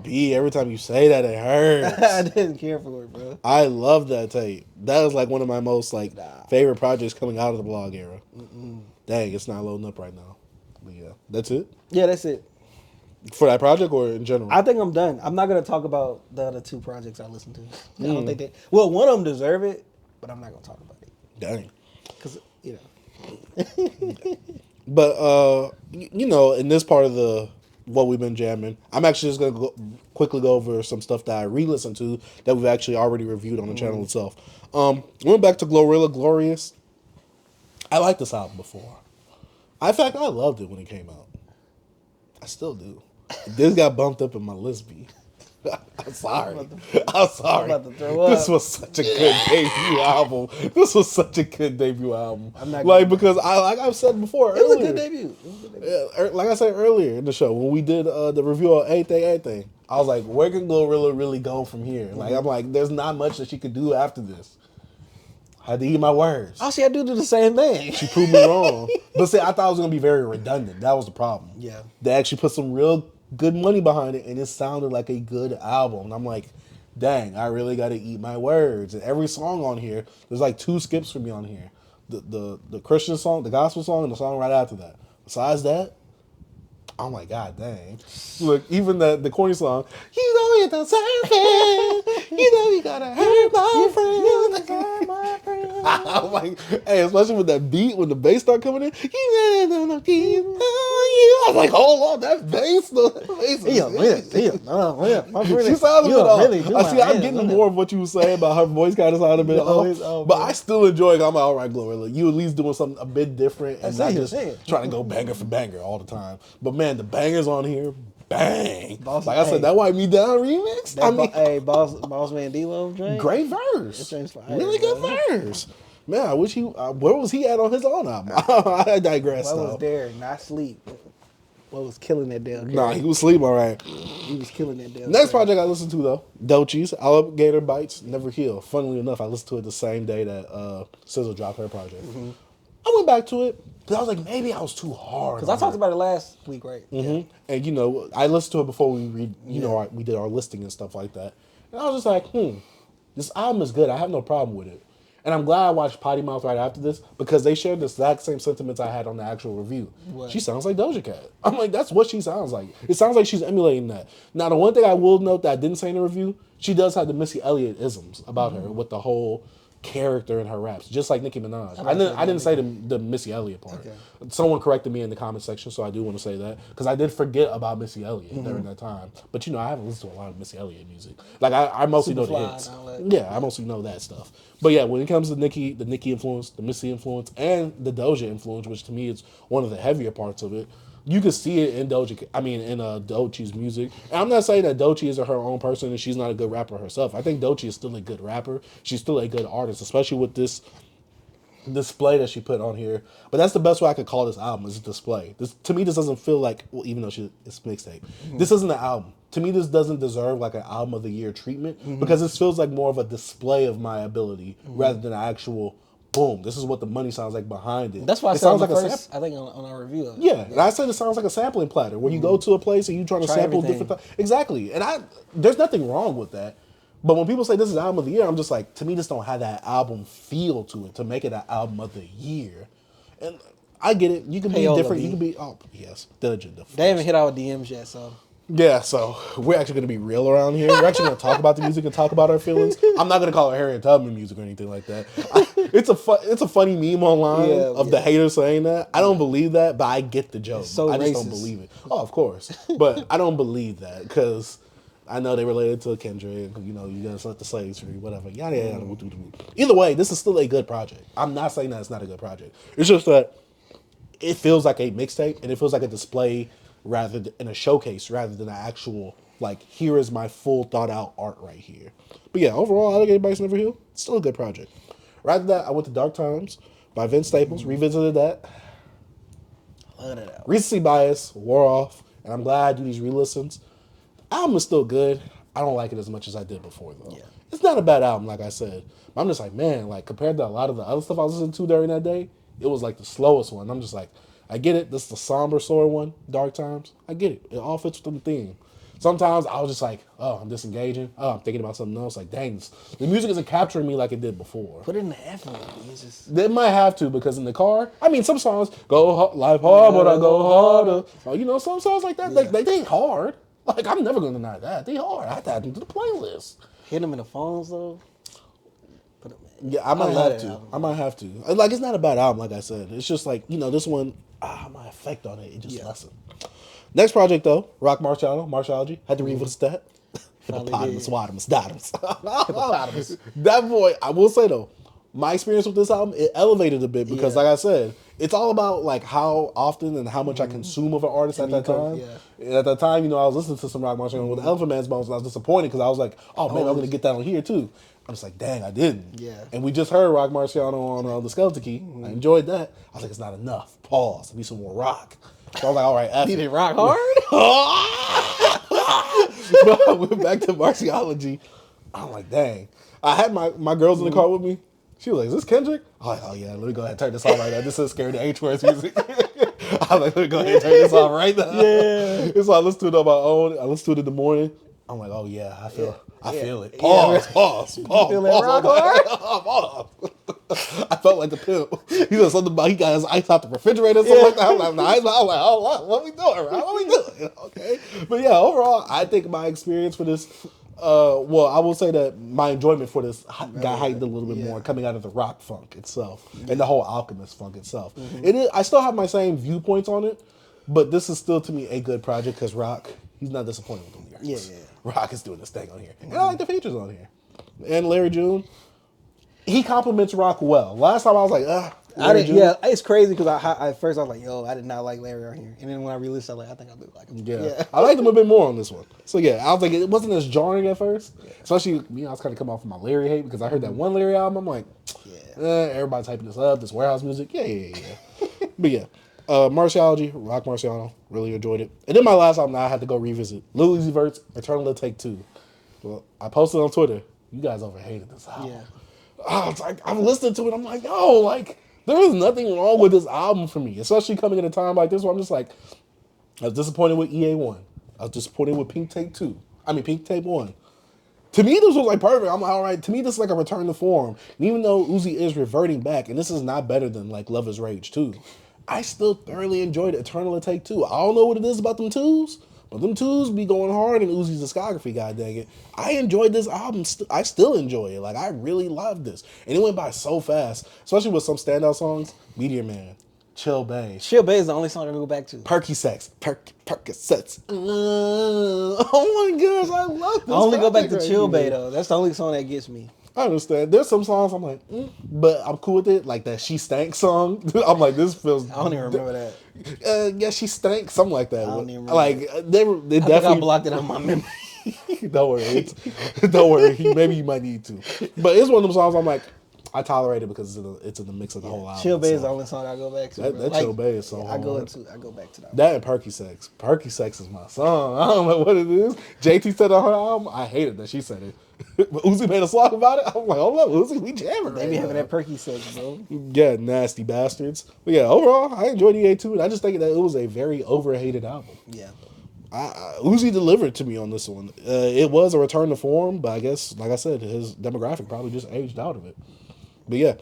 B, every time you say that, it hurts. I didn't care for it, bro. I love that tape. That was like one of my most favorite projects coming out of the blog era. Dang, it's not loading up right now. But yeah, that's it? Yeah, that's it. For that project or in general? I think I'm done. I'm not going to talk about the other two projects I listened to. I don't think well, one of them deserve it, but I'm not going to talk about it. Dang. Because, But, in this part of what we've been jamming, I'm actually just going to quickly go over some stuff that I re-listened to that we've actually already reviewed on the channel itself. Went back to Glorilla Glorious. I liked this album before. In fact, I loved it when it came out. I still do. This got bumped up in my list, B. I'm sorry. I'm sorry. I'm about to throw up. This was such a good debut album. I'm not because like I've said before, It was a good debut. Like I said earlier in the show, when we did the review of Everything, I was like, where can Glorilla really go from here? Like, I'm like, there's not much that she could do after this. I had to eat my words. All she had to do the same thing. She proved me wrong. But see, I thought it was going to be very redundant. That was the problem. Yeah. They actually put some real good money behind it, and it sounded like a good album. And I'm like, dang, I really got to eat my words. And every song on here, there's like 2 skips for me on here. The Christian song, the gospel song, and the song right after that. Besides that, I'm like, God dang. Look, even the corny song, you know you deserve it. You know you gotta hurt my friend. I'm like, hey, especially with that beat, when the bass start coming in, you know I was like, hold on, that bass, though. She sounded a bit off. I see, I'm getting more of what you were saying about her voice kind of sounded a bit off. But I still enjoy it. I'm like, all right, Glorilla, you at least doing something a bit different and not just trying to go banger for banger all the time. But man, the bangers on here, bang. Like I said, that Wipe Me Down remix. Boss Man D-Lo drink. Great verse. Really good verse. Man, I wish where was he at on his own album? I digress. What was there? Not sleep. What was killing that damn? Nah, he was asleep, all right. He was killing that damn. Next project I listened to though, Doechie's Alligator Bites Never Heal. Funnily enough, I listened to it the same day that SZA dropped her project. I went back to it because I was like, maybe I was too hard. Because I talked about it last week, right? Yeah. And I listened to it before we we did our listing and stuff like that. And I was just like, this album is good. I have no problem with it. And I'm glad I watched Potty Mouth right after this because they shared the exact same sentiments I had on the actual review. What? She sounds like Doja Cat. I'm like, that's what she sounds like. It sounds like she's emulating that. Now, the one thing I will note that I didn't say in the review, she does have the Missy Elliott isms about her with the whole character in her raps, just like Nicki Minaj. I didn't say the Missy Elliott part. Okay. Someone corrected me in the comment section, so I do want to say that because I did forget about Missy Elliott during that time. But I haven't listened to a lot of Missy Elliott music. Like I mostly know the hits. Yeah, I mostly know that stuff. But yeah, when it comes to the Nicki influence, the Missy influence, and the Doja influence, which to me is one of the heavier parts of it, you can see it in Doechie's music. And I'm not saying that Doechie isn't her own person and she's not a good rapper herself. I think Doechie is still a good rapper. She's still a good artist, especially with this display that she put on here. But that's the best way I could call this album, is a display. To me, this doesn't feel like, well, even though it's mixtape, this isn't an album. To me, this doesn't deserve like an album of the year treatment because this feels like more of a display of my ability rather than an actual, boom, this is what the money sounds like behind it. That's why it sounds like first, I think on our review of it. Yeah, and I said it sounds like a sampling platter where you go to a place and you try to sample different things. Exactly. And there's nothing wrong with that. But when people say this is album of the year, I'm just like, to me, this don't have that album feel to it to make it an album of the year. And I get it. You can be different. You can be, diligent. They haven't hit our DMs yet, so. Yeah, so we're actually going to be real around here. We're actually going to talk about the music and talk about our feelings. I'm not going to call it Harriet Tubman music or anything like that. It's a funny meme online of the haters saying that. I don't believe that, but I get the joke. I just don't believe it. Oh, of course. But I don't believe that because I know they related to Kendrick. You got to let the slaves free, whatever. Yada, yada, yada. Either way, this is still a good project. I'm not saying that it's not a good project. It's just that it feels like a mixtape and it feels like a display in a showcase rather than an actual, like, here is my full thought out art right here. But yeah, overall, Alligator Bites Never Heal, still a good project. Right after that, I went to Dark Times, by Vince Staples. Revisited that. Love that album. Recency bias wore off, and I'm glad I do these re-listens. The album is still good. I don't like it as much as I did before, though. Yeah. It's not a bad album, like I said. But I'm just like, man, like compared to a lot of the other stuff I was listening to during that day, it was like the slowest one. I'm just like, I get it. This is the somber sort of one, Dark Times. I get it. It all fits within the theme. Sometimes I was just like, oh, I'm disengaging. Oh, I'm thinking about something else. Like, dang, the music isn't capturing me like it did before. Put it in the effort. It's just... They might have to, because in the car, I mean, some songs go life hard, but I go harder. Oh, you know, some songs like that, they ain't hard. Like, I'm never gonna deny that. They hard. I have to add them to the playlist. Hit them in the phones though. Put them in. Yeah, I might have to. Album. I might have to. Like, it's not a bad album, like I said. It's just like, you know, this one, my effect on it just lessened. Next project though, Rock Marshology. Had to revisit that. Hippopotamus, Wadamus, Dotamus. That boy, I will say though, my experience with this album, it elevated a bit because, like I said, it's all about like how often and how much I consume of an artist at that time. And at that time, you know, I was listening to some Rock Marshology with Elephant Man's Bones, and I was disappointed because I was like, oh man, I'm gonna get that on here too. I was like, dang, I didn't. Yeah. And we just heard Rock Marciano on the Skeleton Key. I enjoyed that. I was like, it's not enough. Pause. I need some more rock. So I was like, all right, F Did it. it rock hard? But I went back to Marciology. I'm like, dang. I had my girls in the car with me. She was like, is this Kendrick? I was like, oh yeah, let me go ahead and turn this off right now. This is Scary to H-Words music. I was like, let me go ahead and turn this off right now. Yeah. And so I listened to it on my own. I listened to it in the morning. I'm like, oh yeah, I feel it. Pause. Feel that rock hard? I felt like the pimp. He said something about he got his ice out the refrigerator or something like that. I'm like, what we doing, right? What we doing? Okay. But yeah, overall, I think my experience for this, well, I will say that my enjoyment for this got heightened a little bit more coming out of the rock funk itself and the whole Alchemist funk itself. It is, I still have my same viewpoints on it, but this is still to me a good project because Rock, he's not disappointed with the lyrics. Yeah. Rock is doing this thing on here. And I like the features on here. And Larry June, he compliments Rock well. Last time I was like, June. Yeah, it's crazy because at first I was like, yo, I did not like Larry on here. And then when I released, I was like, I think I do like him. Yeah. I liked him a bit more on this one. So yeah, I was like, it wasn't as jarring at first. Especially, I was kind of coming off of my Larry hate because I heard that one Larry album. I'm like, everybody's hyping this up, this warehouse music. Yeah. But yeah. Marciology, Rock Marciano, really enjoyed it. And then my last album I had to go revisit, Lil Uzi Vert's Eternal Take 2. Well, I posted on Twitter, you guys overhated this album. Yeah. It's like, I'm listening to it, I'm like, yo, like, there is nothing wrong with this album for me, especially coming at a time like this where I'm just like, I was disappointed with EA1. I was disappointed with Pink Tape 1. To me, this was like perfect. I'm like, all right, to me, this is like a return to form. And even though Uzi is reverting back, and this is not better than like Love is Rage 2, I still thoroughly enjoyed Eternal Take 2. I don't know what it is about them twos, but them twos be going hard in Uzi's discography, god dang it. I enjoyed this album. I still enjoy it. Like, I really loved this. And it went by so fast, especially with some standout songs. Meteor Man, Chill Bay. Chill Bay is the only song I go back to. Percocets. Percocets. Oh my gosh, I love this. I only go back to right Chill here. Bay, though. That's the only song that gets me. I understand. There's some songs I'm like, but I'm cool with it. Like that She Stank song. I'm like, this feels. I don't even remember that. Yeah, She Stank, something like that. I don't even remember like they I definitely. think I blocked it on my memory. Don't worry. Don't worry. Maybe you might need to. But it's one of them songs I'm like, I tolerate it because it's in the mix of the whole album. Chill Bay is the only song I go back to. That Chill Bay is so hard. I go back to that. That and Perky Sex. Perky Sex is my song. I don't know what it is. JT said on her album. I hated that she said it. But Uzi made a song about it. I'm like, hold up, Uzi, we jamming. They be having that perky sex, bro. Yeah, nasty bastards. But yeah, overall, I enjoyed EA2, and I just think that it was a very overhated album. Yeah. Uzi delivered to me on this one. It was a return to form, but I guess, like I said, his demographic probably just aged out of it. But yeah,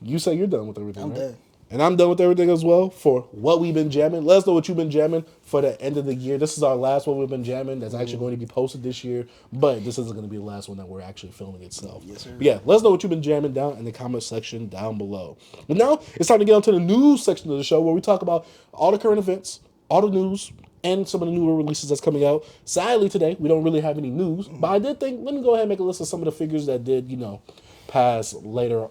you say you're done with everything, right? Done. And I'm done with everything as well for what we've been jamming. Let us know what you've been jamming for the end of the year. This is our last one we've been jamming that's actually going to be posted this year, but this isn't going to be the last one that we're actually filming itself. Yes, sir. But yeah, let us know what you've been jamming down in the comment section down below. But now it's time to get on to the news section of the show where we talk about all the current events, all the news, and some of the newer releases that's coming out. Sadly, today, we don't really have any news, but I did think, let me go ahead and make a list of some of the figures that did, pass earlier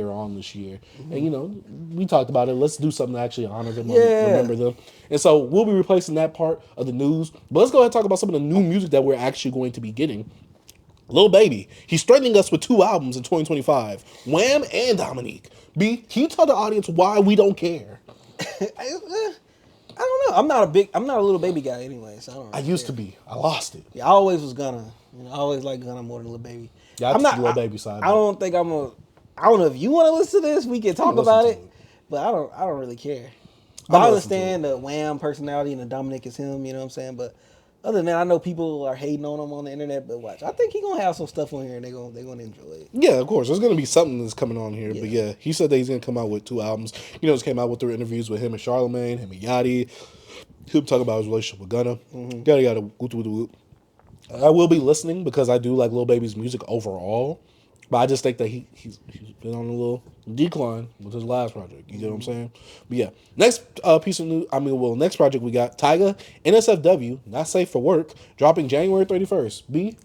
on this year. And, we talked about it. Let's do something to actually honor them and remember them. And so we'll be replacing that part of the news. But let's go ahead and talk about some of the new music that we're actually going to be getting. Lil Baby, he's threatening us with 2 albums in 2025. Wham and Dominique. B, can you tell the audience why we don't care? I don't know. I'm not a little baby guy anyway, so I don't. I used to be. I lost it. Yeah, I always was Gunna. I always liked Gunna more than Lil Baby. Yeah, I'm not Lil Baby side. I don't think I'm a. I don't know if you want to listen to this. We can talk about it, it. but I don't really care. But I'm I gonna listen to understand the Wham personality and the Dominic is him. You know what I'm saying? But other than that, I know people are hating on him on the internet. But watch, I think he gonna have some stuff on here and they gonna enjoy it. Yeah, of course. There's gonna be something that's coming on here. Yeah. But yeah, he said that he's gonna come out with 2 albums. You know, just came out with 3 interviews with him and Charlamagne, him and Yachty. He'll talk about his relationship with Gunna. Yada yada. Whoop, whoop, whoop. I will be listening because I do like Lil Baby's music overall. But I just think that he's been on a little decline with his last project. You get what I'm saying? But yeah, next piece of news. Next project we got Tyga, NSFW, not safe for work, dropping January 31st. B,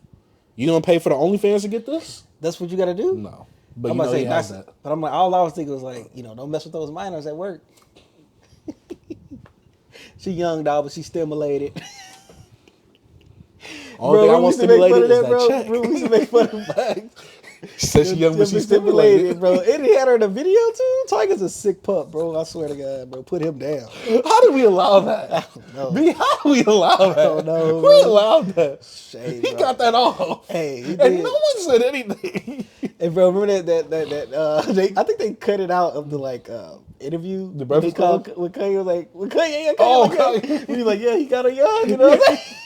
you gonna pay for the OnlyFans to get this? That's what you got to do. No, but I'm you about know to he say has that's. that. But I'm like, all I was thinking was like, don't mess with those minors at work. She young dog, but she stimulated. Only thing I want stimulated is that bro. check. Bro, we used to make fun of that. She said she young, but she stimulated. bro. And he had her in a video too. Tiger's a sick pup, bro. I swear to God, bro. Put him down. How did we allow that? I don't know. B, how did we allow that? I don't know, We bro. allowed that. Shame, He bro. got that off. Hey, he and did. no one said anything. And bro, remember that I think they cut it out of the interview. The Breakfast Club Club? with Kanye was like, Kanye, Oh, like, Kanye. He was like, yeah, he got her young, you know what I'm saying?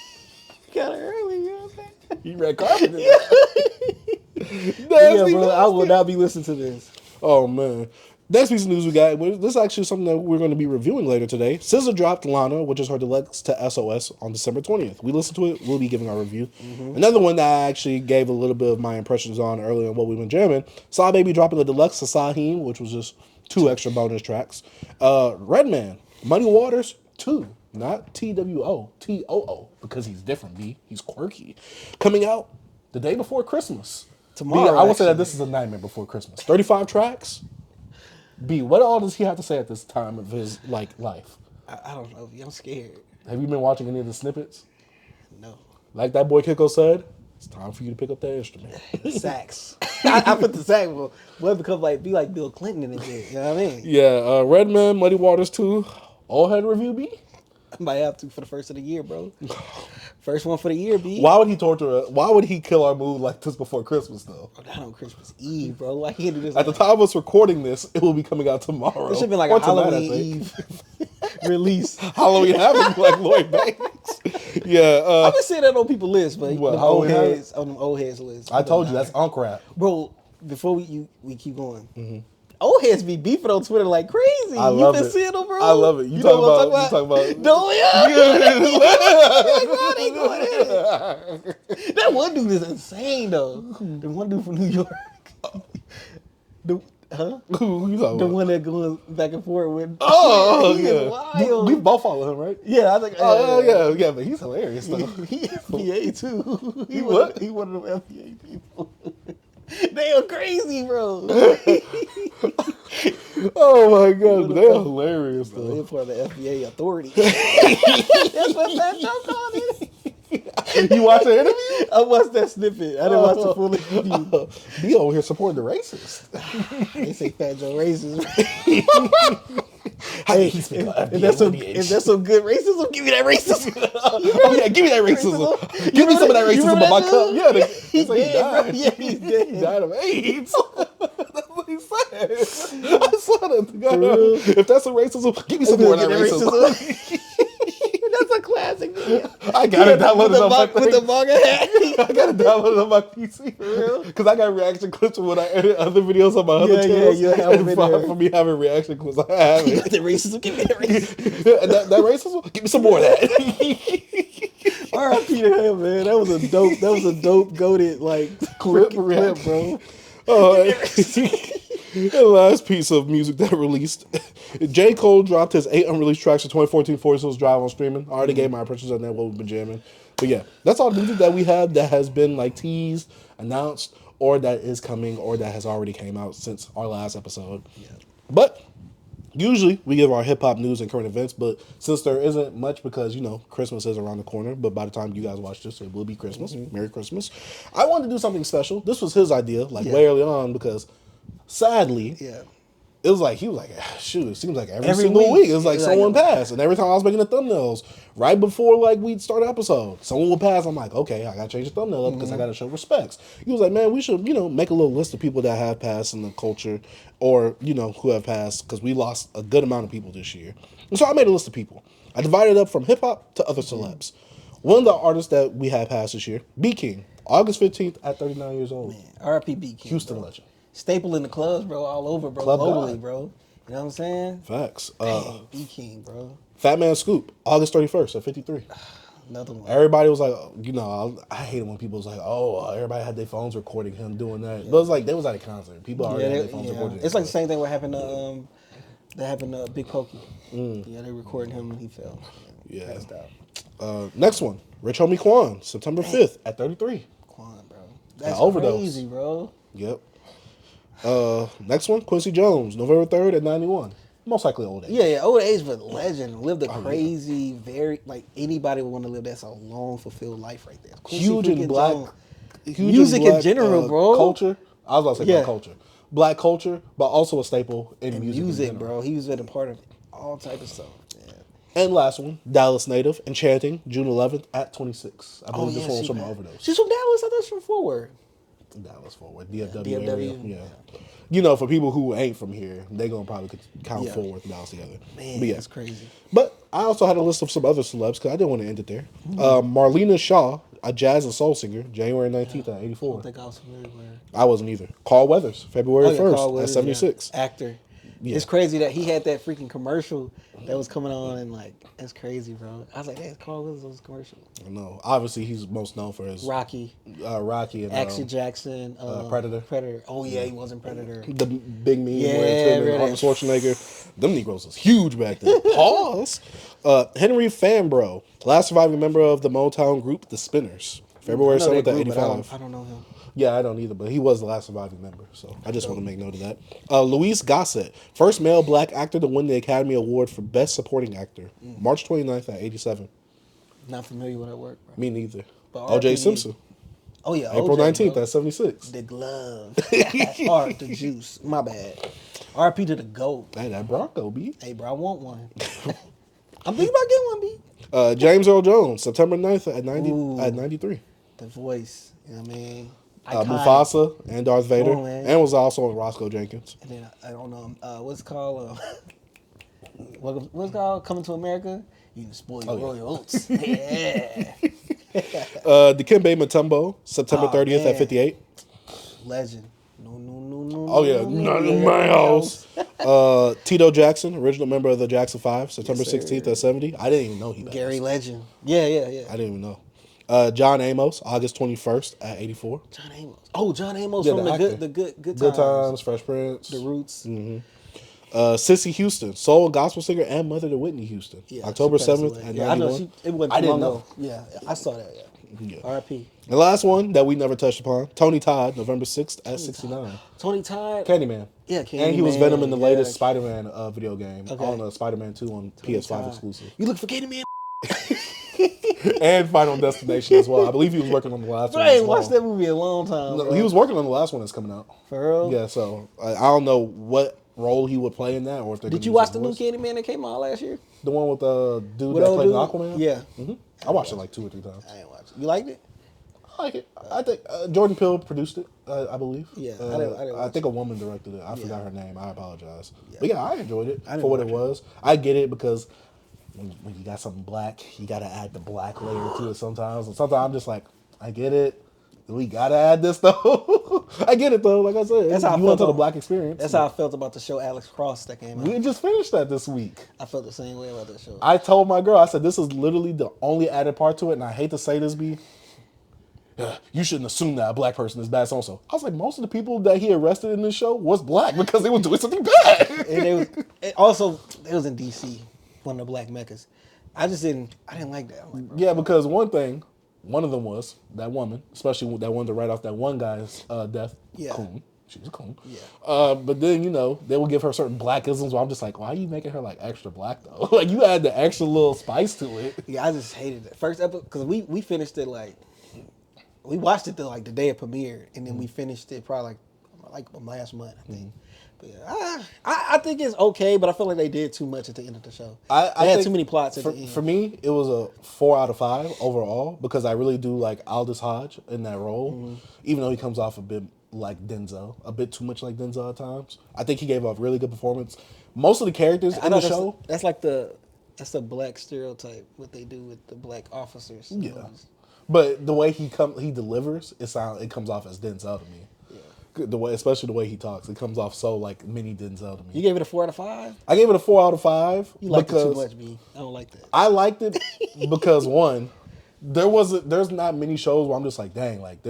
He got her early, you know what I'm saying? He red carpet. Yeah, bro, I will not be listening to this. Oh man. Next piece of news we got. This is actually something that we're going to be reviewing later today. SZA dropped Lana, which is her deluxe to SOS, on December 20th. We listened to it. We'll be giving our review. Another one that I actually gave a little bit of my impressions on earlier on what we've been jamming. Sahbabii dropping the deluxe to Saaheem, which was just 2 extra bonus tracks. Redman, Muddy Waters 2. Not TWO, TOO, because he's different, B. He's quirky. Coming out the day before Christmas. Tomorrow, B, I would say that actually. this is a nightmare before Christmas. 35 tracks. B, what all does he have to say at this time of his life? I don't know. I'm scared. Have you been watching any of the snippets? No. Like that boy Kiko said, it's time for you to pick up that instrument. Sax. I put the sax. Well, because be like Bill Clinton and shit. You know what I mean? Yeah, Redman, Muddy Waters 2. Oldhead review, B? I might have to for the first of the year, bro. First one for the year, B. Why would he torture us? Why would he kill our mood like this before Christmas, though? Not on Christmas Eve, bro. Why can't do this? At the time of us recording this, it will be coming out tomorrow. It should have been like Or a tonight, I Halloween think. Eve release. Halloween Havoc, like Lloyd Banks. Yeah, I've been seeing that on people's lists, but What, them Halloween old Havoc? heads on them old heads list. I told you that's Unk Rap. Bro, before we keep going, old heads be beefing on Twitter like crazy. I love you been it. seeing them, bro? I love it. You know talking what I'm about? talking You talking about? That one dude is insane though. The one dude from New York. Who you talking The about? one that goes back and forth with. Oh, He is yeah. wild. We both follow him, right? Yeah, I think. Oh, yeah, but he's hilarious, though. He FBA too. He what? He one of them FBA people. They are crazy, bro. Oh, my God. They're hilarious, though. They're part of the FBA authority. That's what that joke called it. You watch the interview? I watched that snippet. I didn't watch the full interview. Be over here supporting the racist. They say Fat Joe racist. How did he speak about If that's some good racism, give me that racism. Oh, yeah, give me that racism. Give me some of that racism in my cup. Yeah, He's like he dead, bro. died. Yeah, he's dead. He died of AIDS. That's what he said. I saw that. real? If that's a racism, give me some more of that racism. That's a classic video. I got it downloaded on my with the manga hat. I got it downloaded on my PC for real. Because I got reaction clips when I edit other videos on my other Yeah, channels. you have them in there. For me having reaction clips, I have it. The racism, give me that racism. And that racism, give me some more of that. R.I.P. to him, man. That was a dope goated Clip, bro. The last piece of music that released, J. Cole dropped his 8 unreleased tracks for 2014 Forest Hills Drive on streaming. I already gave my impressions on that, what we've been jamming. But yeah, that's all the music that we have that has been teased, announced, or that is coming, or that has already came out since our last episode. Yeah. But usually we give our hip hop news and current events, but since there isn't much because, Christmas is around the corner, but by the time you guys watch this, it will be Christmas. Merry Christmas. I wanted to do something special. This was his idea, way early on, because sadly, it was like he was like, shoot, it seems like every Every single week. week it was like It's someone like- passed, and every time I was making the thumbnails, right before like we'd start an episode, someone would pass. I'm like, okay, I gotta change the thumbnail up because I gotta show respects. He was like, man, we should make a little list of people that have passed in the culture, or who have passed, because we lost a good amount of people this year. And so I made a list of people. I divided up from hip hop to other celebs. One of the artists that we had passed this year, B King, August 15th at 39 years old. R.I.P. King. Houston bro. legend. Staple in the clubs, bro, all over, bro. Club Globally, God. bro. You know what I'm saying? Facts. Dang, B King, bro. Fat Man Scoop, August 31st at 53. Another one. Everybody was like, I hate it when people was like, everybody had their phones recording him doing that. But it's like they was at a concert. People already had their phones recording. It's like the same thing what happened to Big Pokey. Yeah, they recording him and he fell. Yeah. Passed out. Next one, Rich Homie Quan, September 5th at 33. Quan, bro. That's overdose. crazy, bro. Yep. Next one, Quincy Jones, November 3rd at 91. Most likely old age. Yeah, old age, but legend. Lived a crazy, very, like, anybody would want to live that's a long, fulfilled life right there. Quincy Huge in freaking black. Jones. Huge Music in black, general, bro. Culture. I was about to say Yeah. black culture. Black culture, but also a staple in music. in Music, general. bro. He was been a part of all type of stuff. Yeah. And last one, Dallas native, Enchanting, June 11th at 26. I believe this one was from an overdose. She's from Dallas. I thought she was from Fort Worth. Dallas Forward, DFW, DFW. area. Yeah. For people who ain't from here, they gonna probably count Yeah. Fort Worth and Dallas together. Man, But yeah. that's crazy. But I also had a list of some other celebs because I didn't want to end it there. Marlena Shaw, a jazz and soul singer, January 19th at I 84. don't think I was familiar with her. I wasn't either. Carl Weathers, February 1st Carl at Weathers, 76. yeah. Actor. Yeah. It's crazy that he had that freaking commercial that was coming on, and like, that's crazy, bro. I was like, hey, Carl Weathers was a commercial. I know. Obviously, he's most known for his Rocky, Rocky and Action Jackson, Predator. Predator. Oh yeah, he was in Predator. the big meme Yeah, where it's him and really. Arnold Schwarzenegger. Them Negroes was huge back then. Pause. Henry Fambro, last surviving member of the Motown group, The Spinners. February I know that 7th at group, but 85. I don't know him. Yeah, I don't either, but he was the last surviving member, so I just want to make note of that. Luis Gossett, first male black actor to win the Academy Award for Best Supporting Actor, March 29th at 87. Not familiar with that work, bro. Me neither. But O.J. RP Simpson, Oh yeah, April OJ, 19th bro. at 76. The glove, art, the juice. My bad. RP to the goat. Hey, that Bronco, B. Hey, bro, I want one. I'm thinking about getting one, B. James Earl Jones, September 9th at Ooh. 93. The voice. You know what I mean? Mufasa and Darth Vader, Come on, man. and was also in Roscoe Jenkins. And then I don't know what's it called. What's it called? Coming to America. You can spoil your royal oats. Yeah. Dikembe Mutombo, September 30th man. at 58. Legend. No. Oh yeah, not in my house. Tito Jackson, original member of the Jackson 5, September Yes, sir. 16th at 70. I didn't even know he passed. Gary Legend. Yeah. I didn't even know. John Amos, August 21st at 84. John Amos. Oh, John Amos Yeah, from the actor. the good Good Times, Fresh Prince. The Roots. Sissy Houston, soul gospel singer and mother to Whitney Houston. Yeah, October she passed 7th away. at 91. Yeah, I know. It wasn't I too didn't long know. ago. Yeah, I saw that. Yeah. R.I.P. The last one that we never touched upon, Tony Todd, November 6th at 69. Tony Todd. Candyman. Yeah, And he was Candyman, Venom in the yeah. latest Spider-Man video game Okay. on Spider-Man 2 on PS5 Todd. exclusive. You look for Candyman. And Final Destination as well. I believe he was working on the last Bro, one. I as ain't well. watched that movie in a long time. No, bro. he was working on the last one that's coming out. For real? Yeah, so I don't know what role he would play in that, or if they're Did gonna you use watch his the new voice. Candyman that came out last year? The one with the dude With that old played dude? Aquaman? Yeah. I watched it like 2 or 3 times. I ain't watched it. You liked it? I like it. I think Jordan Peele produced it, I believe. Yeah, I didn't I watch think a woman directed it. I forgot her name. I apologize. Yeah. But yeah, I enjoyed it didn't for what it watch was. I get it because when you got something black, you got to add the black layer to it sometimes. And sometimes I'm just like, I get it. We got to add this though. I get it though. Like I said, That's how I you went felt to the about- black experience. That's how I felt about the show Alex Cross that came out. We just finished that this week. I felt the same way about that show. I told my girl, I said, this is literally the only added part to it. And I hate to say this, B. You shouldn't assume that a black person is bad so-and-so. I was like, most of the people that he arrested in this show was black because they were doing something bad. And also, it was in D.C., one of the black meccas. I didn't like that. I'm like, bro, Yeah, because one of them was that woman, especially that one to write off that one guy's death. Yeah. Coon. She was a coon. Yeah. But then, they will give her certain blackisms where I'm just like, why are you making her like extra black though? Like you add the extra little spice to it. Yeah, I just hated it. First episode, because we finished it we watched it the day it premiered, and then we finished it probably like last month, I think. But yeah, I think it's okay, but I feel like they did too much at the end of the show. I they had think too many plots at for, the end. For me, it was a 4 out of 5 overall because I really do like Aldous Hodge in that role, even though he comes off a bit like Denzel, a bit too much like Denzel at times. I think he gave off really good performance. Most of the characters in the show, that's a black stereotype. What they do with the black officers. yeah. But the way he delivers, it comes off as Denzel to me. Especially the way he talks, it comes off so like mini Denzel to me. You gave it a 4 out of 5. I gave it a 4 out of 5. You liked it too much, B. I don't like that. I liked it because one, there's not many shows where I'm just like, dang, like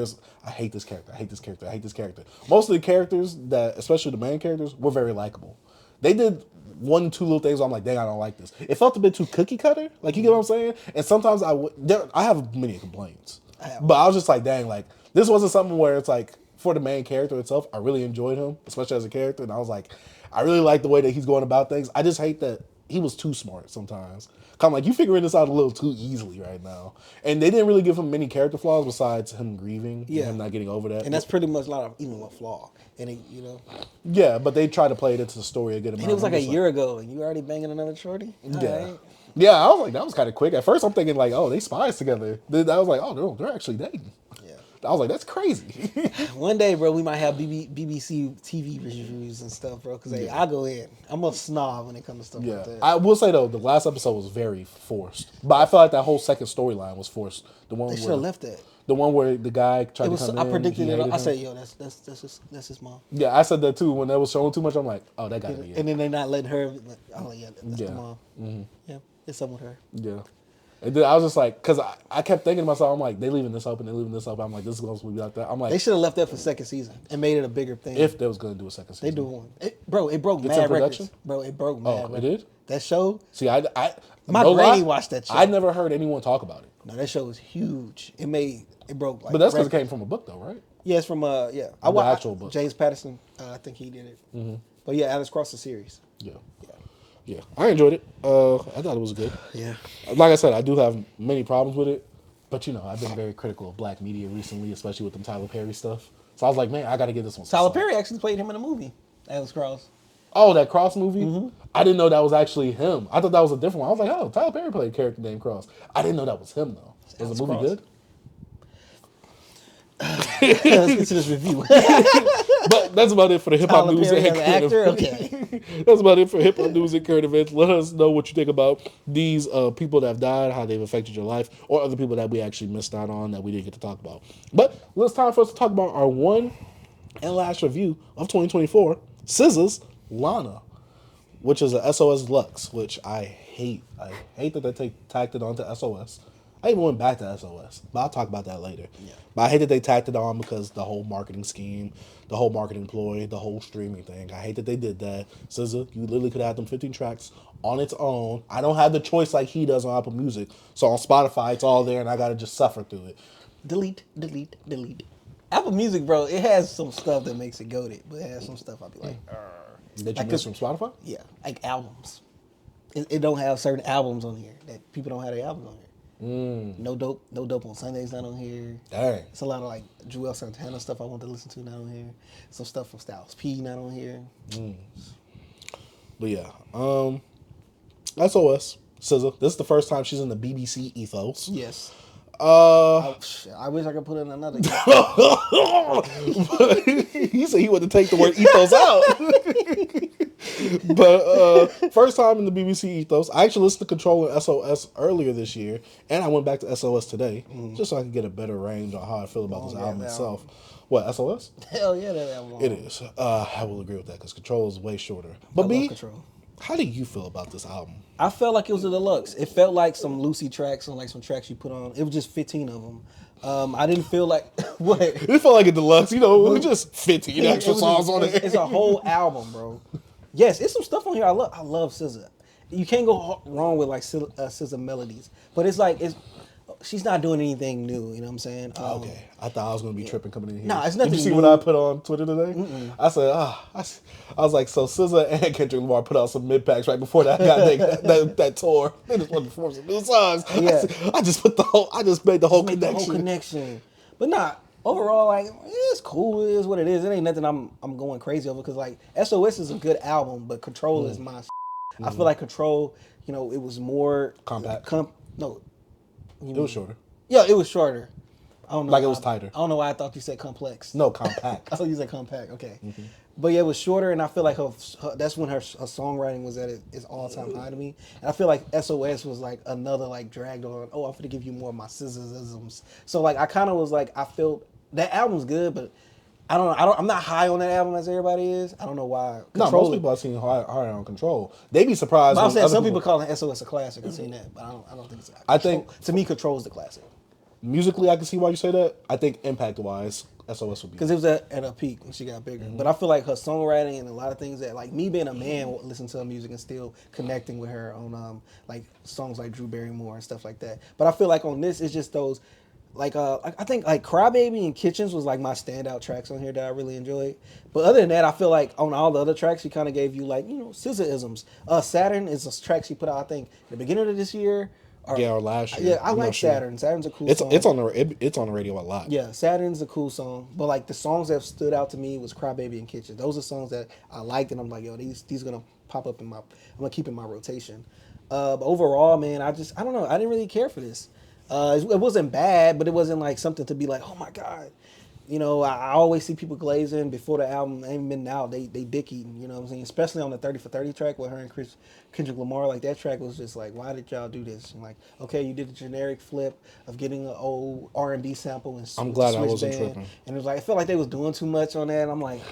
I hate this character, I hate this character, I hate this character. Most of the characters especially the main characters, were very likable. They did 1-2 little things where I'm like, dang, I don't like this. It felt a bit too cookie cutter, like you get what I'm saying. And sometimes I have many complaints, but I was just like, dang, like this wasn't something where it's like. For the main character itself, I really enjoyed him, especially as a character. And I was like, I really like the way that he's going about things. I just hate that he was too smart sometimes. I'm like, you figuring this out a little too easily right now. And they didn't really give him many character flaws besides him grieving and him not getting over that. And that's pretty much even a flaw. And it, Yeah, but they tried to play it into the story a good amount. And it was like a year ago, and you already banging another shorty? Yeah. Right. Yeah, I was like, that was kind of quick. At first, I'm thinking like, oh, they spies together. Then I was like, oh, no, they're actually dating. I was like, that's crazy. One day, bro, we might have BBC TV reviews and stuff, bro. Because I go in. I'm a snob when it comes to stuff like that. I will say, though, the last episode was very forced. But I feel like that whole second storyline was forced. They should have left that. The one where the guy tried to come in. I predicted it. I said, yo, that's his mom. Yeah, I said that, too. When that was showing too much, I'm like, oh, that got to be it. And then they not letting her. Oh, yeah, that's the mom. Mm-hmm. Yeah, it's something with her. Yeah. And then I was just like, because I kept thinking to myself, I'm like, they leaving this open, they leaving this open. I'm like, this is going to be like that. I'm like, they should have left that for second season and made it a bigger thing. If they was going to do a second season. They do one. It broke mad records. Bro, it broke mad records. It did? That show? See, my granny watched that show. I never heard anyone talk about it. No, that show was huge. It broke like. But that's because it came from a book, though, right? Yeah, it's from I watched the actual book. James Patterson, I think he did it. Mm-hmm. But yeah, Alex Cross the series. Yeah, I enjoyed it. I thought it was good. Yeah. Like I said, I do have many problems with it. But, I've been very critical of black media recently, especially with them Tyler Perry stuff. So I was like, man, I got to give this one some Tyler Perry actually played him in a movie, Alex Cross. Oh, that Cross movie? Mm-hmm. I didn't know that was actually him. I thought that was a different one. I was like, oh, Tyler Perry played a character named Cross. I didn't know that was him, though. Was the movie good? Let's get to this review. But that's about it for the hip hop news and current events. Okay. That's about it for hip hop news and current events. Let us know what you think about these people that have died, how they've affected your life, or other people that we actually missed out on that we didn't get to talk about. But it's time for us to talk about our one and last review of 2024, SZA's Lana, which is a SOS Deluxe, which I hate. I hate that they tacked it onto SOS. I even went back to SOS, but I'll talk about that later. Yeah. But I hate that they tacked it on because the whole marketing scheme, the whole marketing ploy, the whole streaming thing. I hate that they did that. SZA, you literally could have had them 15 tracks on its own. I don't have the choice like he does on Apple Music. So on Spotify, it's all there, and I got to just suffer through it. Delete. Apple Music, bro, it has some stuff that makes it goated, but it has some stuff I'll be like, That you miss from Spotify? Yeah, like albums. It don't have certain albums on here that people don't have their albums on here. No dope on Sundays not on here. Dang. It's a lot of like Joel Santana stuff I want to listen to not on here. Some stuff from Styles P not on here. But yeah, SOS SZA. This is the first time she's in the BBC ethos. Yes. I wish I could put in another. He said he wanted to take the word ethos out. But first time in the BBC ethos. I actually listened to Control and SOS earlier this year, and I went back to SOS today just so I could get a better range on how I feel about this album itself. What, SOS? Hell yeah, that album. It is. I will agree with that because Control is way shorter. But B, Control. How do you feel about this album? I felt like it was a deluxe. It felt like some Lucy tracks and like some tracks you put on. It was just 15 of them. I didn't feel like what. It felt like a deluxe, it was just 15 extra songs on it. It's a whole album, bro. Yes, it's some stuff on here I love SZA. You can't go wrong with like SZA melodies, but she's not doing anything new. You know what I'm saying? Okay, I thought I was gonna be tripping coming in here. Nah, it's nothing. Did you see new. what I put on Twitter today? Mm-mm. I said, I was like, so SZA and Kendrick Lamar put out some mid packs right before that that tour. They just wanted to perform some new songs. Yeah. I just made the whole connection. But nah, overall, like it's cool. It is what it is. It ain't nothing I'm going crazy over because like SOS is a good album, but Control is my. I feel like Control. You know, it was more Compact. No, It was shorter. yeah, it was shorter. I don't know. Like it was tighter. I don't know why I thought you said complex. No, compact. I thought you said compact. Okay, but yeah, it was shorter, and I feel like that's when her songwriting was at its all time high to me. And I feel like SOS was like another like dragged on. Oh, I'm gonna give you more of my scissorisms. So like I kind of was like I felt that album's good, but I don't know. I'm not high on that album as everybody is. I don't know why. No, most people are seeing higher on Control. They be surprised. But I'm when saying other some people calling SOS a classic. I've seen that, but I don't think it's. I think to me, Control is the classic. Musically, I can see why you say that. I think impact-wise, SOS would be. Because it was at a peak when she got bigger. But I feel like her songwriting and a lot of things that, like me being a man, listen to her music and still connecting with her on like songs like Drew Barrymore and stuff like that. But I feel like on this, it's just those, like I think like Crybaby and Kitchens was like my standout tracks on here that I really enjoyed. But other than that, I feel like on all the other tracks, she kind of gave you like, you know, scissor-isms. Saturn is a track she put out, I think, at the beginning of this year. Or last year. Yeah, I like Saturn. Saturn's a cool song. It's on the radio a lot. Yeah, Saturn's a cool song. But like the songs that stood out to me was Crybaby and Kitchen. Those are songs that I liked and I'm like, yo, these gonna pop up I'm gonna keep in my rotation. But overall, man, I don't know. I didn't really care for this. It wasn't bad, but it wasn't like something to be like, oh my God. You know, I always see people glazing before the album ain't been out. They dick eating, you know what I'm saying? Especially on the 30 for 30 track with her and Kendrick Lamar. Like, that track was just like, why did y'all do this? And like, okay, you did a generic flip of getting an old R&B sample and I'm glad I switch wasn't band. tripping. And it was like, I felt like they was doing too much on that. And I'm like,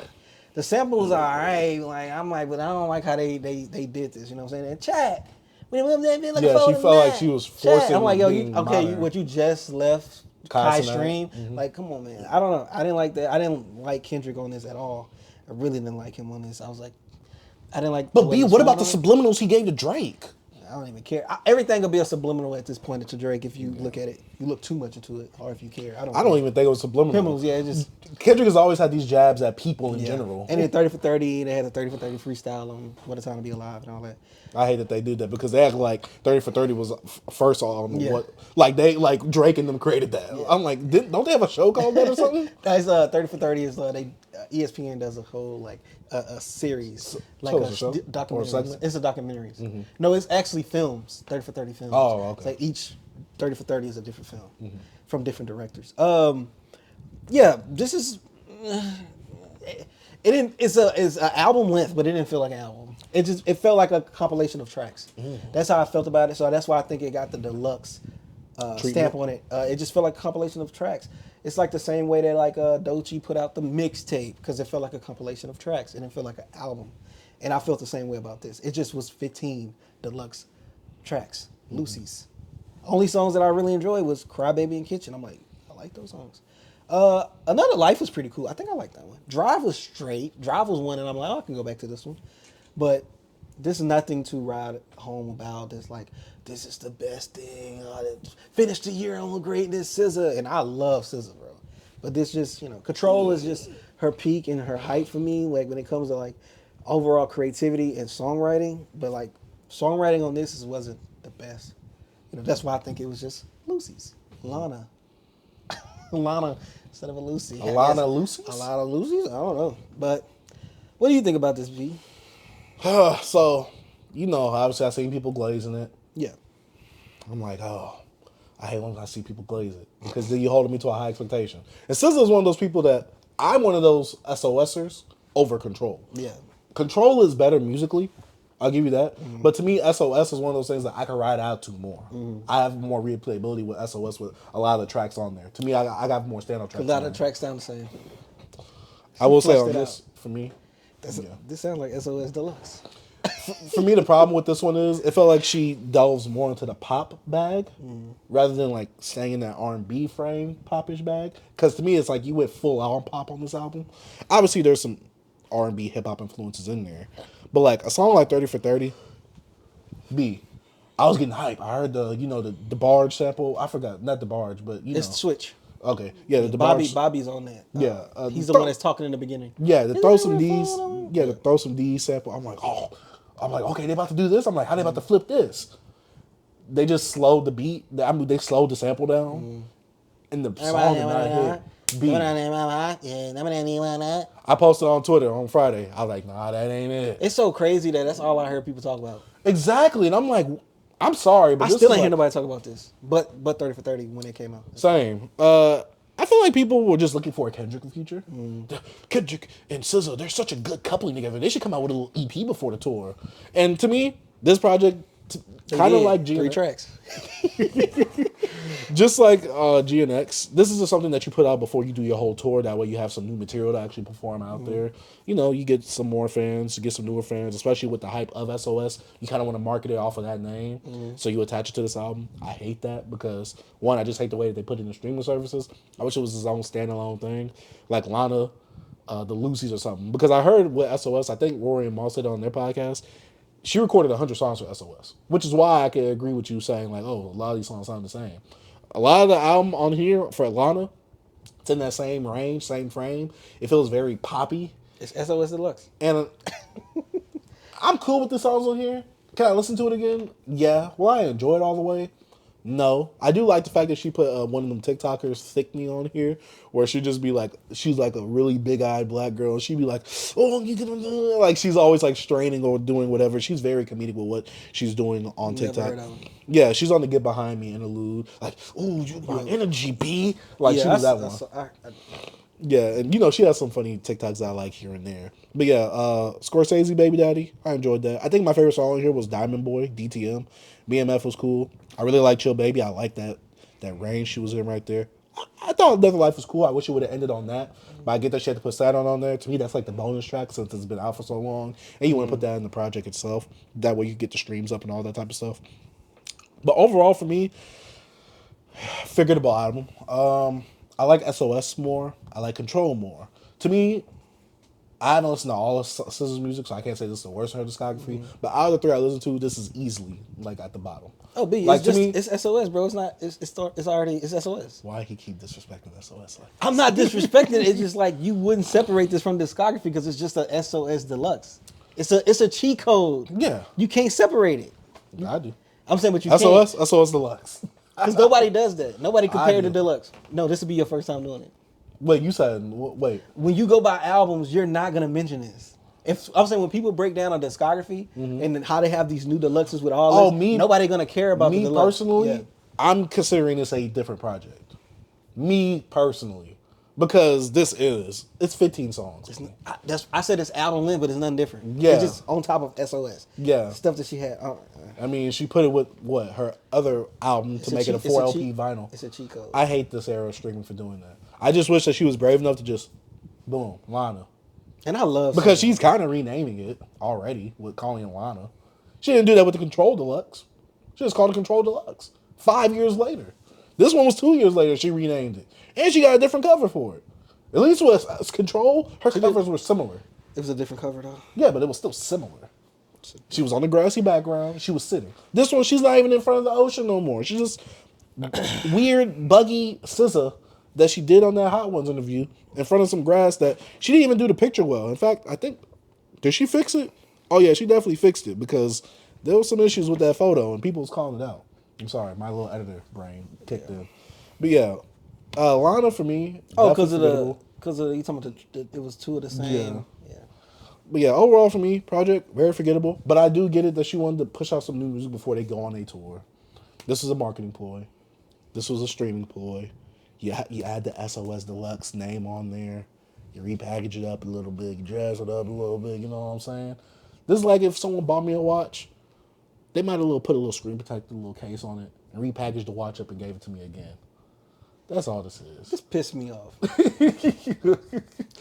the sample was all right. Like, I'm like, but I don't like how they did this, you know what I'm saying? And chat. Yeah, she felt like she was forcing. I'm like, yo, modern. what you just left Kai Stream. Like, come on, man. I don't know. I didn't like that. I didn't like Kendrick on this at all. I really didn't like him on this. I was like, I didn't like. But B, what about the subliminals he gave to Drake? I don't even care. Everything will be a subliminal at this point to Drake if you look at it. You look too much into it, or if you care. I don't even think it was subliminal. Criminals, yeah, just Kendrick has always had these jabs at people in general. And then 30 for 30, they had a 30 for 30 freestyle on What a Time to Be Alive and all that. I hate that they did that because they act like 30 for 30 was first on what, like they like Drake and them created that. Yeah. I'm like, don't they have a show called that or something? That's 30 for 30 is ESPN does a whole like a series like a documentary. It's a documentary. No, it's actually films. 30 for 30 films. Oh, okay. It's like each 30 for 30 is a different film from different directors. Yeah, this is. It's an album length, but it didn't feel like an album. It felt like a compilation of tracks. That's how I felt about it. So that's why I think it got the deluxe stamp on it. It just felt like a compilation of tracks. It's like the same way that like Doechii put out the mixtape because it felt like a compilation of tracks and it felt like an album. And I felt the same way about this. It just was 15 deluxe tracks, Lucy's. Only songs that I really enjoyed was Crybaby and Kitchen. I'm like, I like those songs. Another Life was pretty cool. I think I like that one. Drive was straight. Drive was one, and I'm like, oh, I can go back to this one. But this is nothing to ride home about. It's like, this is the best thing. Finish the year on greatness, SZA. And I love SZA, bro. But this just, Control is just her peak and her height for me. Like when it comes to like overall creativity and songwriting. But like songwriting on this wasn't the best. That's why I think it was just Lucy's. Lana instead of a Lucy. A lot of Lucy's? A lot of Lucy's? I don't know. But what do you think about this, B? So, obviously I seen people glazing it. Yeah. I'm like, oh, I hate when I see people glaze it because then you're holding me to a high expectation. And SZA is one of those people that I'm one of those SOSers over Control. Yeah. Control is better musically. I'll give you that. But to me, SOS is one of those things that I can ride out to more. I have more replayability with SOS with a lot of the tracks on there. To me, I got more standout tracks. A lot of tracks sound the same. I will say on this, for me. This sounds like SOS Deluxe. For me, the problem with this one is it felt like she delves more into the pop bag rather than like staying in that R&B frame popish bag. Because to me, it's like you went full on pop on this album. Obviously, there's some R&B hip hop influences in there. But like a song like 30 for 30, I was getting hype. I heard the barge sample. I forgot, not the barge, but it's Switch. Okay, yeah, the Bobby's on that. Yeah, he's the one that's talking in the beginning. Yeah, to throw some D's. Yeah, to throw some D's sample. I'm like, okay, they about to do this. I'm like, how they about to flip this? They just slowed the beat. They slowed the sample down, and the song did not hit. B. I posted on Twitter on Friday. I was like, nah, that ain't it. It's so crazy that's all I heard people talk about. Exactly. And I'm like, I'm sorry, but I this still is ain't hear like, nobody talk about this. But 30 for 30 when it came out. same. I feel like people were just looking for a Kendrick feature. Kendrick and SZA, they're such a good coupling together. They should come out with a little EP before the tour. And to me, this project, kind of like Three GNX, tracks. just like GNX, this is just something that you put out before you do your whole tour. That way you have some new material to actually perform out there. You know, you get some more fans, you get some newer fans, especially with the hype of SOS. You kind of want to market it off of that name. So you attach it to this album. I hate that because, one, I just hate the way that they put it in the streaming services. I wish it was its own standalone thing. Like Lana, the Lucy's or something. Because I heard with SOS, I think Rory and Maul said on their podcast, she recorded 100 songs for SOS, which is why I can agree with you saying, like, oh, a lot of these songs sound the same. A lot of the album on here for Lana, it's in that same range, same frame. It feels very poppy. It's SOS Deluxe. And I'm cool with the songs on here. Can I listen to it again? Yeah. Will I enjoy it all the way? No. I do like the fact that she put one of them TikTokers, Thick Me, on here, where she'd just be like, she's like a really big-eyed black girl. She'd be like, oh, you gonna do, like, she's always like straining or doing whatever. She's very comedic with what she's doing on TikTok. Yeah, she's on the Get Behind Me interlude. Like, oh, you got energy, B. Like, she was that one. Yeah, and you know, she has some funny TikToks I like here and there. But yeah, Scorsese, Baby Daddy, I enjoyed that. I think my favorite song on here was Diamond Boy, DTM. BMF was cool. I really like Chill Baby. I like that range she was in right there. I thought Another Life was cool. I wish it would have ended on that. But I get that she had to put Saturn on there. To me, that's like the bonus track since it's been out for so long. And you want to put that in the project itself. That way you get the streams up and all that type of stuff. But overall, for me, forgettable album. I like SOS more. I like Control more. To me, I haven't listened to all of SZA's music, so I can't say this is the worst of her discography. But out of the three I listened to, this is easily like at the bottom. Oh, B, like, it's just, it's SOS, bro. It's not. It's already. It's SOS. Why he keep disrespecting SOS? Like I'm not disrespecting it. It's just like you wouldn't separate this from discography because it's just a SOS Deluxe. It's a cheat code. Yeah, you can't separate it. I do. I'm saying, but you SOS, can't. SOS Deluxe. Because nobody does that. Nobody compared to Deluxe. No, this would be your first time doing it. Wait, you said wait. When you go by albums, you're not gonna mention this. If I'm saying when people break down a discography and how they have these new deluxes with all this, nobody gonna care about the deluxe. Personally, I'm considering this a different project. Me personally, because it's 15 songs. I said it's album length, but it's nothing different. Yeah, it's just on top of SOS. Yeah, stuff that she had. I mean, she put it with her other album to make it a 4 LP vinyl. It's a cheat code. I hate this era of streaming for doing that. I just wish that she was brave enough to just, boom, Lana. And I love because she's kind of renaming it already with calling it Lana. She didn't do that with the Control Deluxe. She just called it Control Deluxe. 5 years later. This one was 2 years later. She renamed it. And she got a different cover for it. At least with Control, her covers were similar. It was a different cover though. Yeah, but it was still similar. She was on the grassy background. She was sitting. This one, she's not even in front of the ocean no more. She's just weird, buggy SZA that she did on that Hot Ones interview in front of some grass that she didn't even do the picture well. In fact, I think, did she fix it? Oh yeah, she definitely fixed it because there was some issues with that photo and people was calling it out. I'm sorry, my little editor brain kicked in. But yeah, Lana for me. Oh, because of you talking about it was two of the same. Yeah. But yeah, overall for me, project very forgettable. But I do get it that she wanted to push out some new music before they go on a tour. This was a marketing ploy. This was a streaming ploy. You add the SOS Deluxe name on there. You repackage it up a little bit. You dress it up a little bit. You know what I'm saying? This is like if someone bought me a watch, they might have put a little screen protector, little case on it, and repackaged the watch up and gave it to me again. That's all this is. This pissed me off. I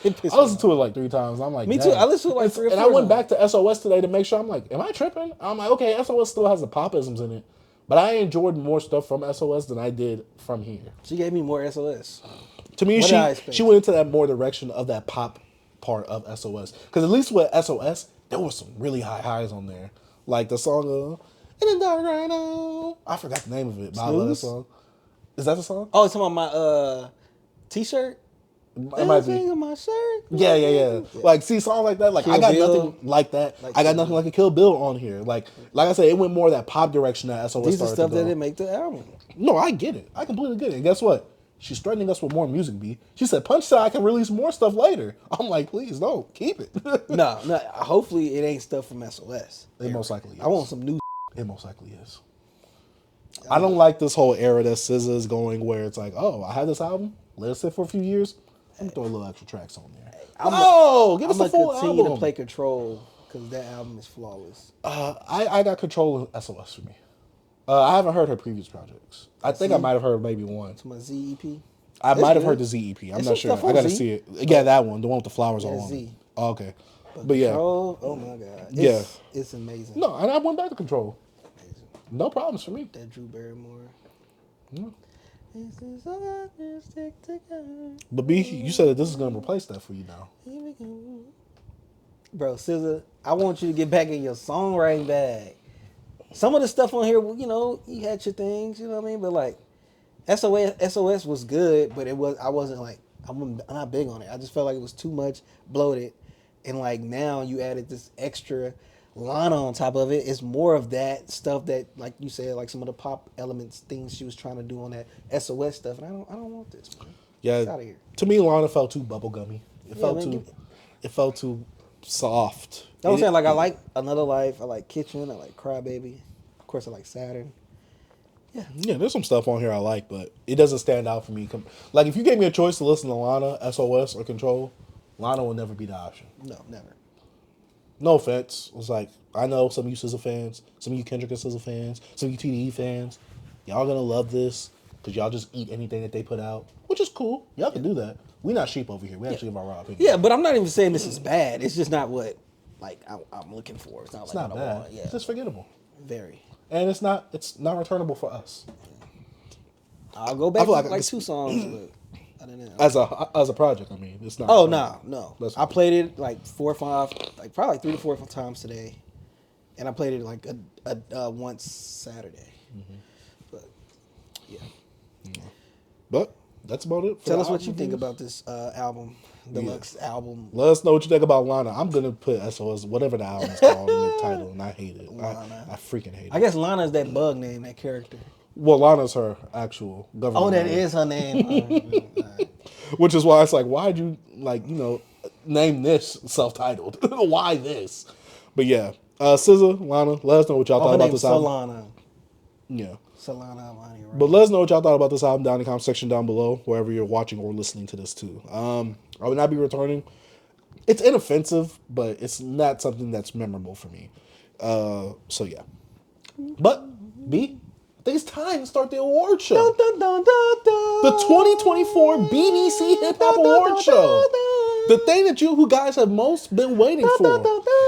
listened to it like 3 times. I'm like, me too. I listened to it like 3 or 4 times. And I went back to SOS today to make sure. I'm like, am I tripping? I'm like, okay, SOS still has the popisms in it. But I enjoyed more stuff from SOS than I did from here. She gave me more SOS. To me, she went into that more direction of that pop part of SOS. Because at least with SOS, there were some really high highs on there. Like the song, In the Dark Right Now. I forgot the name of it, but I love that song. Is that the song? Oh, it's talking about my t-shirt? It might be. On my shirt? Yeah. Like, see, songs like that. Like, Kill I got Bill. nothing like that. I got nothing like a Kill Bill on here. Like I said, it went more that pop direction that SOS These are started stuff to go. that didn't make the album. No, I get it. I completely get it. And guess what? She's threatening us with more music, B. She said, Punch said I can release more stuff later. I'm like, please, don't. Keep it. No. Hopefully it ain't stuff from SOS. It most likely is. I want some new. It most likely is. I don't like this whole era that SZA is going where it's like, oh, I had this album. Let it sit for a few years. Let me throw a little extra tracks on there. Give us the full album. I'm going to continue to play Control because that album is flawless. I got Control in SOS for me. I haven't heard her previous projects. I think I might have heard maybe one. It's my ZEP. I might have heard the ZEP. I'm not sure. I got to see it. Yeah, that one. The one with the flowers all on it. Oh, okay. But yeah. Control, oh my God. It's amazing. No, and I went back to Control. Amazing. No problems for me. That Drew Barrymore. Yeah. But B, you said that this is going to replace that for you now. Here we go. Bro, SZA, I want you to get back in your songwriting bag. Some of the stuff on here, you know, you had your things, you know what I mean? But like, SOS was good, but I wasn't like, I'm not big on it. I just felt like it was too much bloated. And like now you added this extra Lana on top of it. It's more of that stuff that, like you said, like some of the pop elements, things she was trying to do on that SOS stuff. And I don't want this, man. Yeah. Get out of here. To me, Lana felt too bubblegummy. It felt too soft. You know what I'm saying? Like, I like Another Life. I like Kitchen. I like Crybaby. Of course, I like Saturn. Yeah, there's some stuff on here I like, but it doesn't stand out for me. Like, if you gave me a choice to listen to Lana, SOS, or Control, Lana will never be the option. No, never. No offense. It's like, I know some of you SZA fans, some of you Kendrick and SZA fans, some of you TDE fans, y'all gonna love this because y'all just eat anything that they put out, which is cool. Y'all can do that. We not sheep over here. We actually give our raw opinion. Yeah, but I'm not even saying this is bad. It's just not what like I'm looking for. It's not like what bad. I want. Yeah. It's just forgettable. Very. And it's not returnable for us. I'll go back to like 2 songs, but I don't know. As a project, I mean, it's not. Oh no. That's I played it like 4 or 5, like probably 3 to 4 times today, and I played it like a once Saturday. Mm-hmm. But yeah. But that's about it. Tell us what you think about this album, Deluxe album. Let us know what you think about Lana. I'm gonna put SOS, whatever the album is called, in the title, and I hate it. I freaking hate it. I guess Lana is that bug name, that character. Well, Lana's her actual government. Oh, that name. Is her name. Right. Which is why it's like, why'd you name this self-titled? Why this? But yeah, SZA, Lana, let us know what y'all thought about this album. Solana. Yeah. Solana Amani, right? But let us know what y'all thought about this album down in the comment section down below, wherever you're watching or listening to this too. I would not be returning. It's inoffensive, but it's not something that's memorable for me. So yeah. But B, I think it's time to start the award show. The 2024 BBC Hip Hop Award Show. The thing that you guys have most been waiting for.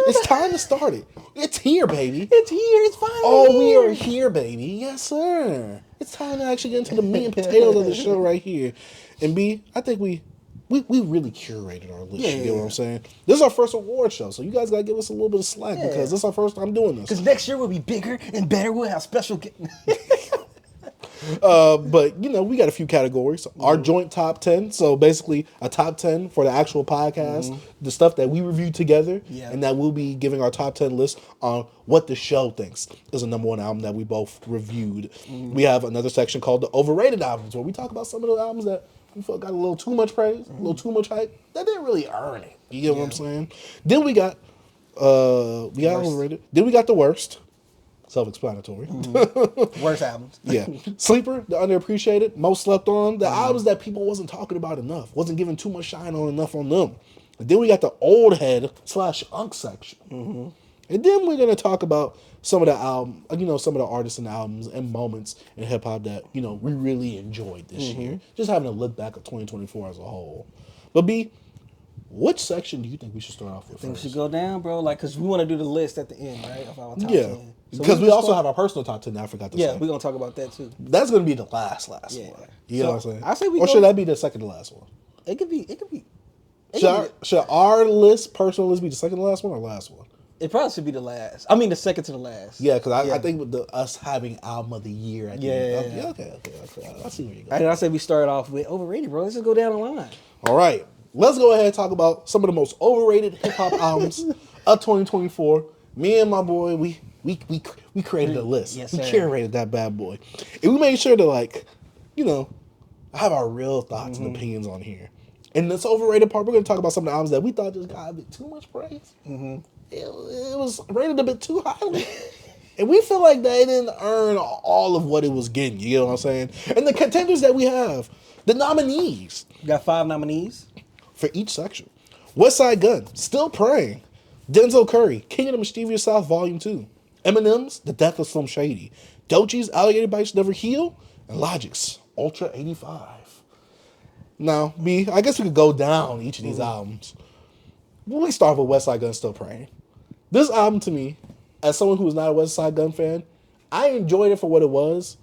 It's time to start it. It's here, baby. It's here. It's finally Oh, we are here, baby. Yes, sir. It's time to actually get into the meat and potatoes of the show right here. And B, I think we really curated our list. You get what I'm saying? This is our first award show, so you guys got to give us a little bit of slack because this is our first time doing this. Because next year we'll be bigger and better. We'll have special... But, we got a few categories. Our joint top 10. So basically a top 10 for the actual podcast, the stuff that we reviewed together, and that we'll be giving our top 10 list on what the show thinks is a number 1 album that we both reviewed. We have another section called the Overrated albums, where we talk about some of the albums that we felt got a little too much praise, a little too much hype, that didn't really earn it. You get what I'm saying? Then we got Overrated. Then we got the worst. Self-explanatory. Worst albums. Yeah. Sleeper, the underappreciated, most slept on, the albums that people wasn't talking about enough, wasn't giving too much shine on enough on them. And then we got the Oldhead / Unk section. And then we're gonna talk about some of the album, some of the artists and albums and moments in hip hop that we really enjoyed this year. Just having a look back at 2024 as a whole. But B, which section do you think we should start off with? I think we should go down, bro. Like, cause we want to do the list at the end, right? Of our top 10. So because we also have our personal top 10. I forgot to say. Yeah, we're gonna talk about that too. That's gonna be the last one. You know what I'm saying? I say should that be the second to last one? It could be. Should our personal list, be the second to last one or last one? It probably should be the last. I mean, the second to the last. Yeah, because I think with us having album of the year at the end. Okay. I see where you go. And I say we start off with Overrated, bro. Let's just go down the line. All right. Let's go ahead and talk about some of the most overrated hip hop albums of 2024. Me and my boy, we created a list. Yes, we sir. curated that bad boy. And we made sure to I have our real thoughts and opinions on here. In this overrated part, we're going to talk about some of the albums that we thought just got a bit too much praise. It was rated a bit too highly. And we feel like they didn't earn all of what it was getting. You know what I'm saying? And the contenders that we have, the nominees. You got 5 nominees for each section. West Side Gun, Still Praying. Denzel Curry, King of the Mischievous South, Volume 2. Eminem's The Death of Slim Shady. Doechie's Alligator Bites Never Heal. And Logic's Ultra 85. Now, B, I guess we could go down each of these albums. We start with West Side Gun, Still Praying. This album, to me, as someone who is not a West Side Gun fan, I enjoyed it for what it was,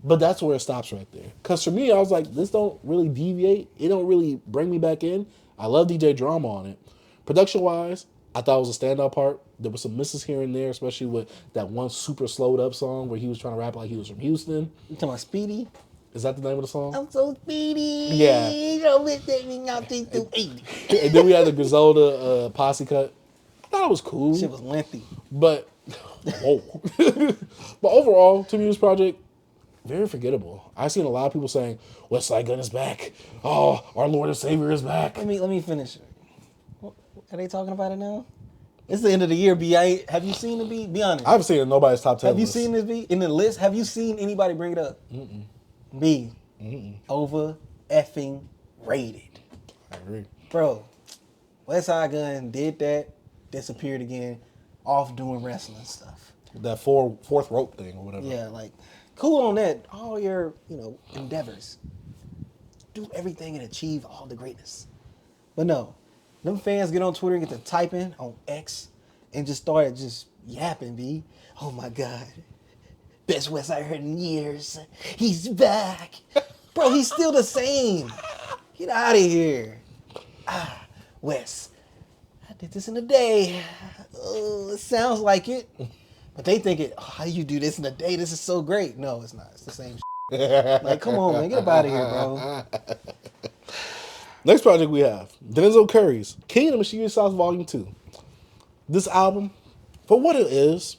but that's where it stops right there. Because for me, I was like, this don't really deviate. It don't really bring me back in. I love DJ Drama on it. Production-wise, I thought it was a standout part. There were some misses here and there, especially with that one super slowed up song where he was trying to rap like he was from Houston. You talking about Speedy? Is that the name of the song? I'm so speedy. Yeah. Don't take me out to 80. And then we had the Griselda posse cut. I thought it was cool. Shit was lengthy. But, whoa. But overall, to me, this project, very forgettable. I've seen a lot of people saying, West Side Gun is back. Oh, our Lord and Savior is back. Let me finish. Are they talking about it now? It's the end of the year, B. Have you seen it, B? Be honest. I haven't seen it in nobody's top 10 Have you list. seen this, B? In the list, have you seen anybody bring it up? B. Over effing rated. I agree. Bro, West Side Gun did that, disappeared again, off doing wrestling stuff. That fourth rope thing or whatever. Yeah, like, cool on that. All your, endeavors. Do everything and achieve all the greatness. But no, them fans get on Twitter and get to typing on X and just started just yapping, B. Oh my God. Best West I heard in years. He's back. Bro, he's still the same. Get out of here. Wes, I did this in a day. Oh, it sounds like it. But they think how you do this in a day? This is so great. No, it's not. It's the same shit. Like, come on, man. Get up out of here, bro. Next project we have, Denzel Curry's King of the Mischievous South Volume 2. This album, for what it is,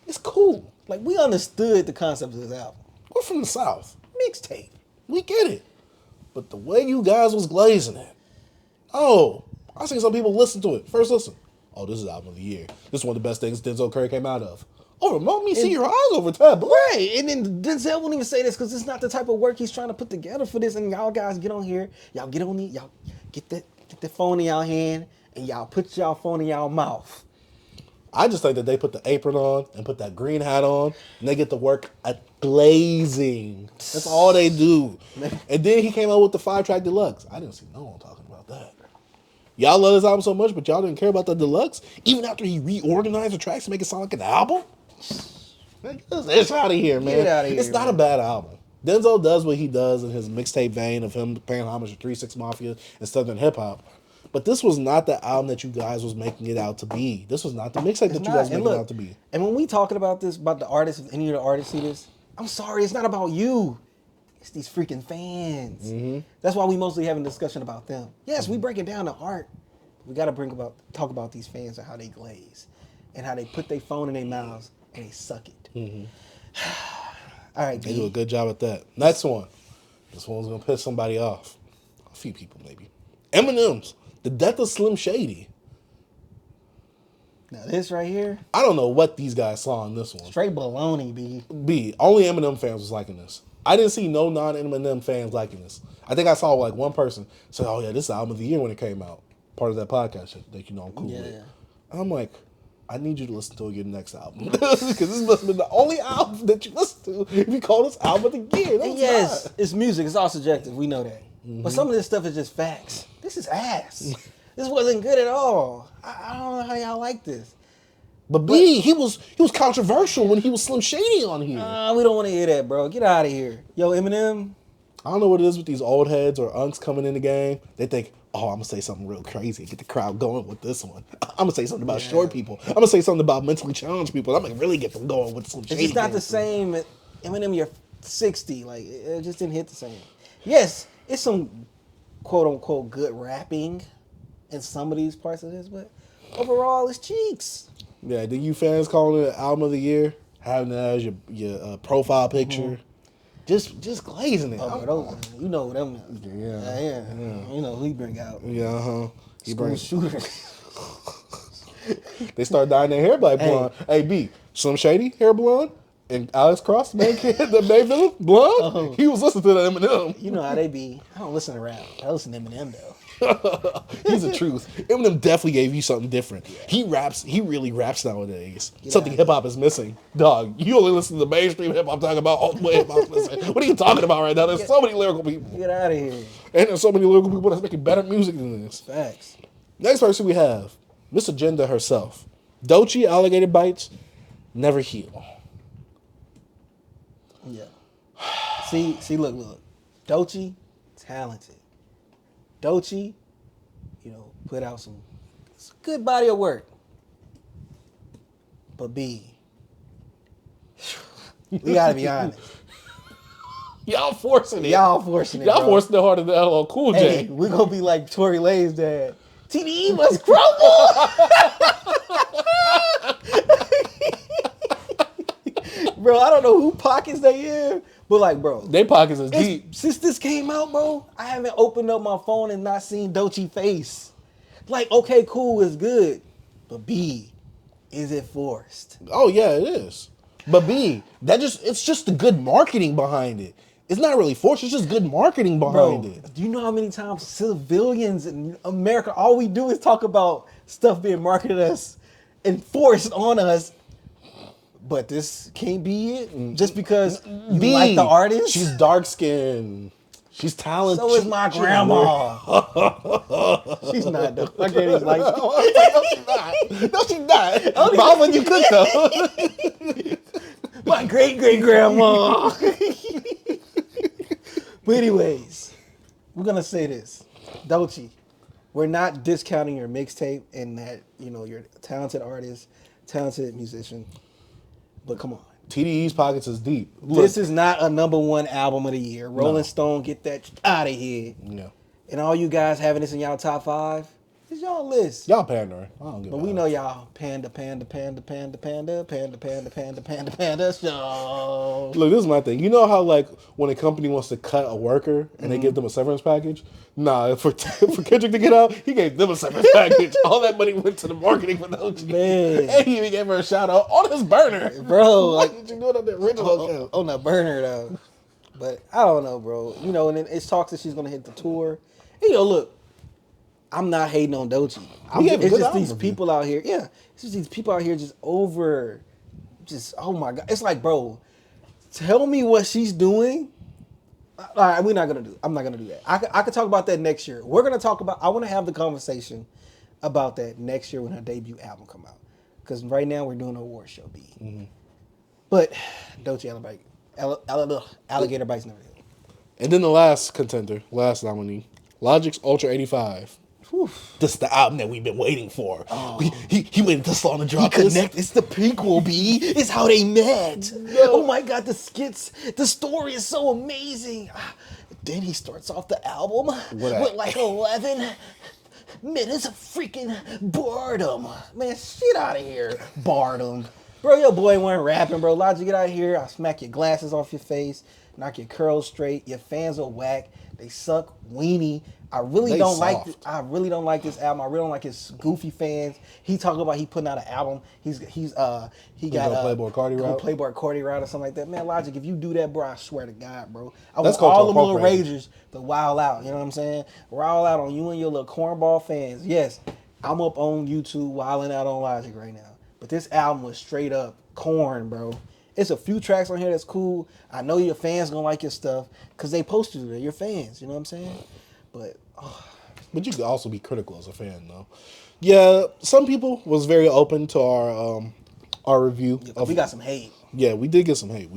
it's cool. Like, we understood the concept of this album. We're from the South. Mixtape. We get it. But the way you guys was glazing it, I seen some people listen to it. First listen. Oh, this is album of the year. This is one of the best things Denzel Curry came out of. Oh, remote me see your eyes over time. Right. And then Denzel wouldn't even say this because it's not the type of work he's trying to put together for this. And y'all guys get on here. Y'all get on y'all get the phone in y'all hand and y'all put y'all phone in y'all mouth. I just think that they put the apron on and put that green hat on and they get to work at glazing. That's all they do. And then he came out with the 5-track deluxe. I didn't see no one talking about that. Y'all love this album so much, but y'all didn't care about the deluxe? Even after he reorganized the tracks to make it sound like an album? It's out of here, man. Get out of here, it's not a bad album. Denzel does what he does in his mixtape vein of him paying homage to 3 6 Mafia and Southern hip hop. But this was not the album that you guys was making it out to be. This was not the mixtape that you guys making it out to be. And when we talking about this, about the artists, if any of the artists see this, I'm sorry, it's not about you. It's these freaking fans. That's why we mostly having a discussion about them. Yes, we breaking down the art. We got to talk about these fans and how they glaze and how they put their phone in their mouths and they suck it. All right, They do a good job at that. Next one. This one's going to piss somebody off. A few people, maybe. Eminem's The Death of Slim Shady. Now this right here, I don't know what these guys saw in this one. straight baloney, B. B, only Eminem fans was liking this. I didn't see no non-Eminem fans liking this. I think I saw like one person say, oh yeah, this is the album of the year when it came out. Part of that podcast that you know I'm cool with. Yeah. And I'm like, I need you to listen to your next album. Because this must have been the only album that you listen to if you call this album of the year. No, And yes, it's music. It's all subjective. We know that. But some of this stuff is just facts. This is ass. This wasn't good at all. I don't know how y'all like this. But B, he was controversial when he was Slim Shady on here. We don't want to hear that, bro. Get out of here. Yo, Eminem. I don't know what it is with these old heads or unks coming in the game. They think, oh, I'm going to say something real crazy. Get the crowd going with this one. I'm going to say something about short people. I'm going to say something about mentally challenged people. I'm going to really get them going with Slim Shady. It's not the same. Eminem, you're 60. Like, it just didn't hit the same. Yes, it's some quote-unquote good rapping in some of these parts of this, but overall, it's cheeks. Yeah, do you fans calling it album of the year? Having it as your profile picture? just glazing it. Oh, bro, those, you know them. Yeah. You know who he bring out. Yeah, He School brings. shooters. They start dyeing their hair black blonde. Hey, B, Slim Shady hair blonde, and Alex Cross, the main kid, the main villain, blonde. He was listening to the Eminem. You know how they be. I don't listen to rap. I listen to Eminem though. He's the truth. Eminem definitely gave you something different. Yeah. He really raps nowadays. Something hip hop is missing. Dog, you only listen to the mainstream hip hop talking about all the way hip hop missing. What are you talking about right now? There's so many lyrical people. Get out of here. And there's so many lyrical people that's making better music than this. Facts. Next person we have, Miss Agenda herself. Doechii, alligator bites, never heal. Yeah. See, look. Doechii, talented. Doechii, put out some good body of work. But B, we gotta be honest. Y'all forcing it. Y'all forcing it. Y'all bro. forcing it harder than LL Cool J. Hey, we gonna be like Tory Lanez dad. TDE must crumble. Bro, I don't know who pockets they in, but like, bro, They pockets is deep. since this came out, bro, I haven't opened up my phone and not seen Doechii face. Like, okay, cool, it's good, but B, is it forced? Oh yeah, it is. But B, it's just the good marketing behind it. It's not really forced. It's just good marketing behind Bro, it. do you know how many times civilians in America, all we do is talk about stuff being marketed us and forced on us, but this can't be it just because you B, like the artist? She's dark skinned. She's talented. So is my grandma. She's not though. My granny's like, No, she's not. Mom, when you cook though. my great grandma. But anyways, we're gonna say this, Doechii, we're not discounting your mixtape and that you're a talented artist, talented musician, but come on. TDE's pockets is deep. This is not a #1 album of the year. Rolling Stone, get that out of here. Yeah. And all you guys having this in y'all top 5, it's y'all list. Y'all pandering. I don't give a But we fuck. know y'all panda show. Look, this is my thing. You know how like when a company wants to cut a worker and they give them a severance package? Nah, for Kendrick to get out, he gave them a severance package. All that money went to the marketing for Doechii. Man. And he even gave her a shout out on his burner. Bro, Why like did you do it on the original account? on the burner though. But I don't know, bro. And then it's talks that she's gonna hit the tour. And, look, I'm not hating on Doechii. It's just these people out here. Yeah, it's just these people out here just oh my god. It's like, bro, tell me what she's doing. All right, I'm not gonna do that. I could talk about that next year. We're gonna talk about. I want to have the conversation about that next year when her debut album come out. Because right now we're doing an award show, B. Mm-hmm. But Doechii, alligator bites never did. And then the last nominee, Logic's Ultra 85. This is the album that we've been waiting for. Oh. He waited this long to drop this. It's the prequel, B. It's how they met. No. Oh my god, the skits, the story is so amazing. Then he starts off the album with like 11 minutes of freaking boredom. Man, shit out of here. Boredom. Bro, your boy wasn't rapping, bro. Logic, get out of here. I'll smack your glasses off your face, knock your curls straight. Your fans are whack. They suck. Weenie. I really don't like this album. I really don't like his goofy fans. He talking about he putting out an album. He got a Playboy Cardi route. Playboy Cardi route or something like that. Man, Logic, if you do that, bro, I swear to God, bro. I That's want all the cultural little appropriating. ragers to wild out. You know what I'm saying? Wild out on you and your little cornball fans. Yes, I'm up on YouTube wilding out on Logic right now. But this album was straight up corn, bro. It's a few tracks on here that's cool. I know your fans gonna like your stuff because they posted it. They're your fans. You know what I'm saying? But you could also be critical as a fan, though. Yeah, some people was very open to our review. We got some hate. Yeah, we did get some hate.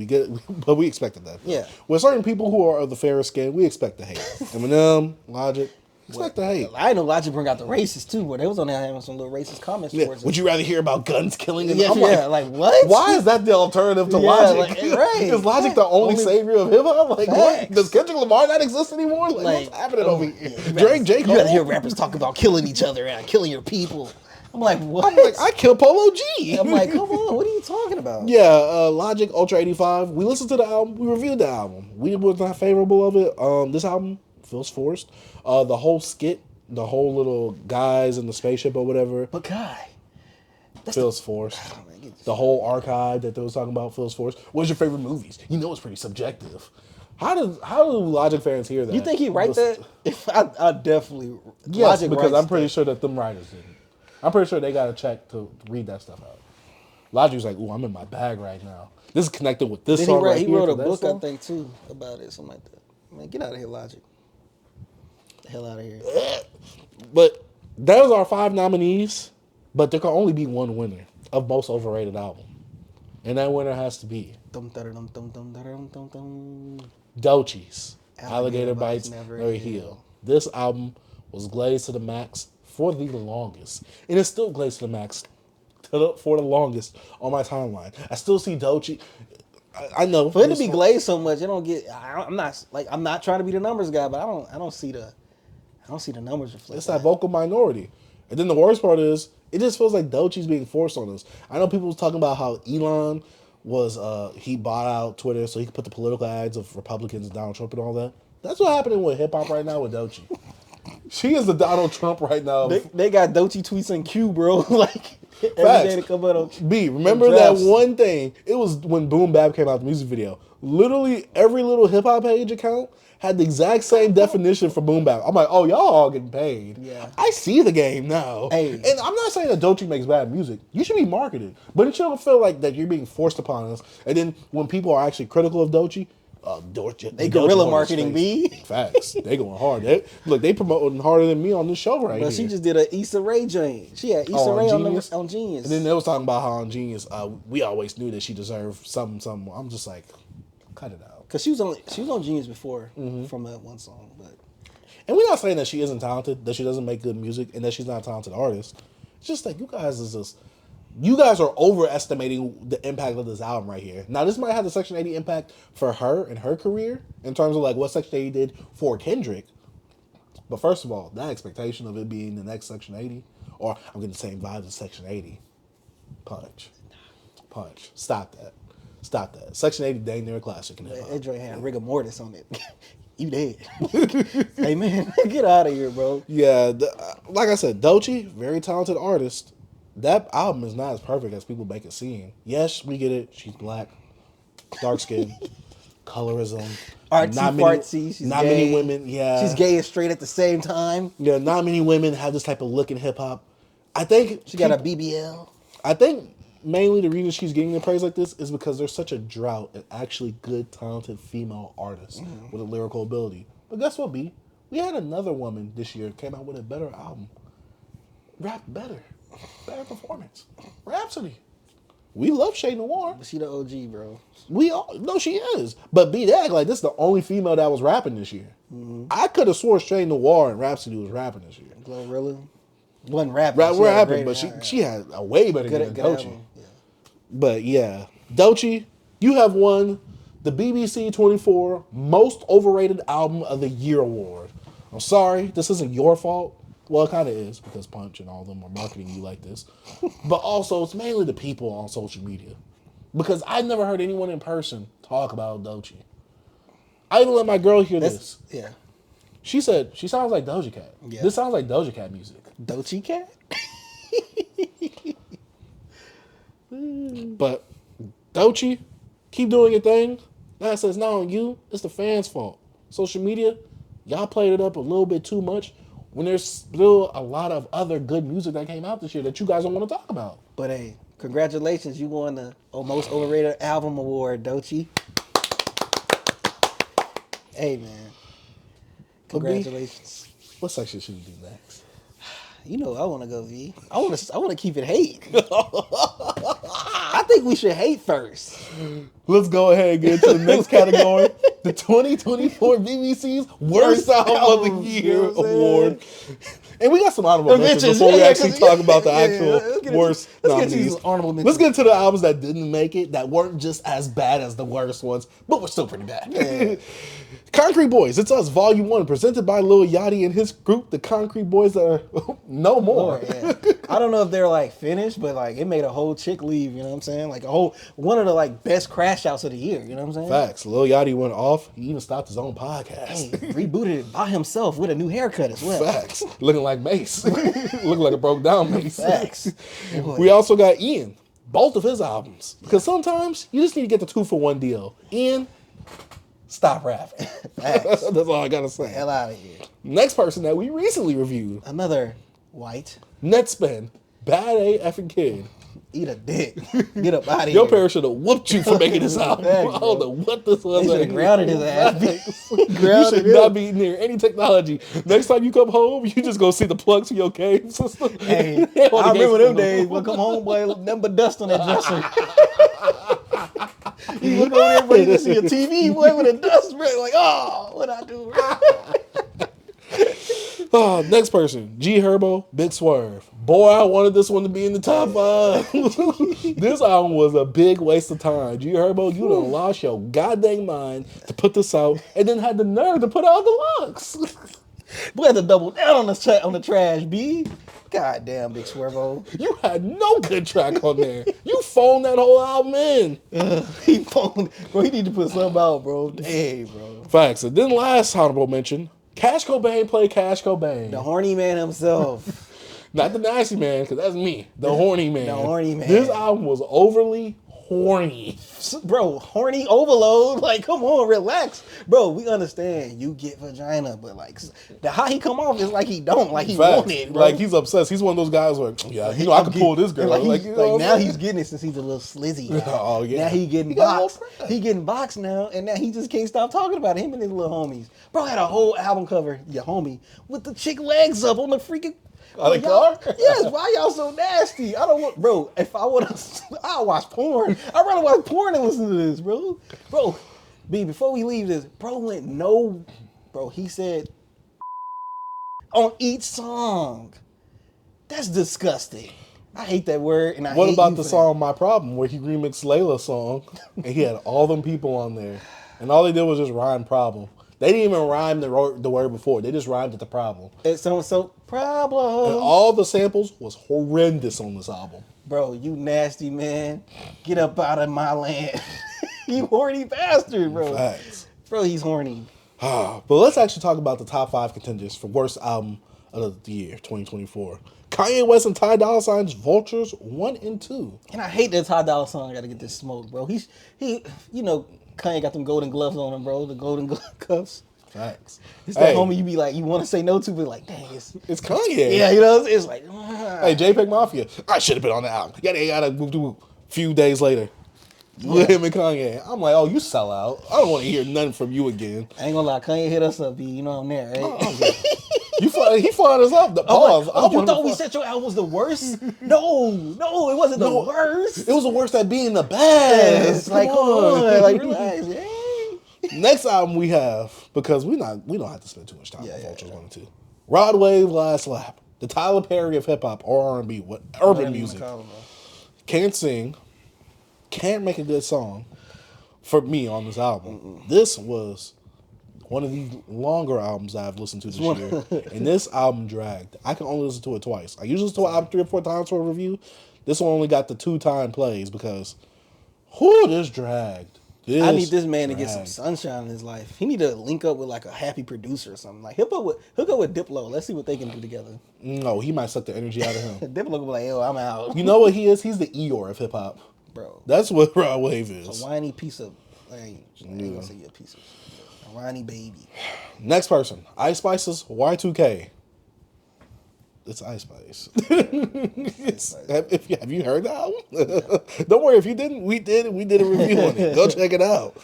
But we expected that. Yeah. With certain people who are of the fairer skin, we expect the hate. Eminem, Logic, expect the hate. I know Logic bring out the racists too, where they was on there having some little racist comments towards Would you rather hear about guns killing? Yeah, I'm like what? Why is that the alternative to Logic? Right. Is Logic the only savior of hip hop? Like, what? Facts. Does Kendrick Lamar not exist anymore? Like what's happening over here? Drake, J. You Cole. gotta hear rappers talk about killing each other and killing your people. I'm like, what? I'm like, I killed Polo G. I'm like, come on, what are you talking about? Yeah, Logic Ultra 85. We listened to the album. We reviewed the album. We was not favorable of it. This album feels forced. The whole skit, the whole little guys in the spaceship or whatever, But Kai, feels forced. Oh, man, The whole archive that they was talking about feels forced. What's your favorite movies? You know it's pretty subjective. How do Logic fans hear that? you think he write that? I definitely. Yes, Logic because writes I'm pretty that. sure that them writers didn't. I'm pretty sure they got a check to read that stuff out. Logic's like, ooh, I'm in my bag right now. This is connected with this Then song right he here. wrote to a that book, song. I think, too, about it, something like that. Man, get out of here, Logic. The hell out of here. But that was our 5 nominees. But there can only be one winner of most overrated album, and that winner has to be Dum, da, dum, dum, dum, da, dum, dum, dum. Doechie's Alligator Alligator Bites Bites Never Never Heal. Heal. This album was glazed to the max for the longest, and it's still glazed to the max for the longest on my timeline. I still see Doechii. I know For it to be glazed so much, it don't get. I'm not trying to be the numbers guy, but I don't see the numbers reflect. It's that vocal minority. And then the worst part is, it just feels like Doechie's being forced on us. I know people was talking about how Elon was, he bought out Twitter so he could put the political ads of Republicans and Donald Trump and all that. That's what's happening with hip hop right now with Doechii. She is the Donald Trump right now. They got Doechii tweets in Q, bro. Like every day to come out on. B, remember that one thing? It was when Boom Bap came out, the music video. Literally every little hip hop page account had the exact same definition for Boom Bap. I'm like, oh, y'all all getting paid. Yeah. I see the game now. Hey. And I'm not saying that Doechii makes bad music. You should be marketed. But it shouldn't feel like that you're being forced upon us. And then when people are actually critical of Doechii, They guerrilla marketing, B. Facts. They going hard. They promoting harder than me on this show right But here. she just did a Issa Rae joint. She had Issa Rae on Genius. And then they was talking about how on Genius, we always knew that she deserved something. I'm just like, cut it out. Cause she was on Genius before from that one song, but And we're not saying that she isn't talented, that she doesn't make good music, and that she's not a talented artist. It's just like you guys are overestimating the impact of this album right here. Now this might have the Section 80 impact for her and her career in terms of like what Section 80 did for Kendrick. But first of all, that expectation of it being the next Section 80, or I'm getting the same vibes as Section 80. Punch. Stop that. Section 80 dang near a classic in hip hop. that joint had rigor mortis on it. You dead. Hey man, get out of here, bro. Yeah, like I said, Doechii, very talented artist. That album is not as perfect as people make it seem. Yes, we get it. She's black, dark skin, colorism. Artsy, she's not gay. many women. Yeah, She's gay and straight at the same time. Yeah, not many women have this type of look in hip hop. I think She got a BBL. I think mainly the reason she's getting the praise like this is because there's such a drought at actually good, talented female artists with a lyrical ability. But guess what, B? We had another woman this year came out with a better album. Rap better performance. Rapsody. We love Shay Noir. But she the OG, bro. We all no, she is. But B, they act like this is the only female that was rapping this year. I could have swore Shay Noir and Rhapsody was rapping this year. Glorilla wasn't rapping. We're rapping, but she had a way better than Doechii. Yeah. But yeah, Doechii, you have won the BBC 24 Most Overrated Album of the Year award. I'm sorry, this isn't your fault. Well, it kind of is because Punch and all of them are marketing you like this. But also, it's mainly the people on social media. Because I never heard anyone in person talk about Doechii. I even let my girl hear this. Yeah. She said, she sounds like Doja Cat. Yeah. This sounds like Doja Cat music. Doechii cat? But Doechii, keep doing your thing. That says not on you. It's the fans' fault. Social media, y'all played it up a little bit too much when there's still a lot of other good music that came out this year that you guys don't want to talk about. But hey, congratulations, you won the Most Overrated Album Award, Doechii. Hey man, congratulations. What section should we do next? You know I want to go V. I want to keep it hate. I think we should hate first. Let's go ahead and get into the next category. The 2024 BBC's Worst Album of the Year Award. And we got some honorable mentions before we actually talk about the actual worst nominees. Let's get into the albums that didn't make it, that weren't just as bad as the worst ones, but were still pretty bad. Yeah. Concrete Boys, It's Us, Volume 1, presented by Lil Yachty and his group, the Concrete Boys that are no more. Yeah. I don't know if they're like finished, but like it made a whole chick leave. You know what I'm saying? Like one of the like best crash outs of the year. You know what I'm saying? Facts. Lil Yachty went off. He even stopped his own podcast. Hey, rebooted it by himself with a new haircut as well. Facts. Looking like Mace. Looking like a broke down Mace. Facts. We also got Ian. Both of his albums. Because sometimes you just need to get the 2-for-1 deal. Ian, stop rapping. Facts. That's all I gotta say. Hell out of here. Next person that we recently reviewed. Another white. Netspin. Bad A effing kid. Eat a dick. Get up out of here. Your parents should have whooped you for making this album. Facts, I don't know what this was. They should have grounded his ass. You should not be near any technology. Next time you come home, you just go see the plugs for your cave system. Hey, I remember them days. When I come home, boy, nothing but dust on that dresser. You look over there, boy, you can see a TV, boy, with a dust ring. Like, oh, what I do? Oh, next person, G Herbo, Big Swerve. Boy, I wanted this one to be in the top 5. This album was a big waste of time. G Herbo, you done lost your goddamn mind to put this out, and then had the nerve to put out Deluxe. We had to double down on the trash, B. Goddamn, Big Swervo. You had no good track on there. You phoned that whole album in. He phoned, bro. He need to put something out, bro. Hey, bro. Facts. And then last honorable mention, Cash Cobain played Cash Cobain. The horny man himself. Not the nasty man, because that's me. The horny man. The horny man. This album was overly horny. Bro, horny overload. Like, come on, relax. Bro, we understand you get vagina, but like, how he come off is like he don't. Like, he want it, bro. Like, he's obsessed. He's one of those guys where, yeah, you know, I can pull this girl. Like, you know now he's getting it since he's a little slizzy guy. Oh, yeah. Now he getting boxed. He getting boxed now, and now he just can't stop talking about him and his little homies. Bro had a whole album cover, your homie, with the chick legs up on the freaking... On the car? Yes, why y'all so nasty? I don't want... Bro, if I would have... I'll watch porn. I'd rather watch porn than listen to this, bro. Bro, B, before we leave this, bro went no... Bro, he said... On each song. That's disgusting. I hate that word, and I hate What about you the for song My Problem, where he remixed Layla's song, and he had all them people on there, and all they did was just rhyme problem. They didn't even rhyme the word before. They just rhymed at the problem. It's so problem. And all the samples was horrendous on this album. Bro, you nasty man. Get up out of my land. You horny bastard, bro. Facts. Bro, he's horny. But let's actually talk about the top 5 contenders for worst album of the year, 2024. Kanye West and Ty Dolla $ign's Vultures 1 and 2. And I hate that Ty Dolla $ign got to get this smoke, bro. He, you know, Kanye got them golden gloves on him, bro. The golden cuffs. Facts. It's that homie you be like, you want to say no to, but like, dang, It's Kanye. yeah, you know, it's like, Hey, JPEG Mafia. I should have been on the album. Yada a few days later. With him and Kanye. I'm like, oh, you sell out. I don't want to hear nothing from you again. I ain't gonna lie, Kanye hit us up, B. You know I'm there, right? He flying us up. The pause. Oh, you thought we said your album was the worst? No, it wasn't the worst. It was the worst at being the best. Like, come on, like, relax. Hey. Next album we have, because we don't have to spend too much time on Vultures 1 and 2. Rod Wave, Last Lap. The Tyler Perry of hip hop or R&B, urban music. Can't sing. Can't make a good song for me on this album. This was one of the longer albums I've listened to this year. And this album dragged. I can only listen to it twice. I usually listen to an album 3 or 4 times for a review. This one only got the 2-time plays because, this dragged. I need this man to get some sunshine in his life. He need to link up with like a happy producer or something. Like hook up with Diplo. Let's see what they can do together. No, he might suck the energy out of him. Diplo will be like, yo, I'm out. You know what he is? He's the Eeyore of hip hop. Bro. That's what Rod Wave is. A whiny piece of, I ain't gonna say you're a piece of, a whiny baby. Next person, Ice Spice's Y2K. It's Ice Spice. Have you heard that album? Don't worry, if you didn't, we did a review on it. Go check it out.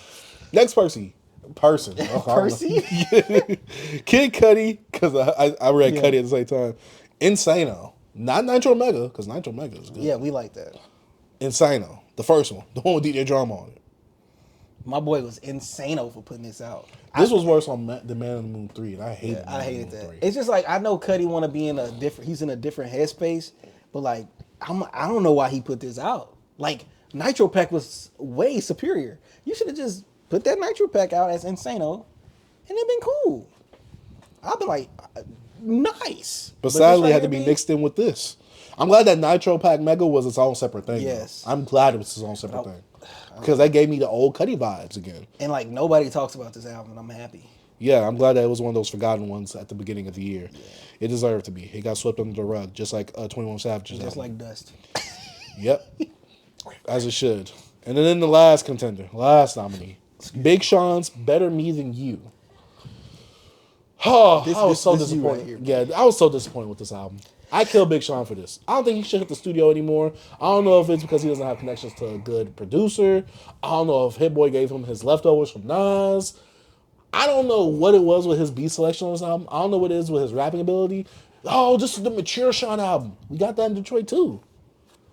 Next person. Percy? Kid Cudi, because I read Cudi at the same time. Insano. Not Nitro Mega, because Nitro Mega is good. Yeah, we like that. Insano. The first one. The one with DJ Drama on it. My boy was insano for putting this out. This was worse on the Man on the Moon 3, and I hated it. I hated that. 3. It's just like, I know Cudi want to be in a different, he's in a different headspace, but like, I don't know why he put this out. Like, Nitro Pack was way superior. You should have just put that Nitro Pack out as Insano, and it'd been cool. I'd be like, nice. But sadly, it had to be mixed in with this. I'm glad that Nitro Pack Mega was its own separate thing. Yes. Though. I'm glad it was its own separate thing. Because that gave me the old Cudi vibes again. And like nobody talks about this album, and I'm happy. Yeah, I'm glad that it was one of those forgotten ones at the beginning of the year. Yeah. It deserved to be. It got swept under the rug, just like 21 Savage's Just album. like Dust. Yep. As it should. And then the last contender, last nominee, Big Sean's Better Me Than You. Oh, I was so disappointed. Right here, yeah, I was so disappointed with this album. I killed Big Sean for this. I don't think he should hit the studio anymore. I don't know if it's because he doesn't have connections to a good producer. I don't know if Hit Boy gave him his leftovers from Nas. I don't know what it was with his beat selection on this album. I don't know what it is with his rapping ability. Oh, this is the mature Sean album. We got that in Detroit too.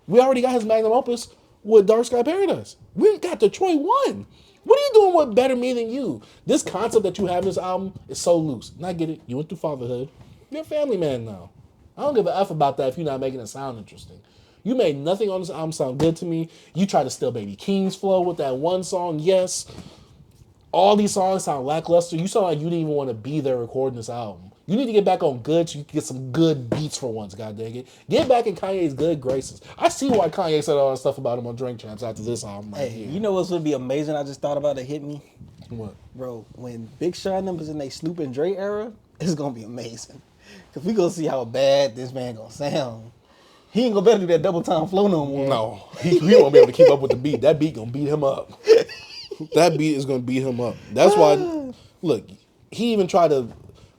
We already got his magnum opus with Dark Sky Paradise. We got Detroit 1. What are you doing with Better Me Than You? This concept that you have in this album is so loose. And I get it. You went through fatherhood. You're a family man now. I don't give a F about that if you're not making it sound interesting. You made nothing on this album sound good to me. You tried to steal Baby King's flow with that one song, yes. All these songs sound lackluster. You sound like you didn't even want to be there recording this album. You need to get back on good so you can get some good beats for once, god dang it. Get back in Kanye's good graces. I see why Kanye said all that stuff about him on Drink Champs after this album right here. You know what would be amazing? I just thought about it. Hit me. What? Bro, when Big Sean numbers in they Snoop and Dre era, it's gonna be amazing. Cause we gonna see how bad this man gonna sound. He ain't gonna better do that double time flow no more. No, he won't be able to keep up with the beat. That beat gonna beat him up. That beat is gonna beat him up. That's why. Look, he even tried to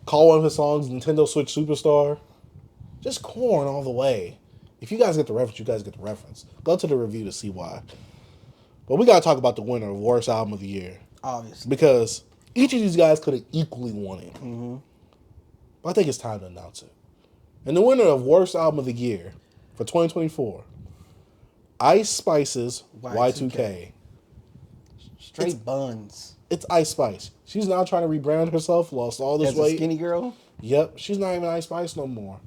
call one of his songs Nintendo Switch Superstar. Just corn all the way. If you guys get the reference, you guys get the reference. Go to the review to see why. But we gotta talk about the winner of Worst Album of the Year. Obviously. Because each of these guys could have equally won it. Mm-hmm. But I think it's time to announce it. And the winner of Worst Album of the Year for 2024, Ice Spice's Y2K. Straight buns. It's Ice Spice. She's now trying to rebrand herself, lost all this As weight. a skinny girl? Yep, she's not even Ice Spice no more.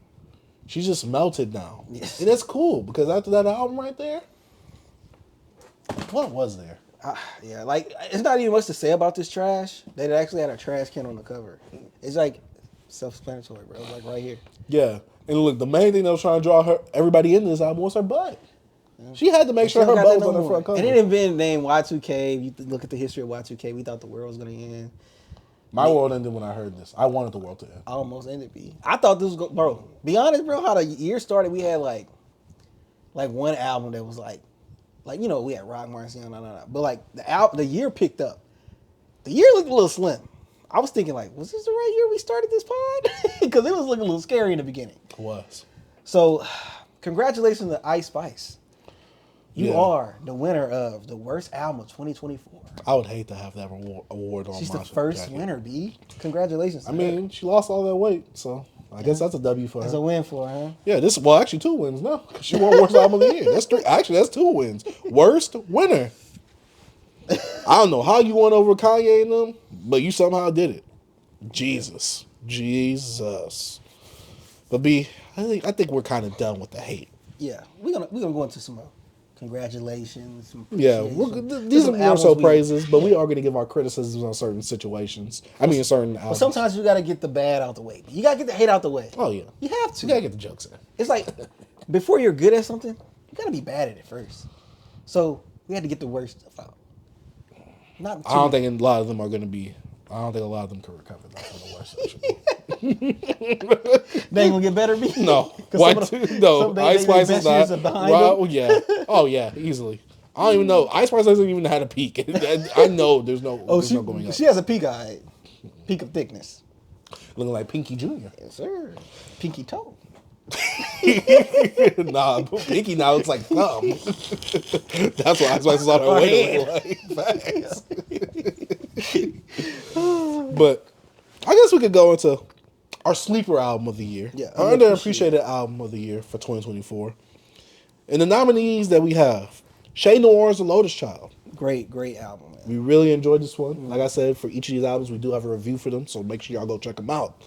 She's just melted now. Yes. And that's cool, because after that album right there, what was there? Yeah, like, it's not even much to say about this trash. They actually had a trash can on the cover. It's like self-explanatory, bro. Like right here. Yeah. And look, the main thing that was trying to draw everybody into this album was her butt. She had to make sure her butt was on the front cover. And it had been named Y2K. If you look at the history of Y2K, we thought the world was going to end. My world ended when I heard this. I wanted the world to end. Almost ended, B. I thought this was bro. Be honest, bro. How the year started, we had like one album that was like you know, we had Rock Marciano, but like the year picked up. The year looked a little slim. I was thinking like, was this the right year we started this pod? Because it was looking a little scary in the beginning. It was. So, congratulations to Ice Spice. You are the winner of the worst album of 2024. I would hate to have that award on. She's the first winner, B. Congratulations. I mean, she lost all that weight, so I guess that's a W for her. It's a win for her. Yeah, actually 2 wins now. She won Worst Album of the Year. That's 3. Actually, that's 2 wins. Worst winner. I don't know how you won over Kanye and them, but you somehow did it. Jesus. But B, I think we're kind of done with the hate. Yeah, we're gonna go into some congratulations. Some yeah, these are more so praises, but we are going to give our criticisms on certain situations. I mean, certain albums. But sometimes you got to get the bad out the way. You got to get the hate out the way. Oh yeah, you have to. You got to get the jokes in. It's like before you're good at something, you got to be bad at it first. So we had to get the worst stuff out. I don't think a lot of them are going to be. I don't think a lot of them can recover that from the worst section. They ain't gonna get better, B? No. Ice Spice is not. Well, yeah. Oh yeah, easily. I don't even know. Ice Spice doesn't even know how to peak. I know there's no going up. She has a peak eye. Peak of thickness. Looking like Pinky Jr. Yes, sir. Pinky toe. Nah, Pinky now looks like thumb. That's why Ice Spice is on her way to look like. Facts. But I guess we could go into our sleeper album of the year. Yeah, our underappreciated album of the year for 2024. And the nominees that we have, Shay Noir's The Lotus Child. Great album, man. We really enjoyed this one. Like I said, for each of these albums, we do have a review for them, so make sure y'all go check them out.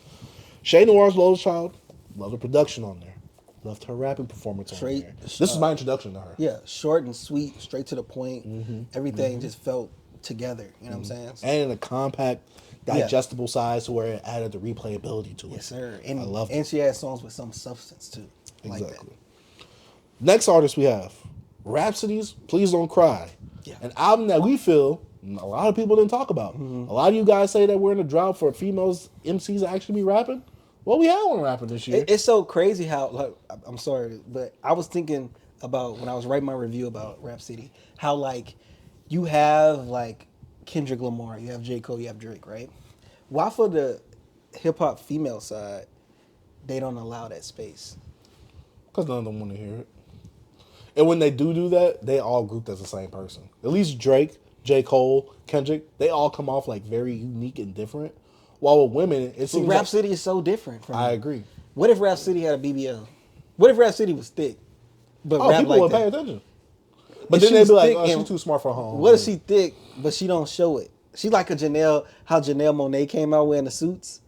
Shay Noir's Lotus Child, love the production on there. Loved her rapping performance on there. This is my introduction to her. Yeah, short and sweet, straight to the point. Everything just felt together, you know what I'm saying? And in a compact, digestible size to where it added the replayability to it. Yes, sir. And I love it. And she had songs with some substance, too. Exactly. Like that. Next artist we have Rapsody's Please Don't Cry. Yeah. An album that we feel a lot of people didn't talk about. A lot of you guys say that we're in a drought for females MCs to actually be rapping. Well, we had one rapping this year. It's so crazy how, like, I'm sorry, but I was thinking about when I was writing my review about Rapsody, how like you have like Kendrick Lamar, you have J. Cole, you have Drake, right? Why for the hip hop female side, they don't allow that space? Because none of them want to hear it. And when they do that, they all grouped as the same person. At least Drake, J. Cole, Kendrick, they all come off like very unique and different. While with women, it seems Rapsody is so different from I them. agree. What if Rapsody had a BBL? What if Rapsody was thick? But rap people like would that? pay attention. But If then she they'd was be like, thick oh, she's and- too smart for home. What if she thick, but she don't show it? She like a Janelle, how Janelle Monáe came out wearing the suits,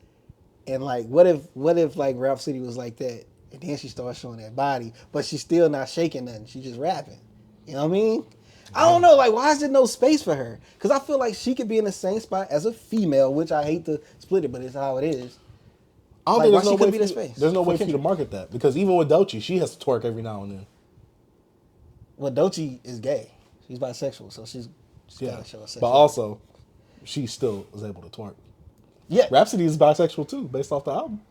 and like, what if like Rapsody was like that, and then she starts showing that body, but she's still not shaking nothing. She just rapping. You know what I mean? I don't know. Like, why is there no space for her? Because I feel like she could be in the same spot as a female, which I hate to split it, but it's how it is. I don't Like, think why there's no she couldn't way be for the you, space there's no for way for you to Kendrick? market that. Because even with Doechii, she has to twerk every now and then. Well, Doechii is gay. She's bisexual, so she's Yeah. gotta show a But sexual. also, she still is able to twerk. Yeah, Rhapsody is bisexual too, based off the album.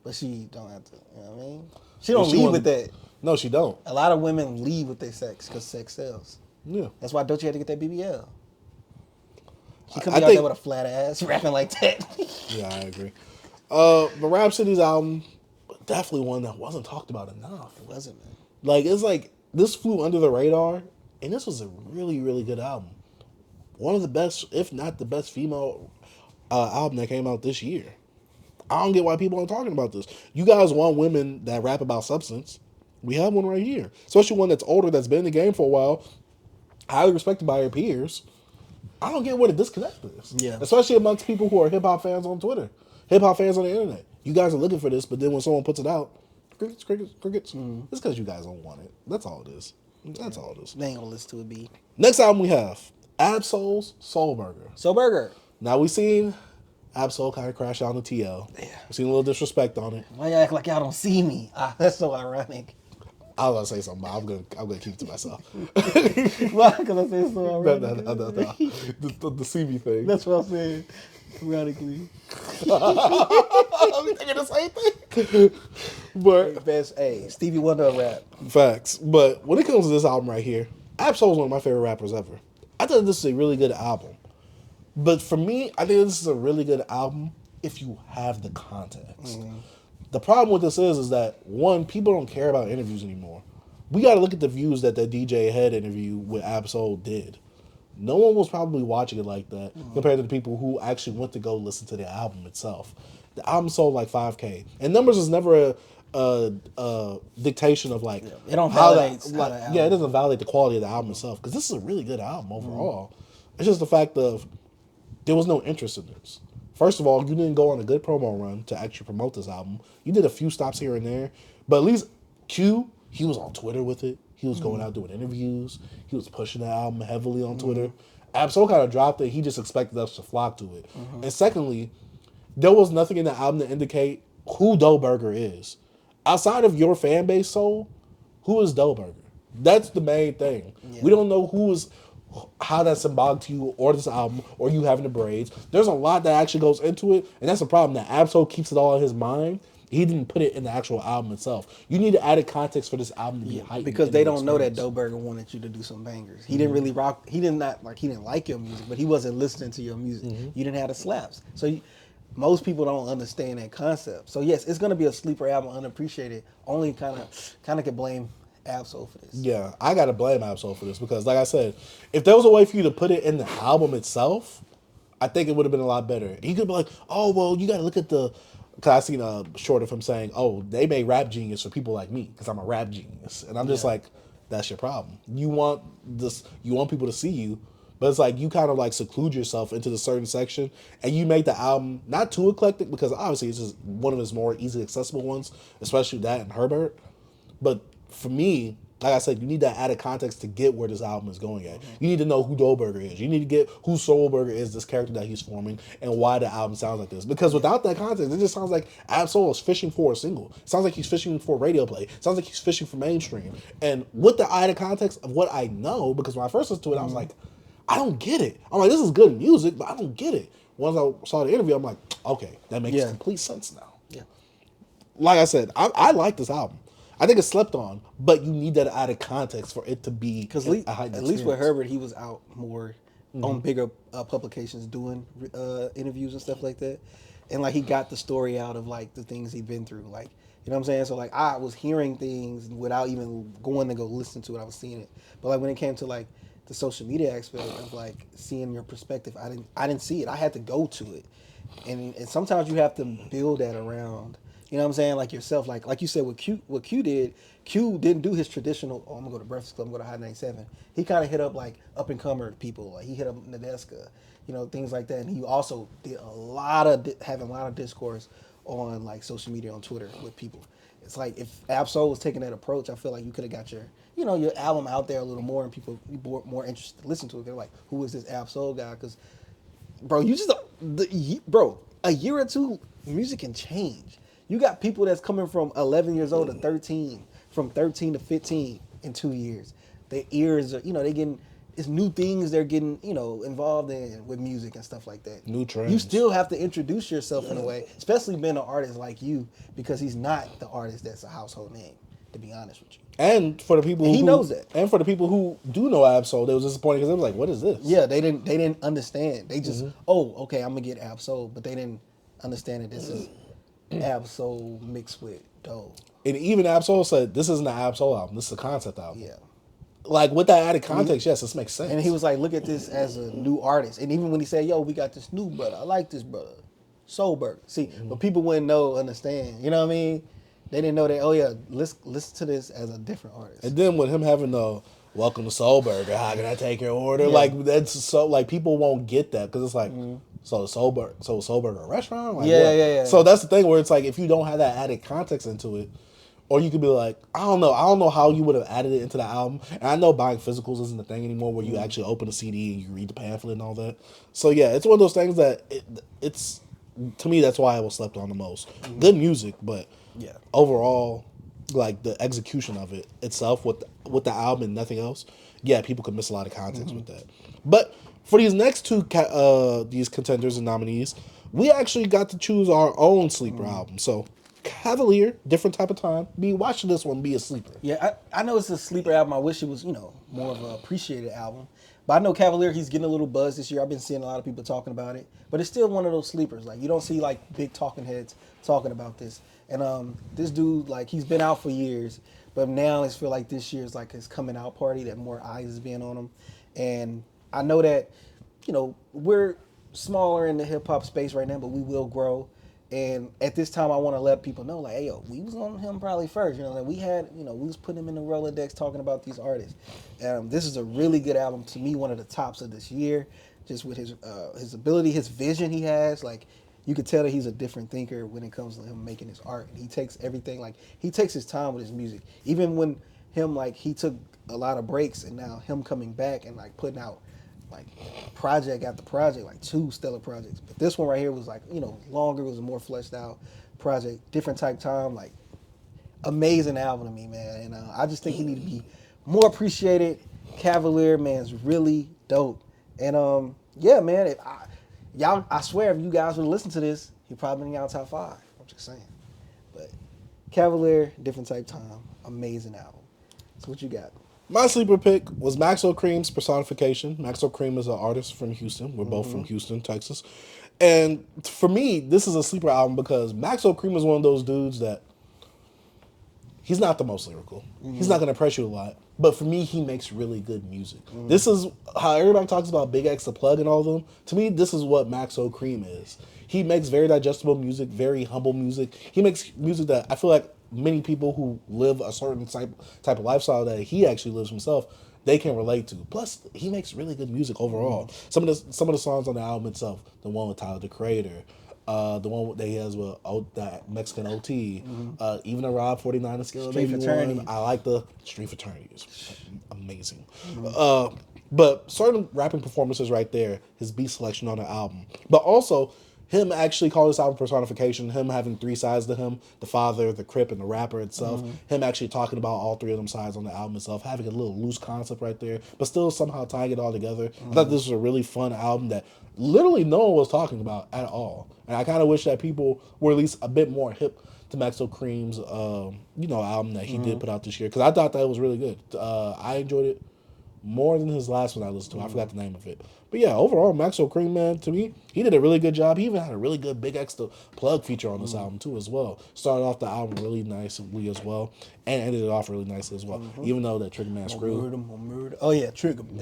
but she don't have to. You know what I mean? She don't She lead wanna- with that. No, she don't. A lot of women lead with their sex because sex sells. Yeah. That's why Doechii had to get that BBL. She couldn't I be out think- there with a flat ass rapping like that. Yeah, I agree. But Rhapsody's album, definitely one that wasn't talked about enough. It wasn't, man. Like, it's like, this flew under the radar, and this was a really, really good album. One of the best, if not the best female album that came out this year. I don't get why people aren't talking about this. You guys want women that rap about substance. We have one right here. Especially one that's older, that's been in the game for a while, highly respected by her peers. I don't get what a disconnect is. Yeah. Especially amongst people who are hip-hop fans on Twitter. Hip-hop fans on the internet. You guys are looking for this, but then when someone puts it out, crickets, crickets, crickets. It's because you guys don't want it. That's all it is. That's all it is. They ain't gonna listen to it, B. Next album we have, Absol's Soul Burger. So Burger. Now we seen Absol kind of crash out on the TL. Yeah. We seen a little disrespect on it. Why y'all act like y'all don't see me? Ah, that's so ironic. I was gonna say something, but I'm gonna keep it to myself. Why? Because I said so No. ironic. The CB thing. That's what I'm saying. Ironically. I'm thinking the same thing. But Best A. Stevie Wonder rap. facts. But when it comes to this album right here, Absol is one of my favorite rappers ever. I think this is a really good album. But for me, I think this is a really good album if you have the context. The problem with this is that, one, people don't care about interviews anymore. We got to look at the views that the DJ Head interview with Absol did. No one was probably watching it like that compared to the people who actually went to go listen to the album itself. The album sold like 5K. And numbers is never a dictation of like... It don't how validate that- how like, the album- yeah, it doesn't validate the quality of the album itself. Because this is a really good album overall. It's just the fact of there was no interest in this. First of all, you didn't go on a good promo run to actually promote this album. You did a few stops here and there. But at least Q, he was on Twitter with it. He was going out doing interviews. He was pushing the album heavily on Twitter. Absol kind of dropped it. He just expected us to flock to it. And secondly, there was nothing in the album to indicate who Doe Burger is. Outside of your fan base, Soul, who is Doe Burger? That's the main thing. Yeah. We don't know how that's symbolic to you or this album or you having the braids. There's a lot that actually goes into it, and that's the problem. That Absol keeps it all in his mind. He didn't put it in the actual album itself. You need added context for this album to be heightened. Because in they the don't know that experience. Doe Burger wanted you to do some bangers. He didn't really rock. He didn't like your music, but he wasn't listening to your music. You didn't have the slaps. So most people don't understand that concept. So yes, it's gonna be a sleeper album, unappreciated. Only kind of can blame Absol for this. Yeah, I gotta blame Absol for this because, like I said, if there was a way for you to put it in the album itself, I think it would have been a lot better. You could be like, oh well, you gotta look at the. Because I seen a short of him saying, "Oh, they made Rap Genius for people like me because I'm a rap genius," and I'm just like, "That's your problem. You want this. You want people to see you, but it's like you kind of like seclude yourself into the certain section, and you make the album not too eclectic because obviously it's just one of his more easily accessible ones, especially that and Herbert. But for me, like I said, you need that added context to get where this album is going at. You need to know who Dolberger is. You need to get who Soulberger is, this character that he's forming, and why the album sounds like this. Because without that context, it just sounds like Ab-Soul is fishing for a single. It sounds like he's fishing for radio play. It sounds like he's fishing for mainstream. And with the added context of what I know, because when I first listened to it, I was like, I don't get it. I'm like, this is good music, but I don't get it. Once I saw the interview, I'm like, okay, that makes complete sense now. Yeah. Like I said, I like this album. I think it's slept on, but you need that added context for it to be Because at least with Herbert, he was out more on bigger publications doing interviews and stuff like that, and like he got the story out of like the things he'd been through, like you know what I'm saying. So like I was hearing things without even going to go listen to it. I was seeing it, but like when it came to like the social media aspect of like seeing your perspective, I didn't see it. I had to go to it, and sometimes you have to build that around. You know what I'm saying? Like yourself, like you said, what Q did, Q didn't do his traditional, oh, I'm going to go to Breakfast Club, I'm going to Hot 97. He kind of hit up like up-and-comer people. Like he hit up Nadeska, you know, things like that. And he also did having a lot of discourse on like social media, on Twitter with people. It's like if Ab-Soul was taking that approach, I feel like you could have got your album out there a little more and people more interested to listen to it. They're like, who is this Ab-Soul guy? Because, bro, a year or two, music can change. You got people that's coming from 11 years old to 13, from 13 to 15 in 2 years. Their ears are, they getting, it's new things they're getting, involved in with music and stuff like that. New trends. You still have to introduce yourself in a way, especially being an artist like you, because he's not the artist that's a household name, to be honest with you. And for the people he knows that. And for the people who do know Ab-Soul, they was disappointed because they was like, what is this? Yeah, they didn't understand. They just, okay, I'm going to get Ab-Soul, but they didn't understand that this is Ab-Soul mixed with Doe. And even Ab-Soul said, this isn't an Ab-Soul album, this is a concept album. Yeah. Like, with that added context, yes, this makes sense. And he was like, look at this as a new artist. And even when he said, yo, we got this new brother, I like this brother, Soulberg. See, but people wouldn't understand, you know what I mean? They didn't know that, oh yeah, let's listen to this as a different artist. And then with him having the, welcome to Soulberg, how can I take your order? Yeah. Like, that's so, like, people won't get that, because it's like, so Soulberg a restaurant? Like, yeah. So that's the thing where it's like, if you don't have that added context into it, or you could be like, I don't know how you would have added it into the album. And I know buying physicals isn't a thing anymore where you actually open a CD and you read the pamphlet and all that. So yeah, it's one of those things that it's to me, that's why I was slept on the most. Good music, but overall, like the execution of it itself with the album and nothing else, people could miss a lot of context with that. But for these next two these contenders and nominees, we actually got to choose our own sleeper album. So Cavalier, different type of time. Be watching this one, be a sleeper. Yeah, I know it's a sleeper album. I wish it was, more of an appreciated album. But I know Cavalier, he's getting a little buzz this year. I've been seeing a lot of people talking about it. But it's still one of those sleepers. Like, you don't see, like, big talking heads talking about this. And this dude, like, he's been out for years. But now I feel like this year is, like, his coming out party, that more eyes is being on him. And I know that, we're smaller in the hip-hop space right now, but we will grow. And at this time, I want to let people know, like, hey, yo, we was on him probably first. Like we had, we was putting him in the Rolodex talking about these artists. This is a really good album. To me, one of the tops of this year, just with his ability, his vision he has. Like, you could tell that he's a different thinker when it comes to him making his art. And he takes everything, like, he takes his time with his music. Even when he took a lot of breaks, and now him coming back and, like, putting out, like, project after project, like 2 stellar projects. But this one right here was like, longer, it was a more fleshed out project, different type time, like, amazing album to me, man. And I just think he need to be more appreciated. Cavalier, man, is really dope. And yeah, man, I swear if you guys would listen to this, he probably been in y'all top 5. I'm just saying. But Cavalier, different type time, amazing album. So what you got? My sleeper pick was Maxo Cream's Personification. Maxo Cream is an artist from Houston. We're both from Houston, Texas. And for me, this is a sleeper album because Maxo Cream is one of those dudes that he's not the most lyrical. He's not going to impress you a lot. But for me, he makes really good music. This is how everybody talks about Big X, The Plug, and all of them. To me, this is what Maxo Cream is. He makes very digestible music, very humble music. He makes music that I feel like many people who live a certain type of lifestyle that he actually lives himself, they can relate to. Plus, he makes really good music overall. Some of the songs on the album itself, the one with Tyler, the Creator, The one that he has with that Mexican OT. Even a Rob 49 and Skill Street Fraternity. I like the Street Fraternity. It's amazing. But certain rapping performances right there, his beat selection on the album. But also, him actually calling this album personification, him having three sides to him, the father, the Crip, and the rapper itself, him actually talking about all three of them sides on the album itself, having a little loose concept right there, but still somehow tying it all together. I thought this was a really fun album that literally no one was talking about at all. And I kind of wish that people were at least a bit more hip to Maxo Cream's, album that he did put out this year, because I thought that was really good. I enjoyed it more than his last one I listened to. I forgot the name of it. But yeah, overall, Maxo Cream, man, to me, he did a really good job. He even had a really good Big X the Plug feature on this album, too, as well. Started off the album really nicely as well, and ended it off really nicely as well. Even though that Trigger Man screwed. Oh, yeah, Trigger Man.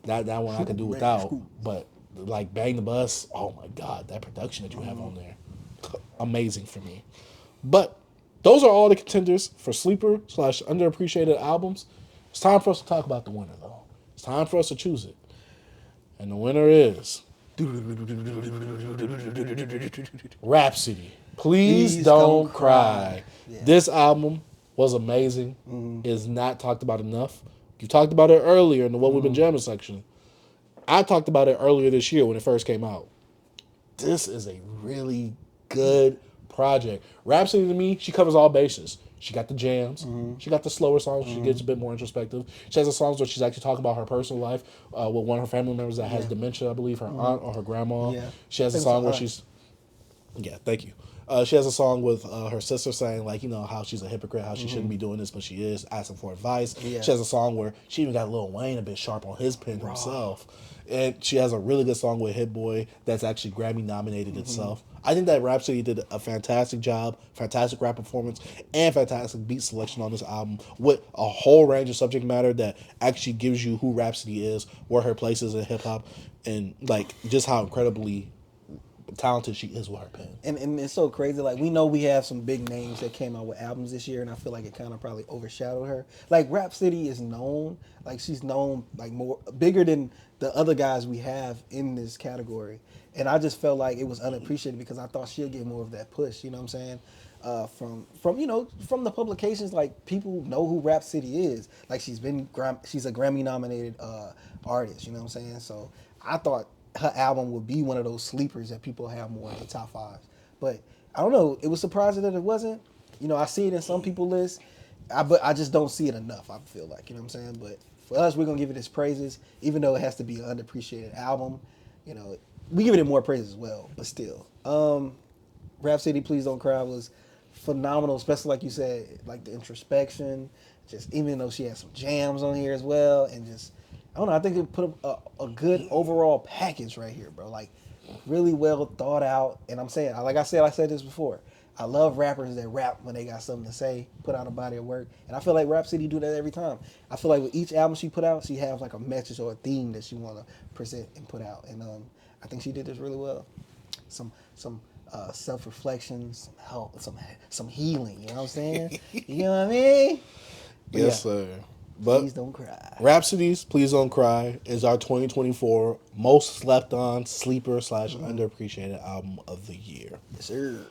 Yeah, that one I could do without. But, like, Bang the Bus, oh my God, that production that you have on there, amazing for me. But those are all the contenders for sleeper/underappreciated albums. It's time for us to talk about the winner, though. It's time for us to choose it. And the winner is Rapsody. Please don't cry. Yeah. This album was amazing. It's not talked about enough. You talked about it earlier in the What We've Been Jamming section. I talked about it earlier this year when it first came out. This is a really good project. Rapsody, to me, she covers all bases. She got the jams. She got the slower songs. She gets a bit more introspective. She has the songs where she's actually talking about her personal life with one of her family members that has dementia, I believe, her aunt or her grandma. Yeah. She has a song where she's... Yeah, thank you. She has a song with her sister saying, like, how she's a hypocrite, how she shouldn't be doing this, but she is, asking for advice. Yeah. She has a song where she even got Lil Wayne a bit sharp on his pen himself. And she has a really good song with Hit Boy that's actually Grammy nominated itself. I think that Rapsody did a fantastic job, fantastic rap performance, and fantastic beat selection on this album with a whole range of subject matter that actually gives you who Rapsody is, where her place is in hip hop, and like just how incredibly talented she is with her pen. And it's so crazy. Like, we know we have some big names that came out with albums this year, and I feel like it kind of probably overshadowed her. Like, Rapsody is known, like she's known like more bigger than the other guys we have in this category. And I just felt like it was unappreciated because I thought she'll get more of that push, you know what I'm saying? From the publications, like, people know who Rapsody is. Like, she's a Grammy nominated artist, you know what I'm saying? So I thought her album would be one of those sleepers that people have more in the top fives. But I don't know, it was surprising that it wasn't. I see it in some people's lists, but I just don't see it enough, I feel like, you know what I'm saying? But for us, we're going to give it its praises, even though it has to be an underappreciated album. We give it more praise as well, but still. Rapsody, Please Don't Cry was phenomenal, especially like you said, like the introspection, just even though she had some jams on here as well, and just, I don't know, I think it put a good overall package right here, bro. Like, really well thought out, and I'm saying, like I said this before, I love rappers that rap when they got something to say, put out a body of work, and I feel like Rapsody do that every time. I feel like with each album she put out, she has like a message or a theme that she want to present and put out, and I think she did this really well. Some self-reflection, some help, some healing. You know what I'm saying? You know what I mean? But yes, sir. But Please Don't Cry. Rapsody's Please Don't Cry is our 2024 most slept on, sleeper / underappreciated album of the year. Yes, sir.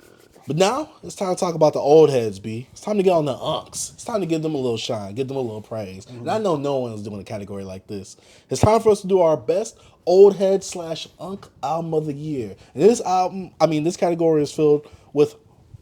But now it's time to talk about the old heads, B. It's time to get on the unks. It's time to give them a little shine, give them a little praise. And I know no one is doing a category like this. It's time for us to do our best old head / unk album of the year. And this category is filled with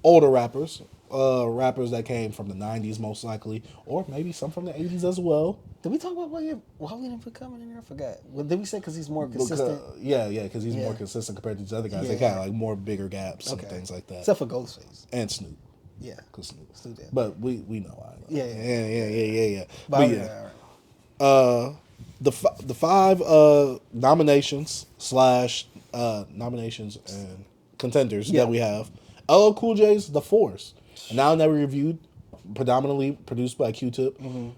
older rappers, rappers that came from the 90s most likely, or maybe some from the 80s as well. Did we talk about why we didn't put Common in there? I forgot. Well, did we say because he's more consistent? Because he's more consistent compared to these other guys. They got like more bigger gaps and things like that. Except for Ghostface. And Snoop. Yeah. Because Snoop. Did. But we know. Yeah. But the 5 nominations / nominations and contenders that we have. LL Cool J's The Force. Now that we reviewed, predominantly produced by Q-Tip. Not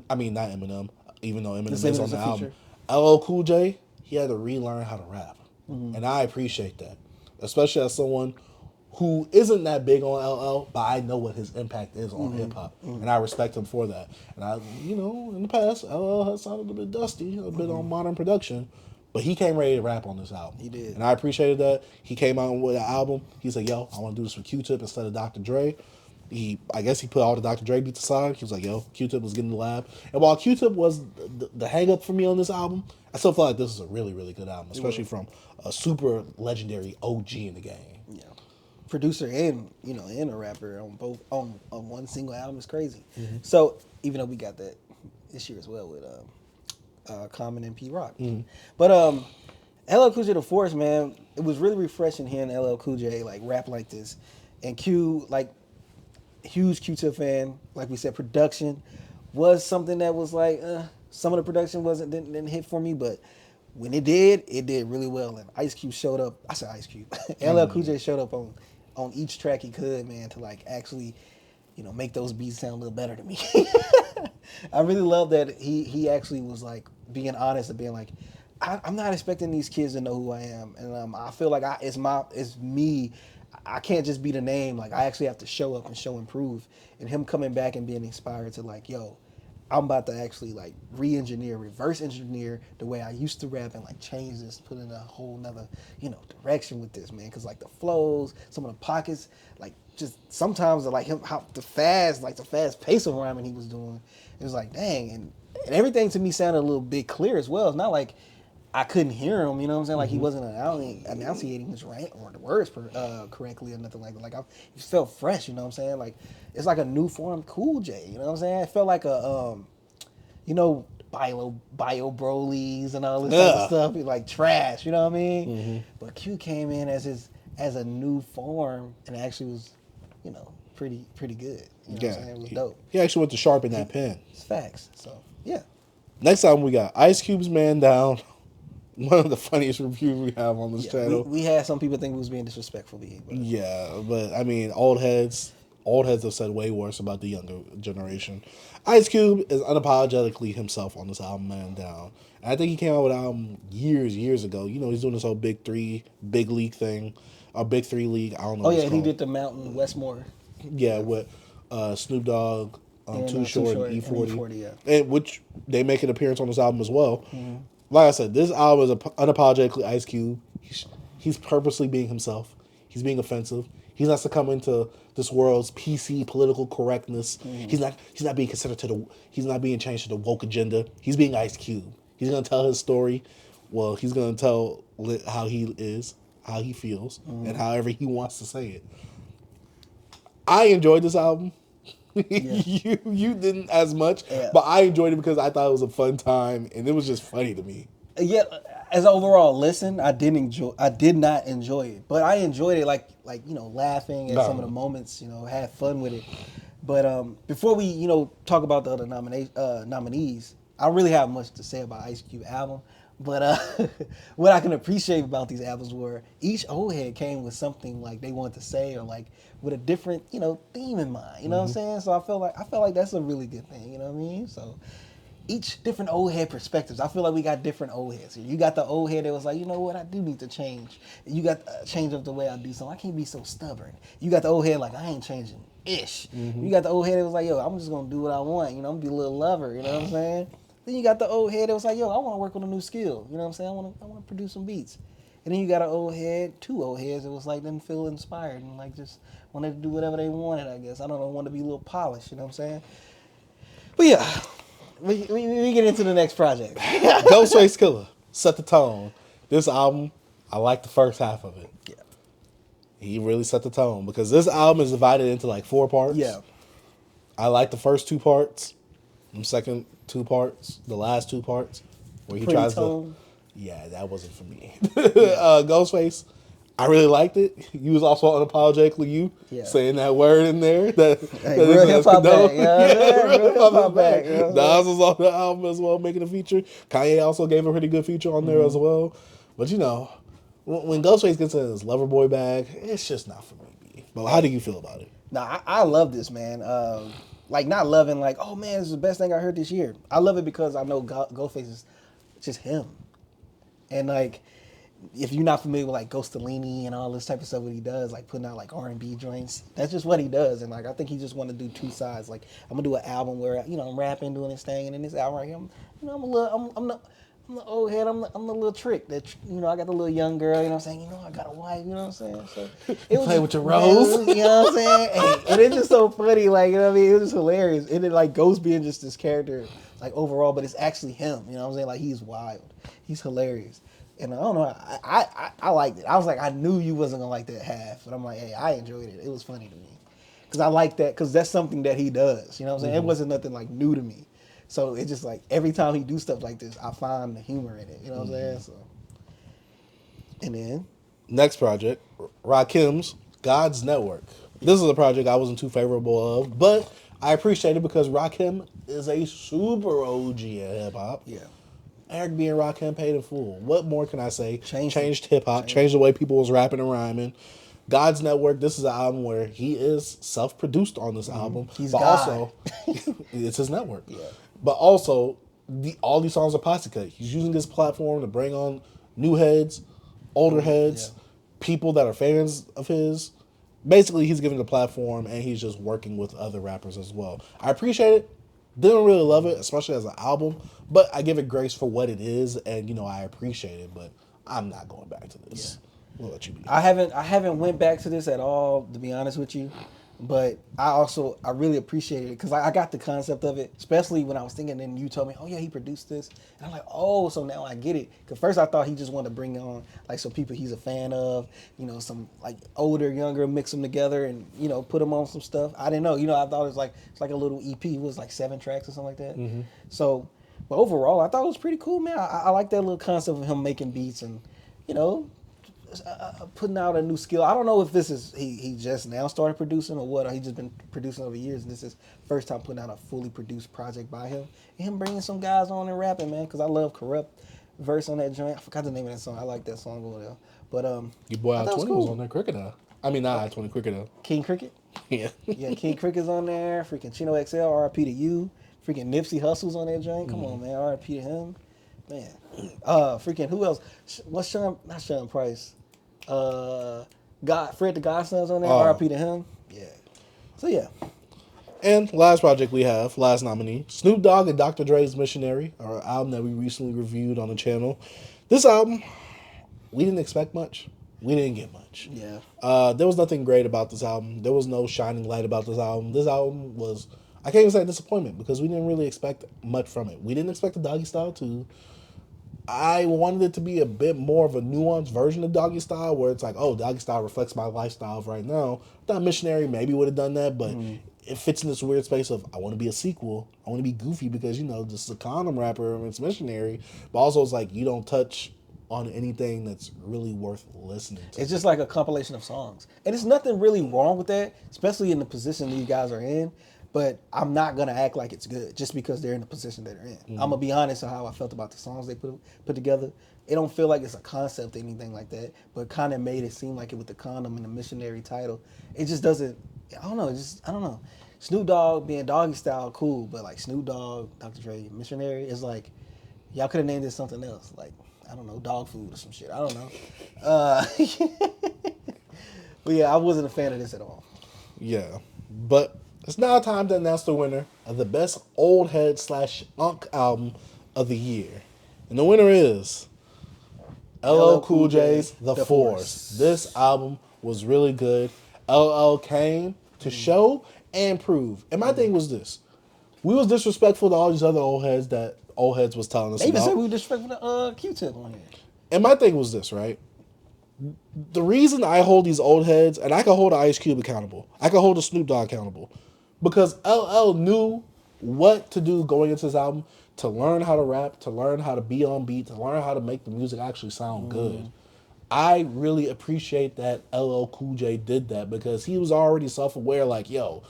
Eminem, even though Eminem is on the album. LL Cool J, he had to relearn how to rap. And I appreciate that. Especially as someone who isn't that big on LL, but I know what his impact is on hip-hop. And I respect him for that. And in the past, LL has sounded a bit dusty, a bit on modern production. But he came ready to rap on this album. He did. And I appreciated that. He came out with an album. He said, yo, I want to do this for Q-Tip instead of Dr. Dre. I guess he put all the Dr. Dre beats aside. He was like, yo, Q-Tip was getting the lab. And while Q-Tip was the hang-up for me on this album, I still feel like this is a really, really good album, especially from a super legendary OG in the game. Yeah. Producer and and a rapper on both on one single album is crazy. So even though we got that this year as well with Common and P Rock, but LL Cool J The Force, man, it was really refreshing hearing LL Cool J like rap like this, and Q like huge Q-Tip fan. Like we said, production was something that was like some of the production didn't hit for me, but when it did really well. And Ice Cube showed up. I said Ice Cube. LL Cool J showed up on each track he could, man, to like actually, make those beats sound a little better to me. I really love that he actually was like being honest and being like, I'm not expecting these kids to know who I am, and I feel like it's me. I can't just be the name. Like I actually have to show up and show and prove. And him coming back and being inspired to like, yo, I'm about to actually like reverse engineer the way I used to rap and like change this, put in a whole nother, direction with this, man. Cause like the flows, some of the pockets, like just sometimes like the fast pace of rhyming he was doing. It was like, dang. And everything to me sounded a little bit clear as well. It's not like I couldn't hear him, you know what I'm saying? Like he wasn't enunciating his rant or the words correctly or nothing like that. Like it felt fresh, you know what I'm saying? Like it's like a new form Cool J, you know what I'm saying? It felt like a, bio Broly's and all this type of stuff, like trash, you know what I mean? But Q came in as a new form and actually was, pretty good. You know what I'm saying? It was dope. He actually went to sharpen that pen. It's facts. So yeah. Next album we got Ice Cube's Man Down. One of the funniest reviews we have on this channel. We had some people think we was being disrespectful. But I mean, old heads have said way worse about the younger generation. Ice Cube is unapologetically himself on this album, Man Down. And I think he came out with an album years ago. He's doing this whole big league thing, or Big 3 league. I don't know. Oh yeah, he did the Mountain Westmore. Yeah, with Snoop Dogg, Too Short, and E40, and which they make an appearance on this album as well. Like I said, this album is unapologetically Ice Cube. He's purposely being himself. He's being offensive. He's not succumbing to this world's PC political correctness. He's not being he's not being changed to the woke agenda. He's being Ice Cube. He's gonna tell his story. Well, he's gonna tell how he is, how he feels, and however he wants to say it. I enjoyed this album. Yeah. you didn't as much, but I enjoyed it because I thought it was a fun time and it was just funny to me. Yeah, as an overall listen, I did not enjoy it, but I enjoyed it like laughing at some of the moments, had fun with it. But before we talk about the other nominees, I don't really have much to say about Ice Cube album. But what I can appreciate about these albums were each old head came with something like they wanted to say or like with a different, theme in mind. You know what I'm saying? So I feel like that's a really good thing. You know what I mean? So each different old head perspectives. I feel like we got different old heads here. You got the old head that was like, you know what, I do need to change. You got change up the way I do something. I can't be so stubborn. You got the old head like I ain't changing ish. You got the old head that was like, yo, I'm just gonna do what I want. I'm gonna be a little lover. You know what I'm saying? Then you got the old head that was like, yo, I want to work on a new skill. You know what I'm saying? I want to produce some beats. And then you got two old heads that was like, didn't feel inspired and like just wanted to do whatever they wanted, I guess. I don't know, wanted to be a little polished, you know what I'm saying? But yeah, we get into the next project. Ghostface Killer set the tone. This album, I like the first half of it. Yeah. He really set the tone because this album is divided into like 4 parts. Yeah. I like the first 2 parts. The second 2 parts, the last 2 parts, where he tries to. Yeah, that wasn't for me. Ghostface, I really liked it. He was also unapologetically saying that word in there. That real hip hop back. Real hip hop back. Nas was on the album as well, making a feature. Kanye also gave a pretty good feature on there as well. But when Ghostface gets in his lover boy bag, it's just not for me. But how do you feel about it? Nah, I love this, man. Like not loving like, oh man, this is the best thing I heard this year. I love it because I know Ghostface is just him. And like, if you're not familiar with like Ghostolini and all this type of stuff, what he does, like putting out like R&B joints, that's just what he does. And like, I think he just want to do 2 sides. Like, I'm gonna do an album where I'm rapping, doing this thing, and then this album right here, I'm I'm the old head. I'm the little trick that I got the little young girl. You know what I'm saying? I got a wife. You know what I'm saying? So it was Play with your rose. You know what I'm saying? Hey, and it's just so funny. Like, you know what I mean? It was just hilarious. And it like Ghost being just this character like overall, but it's actually him. You know what I'm saying? Like he's wild. He's hilarious. And I don't know. I liked it. I was like, I knew you wasn't gonna like that half, but I'm like, hey, I enjoyed it. It was funny to me because I like that because that's something that he does. You know what I'm saying? It wasn't nothing like new to me. So it's just like every time he do stuff like this, I find the humor in it. You know what I'm saying? So, and then Next project, Rakim's God's Network. This is a project I wasn't too favorable of, but I appreciate it because Rakim is a super OG in hip hop. yeah, Eric B. and Rakim paid in full. What more can I say? Changed hip hop, changed the way people was rapping and rhyming. God's Network, this is an album where he is self-produced on this album. He's but God. also, it's his network. Yeah. But also, all these songs are posse cut. He's using this platform to bring on new heads, older heads, people that are fans of his. Basically, he's giving the platform and he's just working with other rappers as well. I appreciate it. Didn't really love it, especially as an album, but I give it grace for what it is, and I appreciate it. But I'm not going back to this. We'll let you be. I haven't went back to this at all, to be honest with you. But I really appreciated it because I got the concept of it, especially when I was thinking. And you told me, oh yeah, he produced this, and I'm like, oh, so now I get it. Because first I thought he just wanted to bring on like some people he's a fan of, some like older, younger, mix them together, and put them on some stuff. I didn't know, I thought it's like a little EP. It was like 7 tracks or something like that. Mm-hmm. So, but overall, I thought it was pretty cool, man. I like that little concept of him making beats and putting out a new skill. I don't know if this is he just now started producing or what, or he just been producing over years and this is first time putting out a fully produced project by him. And him bringing some guys on and rapping, man, because I love Corrupt verse on that joint. I forgot the name of that song. I like that song over there. But your boy I-20 was on there, Cricketer. I mean, not I-20, Cricketer. King Cricket? Yeah. Yeah, King Cricket's on there. Freaking Chino XL, RIP to you. Freaking Nipsey Hussle's on that joint. Come on, man. RIP to him. Man. Freaking who else? What's not Sean Price. Fred the Godson's on there. RIP to him. Yeah. So yeah. And last project we have, last nominee, Snoop Dogg and Dr. Dre's Missionary, our album that we recently reviewed on the channel. This album, we didn't expect much. We didn't get much. Yeah. There was nothing great about this album. There was no shining light about this album. This album was, I can't even say disappointment because we didn't really expect much from it. We didn't expect the Doggy Style 2. I wanted it to be a bit more of a nuanced version of Doggy Style where it's like, oh, Doggy Style reflects my lifestyle right now. I thought Missionary maybe would have done that, but it fits in this weird space of I want to be a sequel. I want to be goofy because, this is a condom rapper and it's Missionary. But also it's like you don't touch on anything that's really worth listening to. It's just like a compilation of songs. And there's nothing really wrong with that, especially in the position these guys are in. But I'm not going to act like it's good just because they're in the position that they're in. I'm going to be honest on how I felt about the songs they put together. It don't feel like it's a concept or anything like that, but kind of made it seem like it with the condom and the missionary title. It just doesn't, I don't know. Snoop Dogg being Doggy Style, cool, but like Snoop Dogg, Dr. Dre, Missionary, is like, y'all could have named it something else. Like, I don't know, dog food or some shit. I don't know. But yeah, I wasn't a fan of this at all. Yeah, but it's now time to announce the winner of the best Oldhead / Unk album of the year. And the winner is LL Cool J's The Force. This album was really good. LL came to show and prove. And my thing was this. We was disrespectful to all these other old heads that old heads was telling us They even about. said we were disrespectful to Q-Tip on here. And my thing was this, right? The reason I hold these old heads, and I can hold Ice Cube accountable. I can hold a Snoop Dogg accountable. Because LL knew what to do going into this album to learn how to rap, to learn how to be on beat, to learn how to make the music actually sound good. I really appreciate that LL Cool J did that because he was already self-aware, like, yo,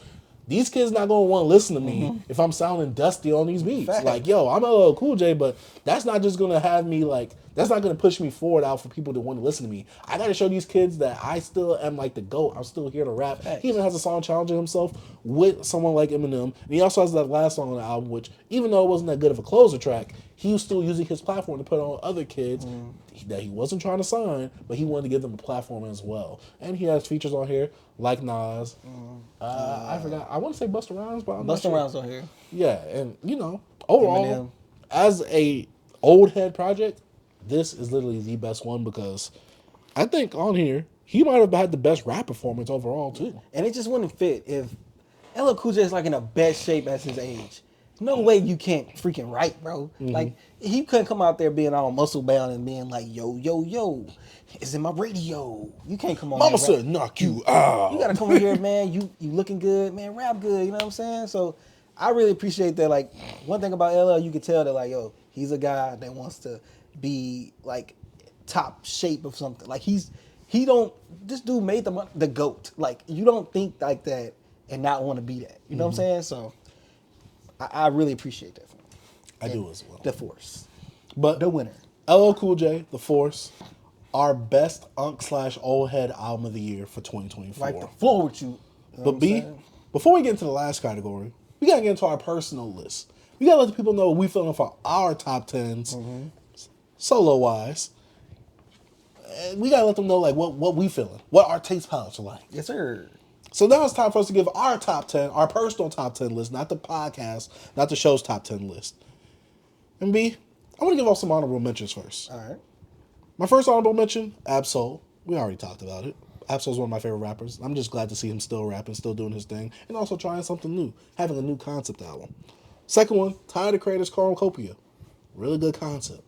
these kids not going to want to listen to me if I'm sounding dusty on these beats. Fact. Like, yo, I'm LL Cool J, but that's not just going to have me, like, that's not going to push me forward out for people to want to listen to me. I got to show these kids that I still am, like, the GOAT. I'm still here to rap. Fact. He even has a song challenging himself with someone like Eminem. And he also has that last song on the album, which, even though it wasn't that good of a closer track, he was still using his platform to put on other kids that he wasn't trying to sign, but he wanted to give them a platform as well. And he has features on here like Nas. I forgot. I want to say Busta Rhymes, but I'm not Busta sure. Rhymes on here. Yeah, and overall, Eminem. as a Oldhead project, this is literally the best one because I think on here, he might have had the best rap performance overall, too. And it just wouldn't fit if LL Cool J is like in the best shape at his age. No way you can't freaking write, bro. Like he couldn't come out there being all muscle bound and being like, yo, yo, yo, it's in my radio. You can't come on. Mama there, said, knock you out. You gotta come in here, man. You looking good, man. Rap good. You know what I'm saying? So I really appreciate that. Like one thing about LL, you could tell that like, yo, he's a guy that wants to be like top shape of something. Like he don't. This dude made the GOAT. Like you don't think like that and not want to be that. You know what I'm saying? So I really appreciate that. I do as well. The Force, But the winner. LL Cool J, The Force, our best Unk/Old Head album of the year for 2024. Right the floor with you. You know what But I'm B, saying? before we get into the last category, we gotta get into our personal list. We gotta let the people know what we feeling for our top 10s, solo wise. And we gotta let them know like what we feeling, what our taste palettes are like. Yes, sir. So now it's time for us to give our top 10, our personal top 10 list, not the podcast, not the show's top 10 list. And B, I want to give off some honorable mentions first. All right. My first honorable mention, Absol. We already talked about it. Absol's one of my favorite rappers. I'm just glad to see him still rapping, still doing his thing, and also trying something new, having a new concept album. Second one, Tyler, the Creator's Cornucopia. Really good concept.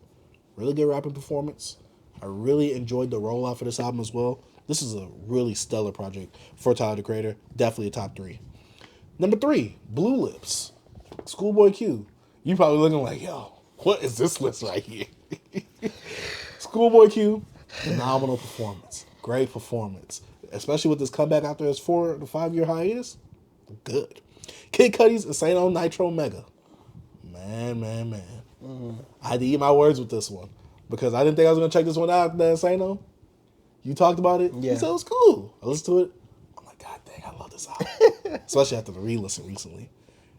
Really good rapping performance. I really enjoyed the rollout for this album as well. This is a really stellar project for Tyler, the Creator. Definitely a top 3. Number 3, Blue Lips. Schoolboy Q. You probably looking like, yo, what is this list right here? Schoolboy Q, phenomenal performance. Great performance. Especially with this comeback after his 4 to 5 year hiatus. Good. Kid Cudi's Insano Nitro Mega. Man. I had to eat my words with this one. Because I didn't think I was going to check this one out, the Insano. You talked about it. Yeah. You said it was cool. I listened to it. I'm like, God dang, I love this album. Especially after the re-listen recently.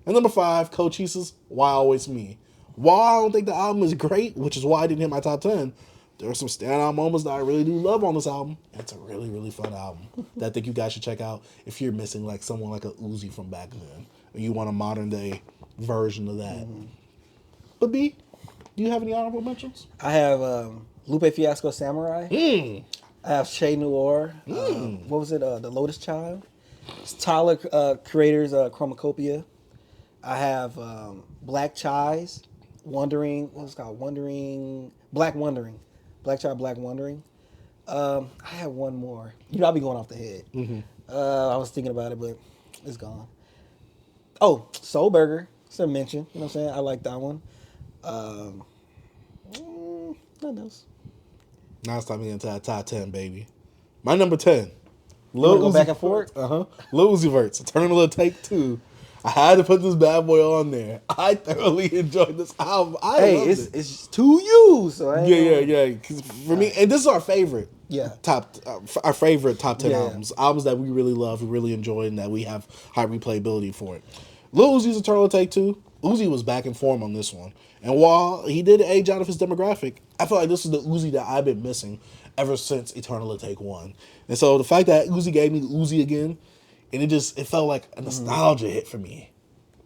And number 5, Cochise's Why Always Me. While I don't think the album is great, which is why I didn't hit my top 10, there are some standout moments that I really do love on this album. And it's a really, really fun album that I think you guys should check out if you're missing like someone like a Uzi from back then. Or you want a modern day version of that. But B, do you have any honorable mentions? I have Lupe Fiasco Samurai. I have Che Noir. What was it? The Lotus Child. It's Tyler Creator's Chromacopia. I have Black Chai's Wondering. What was it called? Black Wondering. Black Child Black Wondering. I have one more. You know, I'll be going off the head. I was thinking about it, but it's gone. Oh, Soul Burger. It's a mention. You know what I'm saying? I like that one. Nothing else. Now it's time to get into that top 10, baby. My number 10. Wanna go back and forth? Lil Uzi Vert's Eternal Take 2. I had to put this bad boy on there. I thoroughly enjoyed this album. I loved it. It's to you. So I ain't Yeah. Because for me, and this is our favorite. Yeah. Our favorite top 10 Yeah. albums that we really love, we really enjoy, and that we have high replayability for it. Lil Uzi's Eternal Take 2. Uzi was back in form on this one. And while he did age out of his demographic, I feel like this is the Uzi that I've been missing ever since Eternal Take 1. And so the fact that Uzi gave me Uzi again, and it felt like a nostalgia hit for me.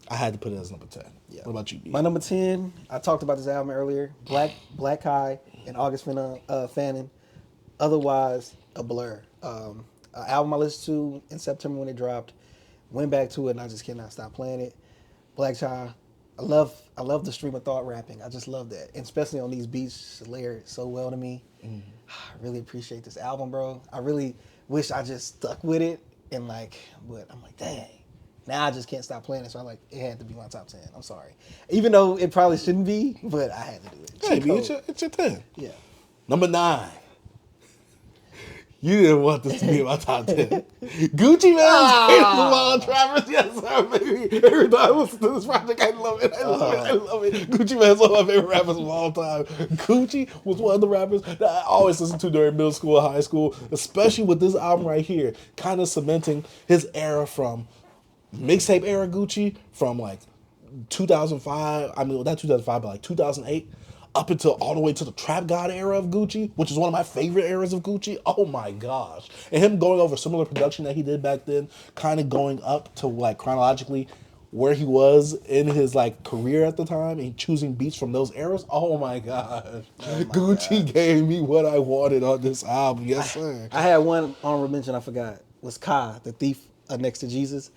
I had to put it as number 10. Yeah. What about you, B? My number 10, I talked about this album earlier. Black High and August Fannin. Otherwise, a blur. An album I listened to in September when it dropped. Went back to it and I just cannot stop playing it. Black Child. I love the stream of thought rapping. I just love that. And especially on these beats, it layered so well to me. I really appreciate this album, bro. I really wish I just stuck with it and but I'm like, dang. Now I just can't stop playing it, so it had to be my top 10. I'm sorry. Even though it probably shouldn't be, but I had to do it. Hey, B, it's your 10. Yeah. Number 9. You didn't want this to be in my top 10. Gucci Mane's Travis. Yes, sir, baby. Every time I listen to this project, I love it. I love it. Gucci Mane's one of my favorite rappers of all time. Gucci was one of the rappers that I always listened to during middle school and high school, especially with this album right here, kind of cementing his era from mixtape era Gucci from 2005. I mean, not 2005, but 2008. Up until all the way to the Trap God era of Gucci, which is one of my favorite eras of Gucci. Oh my gosh. And him going over similar production that he did back then, kind of going up to chronologically where he was in his like career at the time and choosing beats from those eras, oh my gosh. Gucci gave me what I wanted on this album. Yes, sir. I had one honorable mention I forgot. Was Ka, the thief next to Jesus.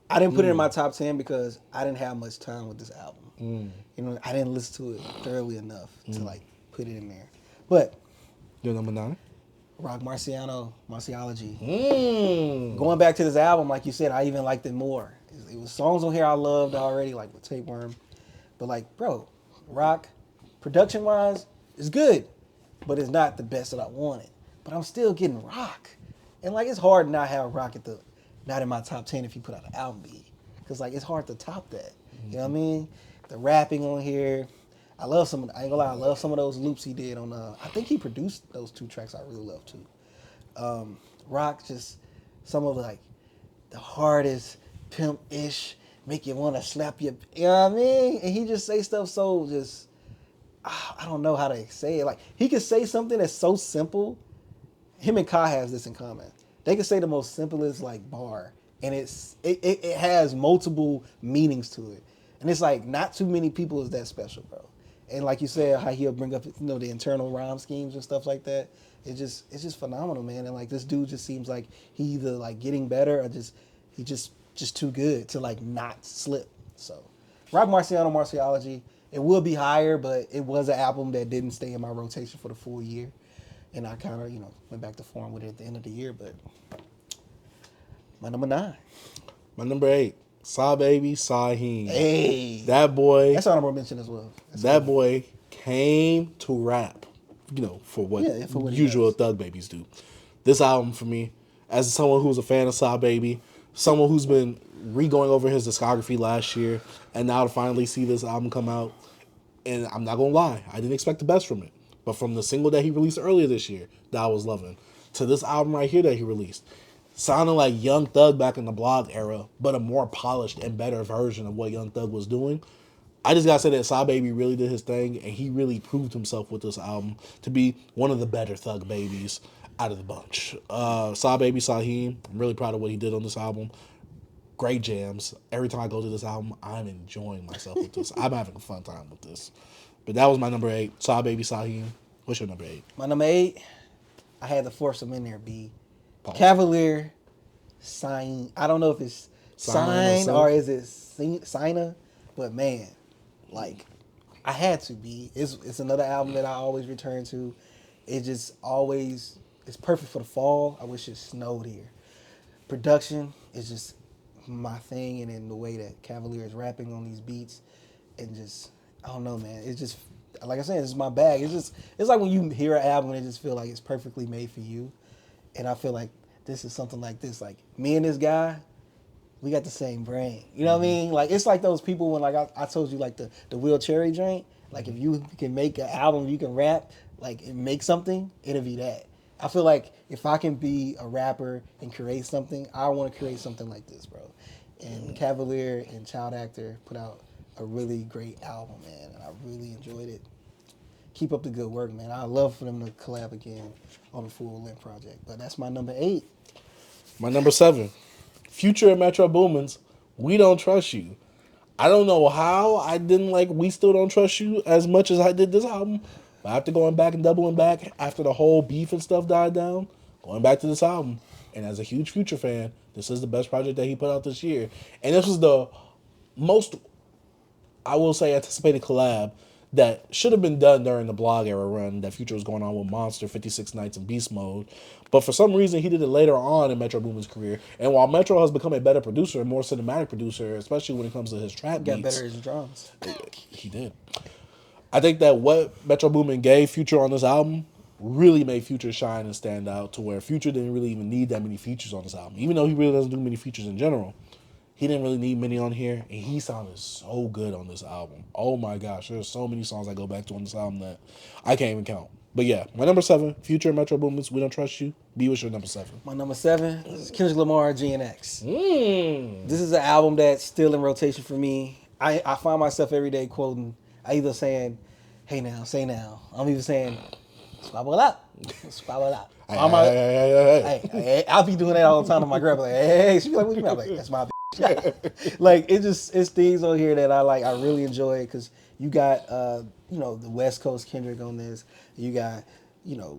I didn't put it in my top 10 because I didn't have much time with this album. You know, I didn't listen to it thoroughly enough to like put it in there. But Your number 9? Rock Marciology. Mm. Going back to this album, like you said, I even liked it more. It was songs on here I loved already, like with Tapeworm. But like, bro, Rock, production-wise, is good. But it's not the best that I wanted. But I'm still getting Rock. And like, it's hard to not have Rock not in my top 10 if you put out an album beat. Because like, it's hard to top that. You know what I mean? The rapping on here. I ain't gonna lie, I love some of those loops he did on, I think he produced those 2 tracks I really love too. Rock, just some of like the hardest pimp-ish, make you want to slap you know what I mean? And he just say stuff so just, I don't know how to say it. Like, he could say something that's so simple. Him and Ka has this in common. They could say the most simplest like bar, and it has multiple meanings to it. And it's like, not too many people is that special, bro. And like you said, how he'll bring up, the internal rhyme schemes and stuff like that. It's just phenomenal, man. And like, this dude just seems like he either like getting better or he just too good to like not slip. So, Rock Marciology. It will be higher, but it was an album that didn't stay in my rotation for the full year. And I kind of, went back to form with it at the end of the year. But my number 9. My number 8. Sahbabii, Saaheem. Hey. That boy. That's honorable mention as well. That boy came to rap, for what usual thug babies do. This album for me, as someone who's a fan of Sahbabii, someone who's been re-going over his discography last year, and now to finally see this album come out, and I'm not gonna lie, I didn't expect the best from it. But from the single that he released earlier this year, that I was loving, to this album right here that he released, sounding like Young Thug back in the blog era, but a more polished and better version of what Young Thug was doing. I just gotta say that Sahbabii really did his thing, and he really proved himself with this album to be one of the better Thug babies out of the bunch. Sahbabii, Saaheem, I'm really proud of what he did on this album. Great jams. Every time I go to this album, I'm enjoying myself with this. I'm having a fun time with this. But that was my number 8. Sahbabii, Saaheem. What's your number 8? My number 8, I had to force him in there, B. Pause. Cavalier, Sign. I don't know if it's Sign or is it Signa, but man, like, I had to be. It's another album that I always return to. It just always, it's perfect for the fall. I wish it snowed here. Production is just my thing, and in the way that Cavalier is rapping on these beats, and just, I don't know, man. It's just, like I said, it's my bag. It's like when you hear an album and it just feel like it's perfectly made for you. And I feel like this is something like this. Like, me and this guy, we got the same brain. You know what I mean? Like, it's like those people when, like, I told you, like, the Will Cherry joint. Like, if you can make an album, you can rap, like, and make something, it'll be that. I feel like if I can be a rapper and create something, I want to create something like this, bro. And Cavalier and Child Actor put out a really great album, man. And I really enjoyed it. Keep up the good work, man. I'd love for them to collab again on a full length project. But that's my number 8. My number 7. Future and Metro Boomin's We Don't Trust You. I don't know how I didn't like We Still Don't Trust You as much as I did this album. But after going back and doubling back, after the whole beef and stuff died down, going back to this album, and as a huge Future fan, this is the best project that he put out this year. And this was the most, I will say, anticipated collab that should have been done during the blog era run that Future was going on with Monster, 56 Nights, and Beast Mode. But for some reason, he did it later on in Metro Boomin's career. And while Metro has become a better producer, a more cinematic producer, especially when it comes to his trap beats. Got better at his drums. He did. I think that what Metro Boomin gave Future on this album really made Future shine and stand out to where Future didn't really even need that many features on this album. Even though he really doesn't do many features in general, he didn't really need many on here, and he sounded so good on this album. Oh my gosh, there's so many songs I go back to on this album that I can't even count. But yeah, my number 7, Future and Metro Boomin's We Don't Trust You. B, what's your number 7? My number 7 is Kendrick Lamar, GNX. This is an album that's still in rotation for me. I find myself every day quoting, I either saying, hey now, say now. I'm even saying, squabble up. Squabble up. Hey, I'll be doing that all the time to my girl. Like, hey, she be like, what you mean? I'm like, that's my bitch. Like it's things on here that I like. I really enjoy it because you got the West Coast Kendrick on this. You got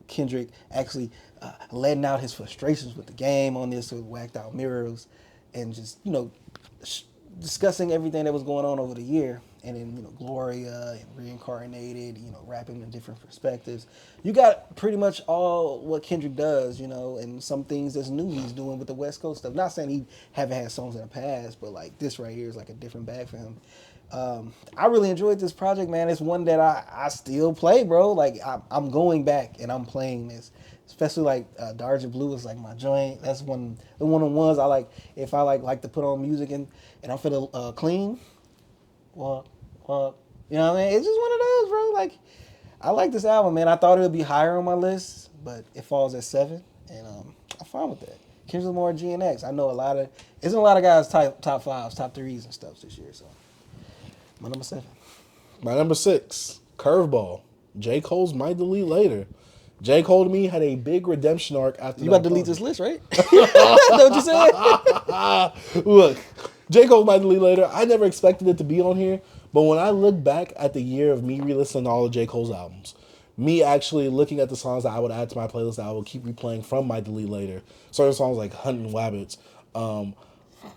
Kendrick actually letting out his frustrations with the game on this with whacked out mirrors, and just discussing everything that was going on over the year. And then Gloria and Reincarnated, rapping in different perspectives. You got pretty much all what Kendrick does, and some things that's new he's doing with the West Coast stuff. Not saying he haven't had songs in the past, but like this right here is like a different bag for him. I really enjoyed this project, man. It's one that I still play, bro. Like I'm going back and I'm playing this. Especially like Darja Blue is like my joint. That's the one of the ones I like. If I like to put on music and I'm feeling clean. Well, you know what I mean? It's just one of those, bro. Like, I like this album, man. I thought it would be higher on my list, but it falls at 7, and I'm fine with that. Kendrick Lamar, GNX. I know isn't a lot of guys top 5s, top 3s and stuff this year, so my number 7. My number 6, Curveball. J. Cole's Might Delete Later. J. Cole to me had a big redemption arc after You about to delete this list, right? That's what you said? Look, J. Cole Might Delete Later, I never expected it to be on here, but when I look back at the year of me re-listening to all of J. Cole's albums, me actually looking at the songs that I would add to my playlist that I would keep replaying from Might Delete Later, certain songs like Hunting Wabbits,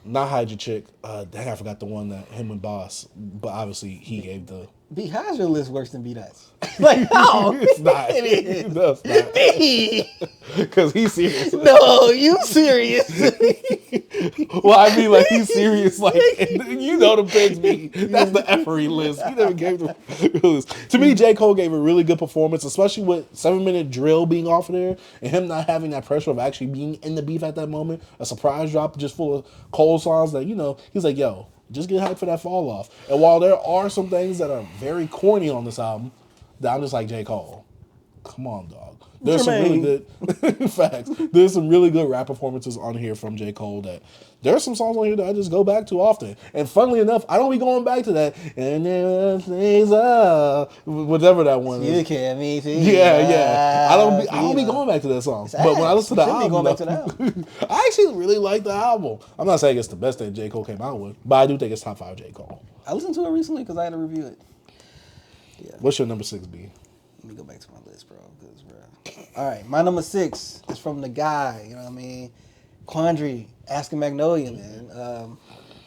Not Hide Your Chick, dang, I forgot the one that him and Boss, but obviously he gave the... B, how's your list worse than B-Nuts? Like, how? It's not. It is. No, it's not. B! Because he's serious. No, you serious. Well, I mean, like, he's serious. Like, you know the pigs be. That's the effery list. He never gave the list. To me, J. Cole gave a really good performance, especially with 7-minute drill being off of there and him not having that pressure of actually being in the beef at that moment. A surprise drop just full of Cole songs that, he's like, yo, just get hyped for that fall off. And while there are some things that are very corny on this album, that I'm just like, J. Cole, come on, dog. There's some really good facts. There's some really good rap performances on here from J. Cole that there's some songs on here that I just go back to often. And funnily enough, I don't be going back to that. And then things up, whatever that one is. You can me too. Yeah. I don't be going back to that song. But when I listen to the album, going back to the album. I actually really like the album. I'm not saying it's the best that J. Cole came out with, but I do think it's top 5 J. Cole. I listened to it recently because I had to review it. Yeah. What's your number 6 B? Let me go back to my list, bro. All right, my number 6 is from the guy, you know what I mean? Quandary, Asking Magnolia, man.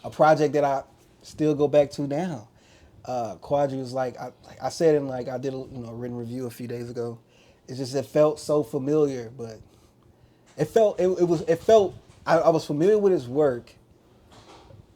A project that I still go back to now. Quandary was like I said in I did a written review a few days ago. It's just it felt so familiar, but it felt I was familiar with his work,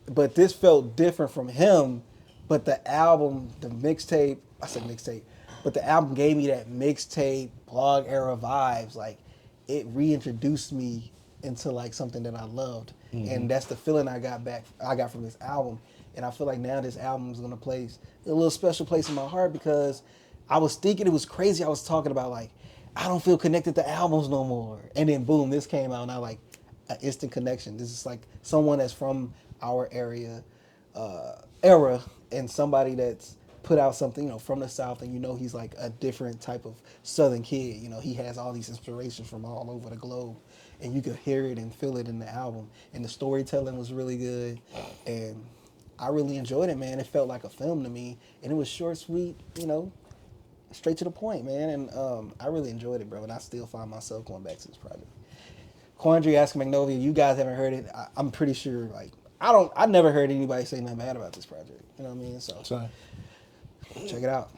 but this felt different from him. But the album, the mixtape, I said mixtape. But the album gave me that mixtape, blog era vibes. Like, it reintroduced me into something that I loved, and that's the feeling I got from this album. And I feel like now this album is gonna place a little special place in my heart because I was thinking it was crazy. I was talking about I don't feel connected to albums no more, and then boom, this came out, and I an instant connection. This is someone that's from our era, and somebody that's put out something, from the South, and he's a different type of Southern kid. He has all these inspirations from all over the globe, and you could hear it and feel it in the album. And the storytelling was really good, and I really enjoyed it, man. It felt like a film to me, and it was short, sweet, straight to the point, man. And I really enjoyed it, bro. And I still find myself going back to this project. Quandary, Asking Magnolia. You guys haven't heard it. I'm pretty sure. I never heard anybody say nothing bad about this project. You know what I mean? So. Sorry. Check it out.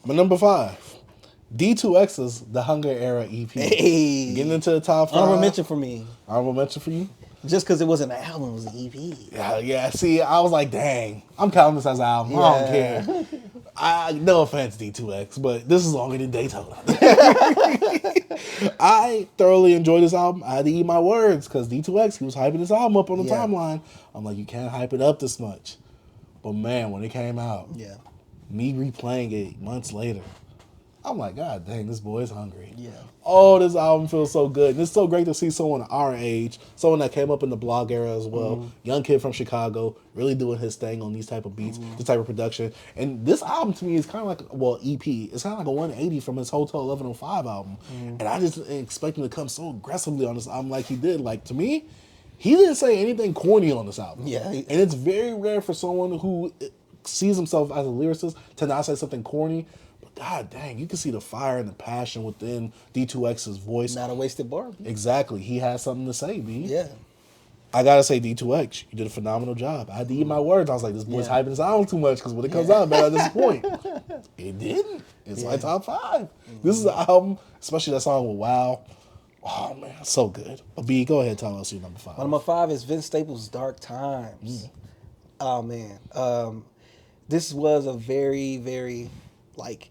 My number 5, D2X's The Hunger Era EP. Hey. Getting into the top 5. Honorable mention for me. Honorable mention for you? Just because it wasn't an album, it was an EP. Yeah. See, I was like, dang, I'm counting this as an album. Yeah. I don't care. No offense, D2X, but this is longer than Daytona. I thoroughly enjoyed this album. I had to eat my words because D2X, he was hyping this album up on the timeline. I'm like, you can't hype it up this much. But man, when it came out, me replaying it months later, I'm like, God dang, this boy is hungry. Yeah. Oh, this album feels so good. And it's so great to see someone our age, someone that came up in the blog era as well, young kid from Chicago, really doing his thing on these type of beats, this type of production. And this album to me is kind of EP, it's kind of like a 180 from his Hotel 1105 album. And I just expect him to come so aggressively on this album like he did. To me, He didn't say anything corny on this album. Yeah. And it's very rare for someone who sees himself as a lyricist to not say something corny. But god dang, you can see the fire and the passion within D2X's voice. Not a wasted bar. Exactly. He has something to say, B. Yeah. I gotta say, D2X, you did a phenomenal job. I had to eat my words. I was like, this boy's Yeah. hyping his album too much because when it comes out, man, I disappoint. It didn't. It's my top 5. This is an album, especially that song with Wow. Oh man, so good. But B, go ahead, tell us your number 5. My number 5 is Vince Staples' Dark Times. Oh man. This was a very, very, like,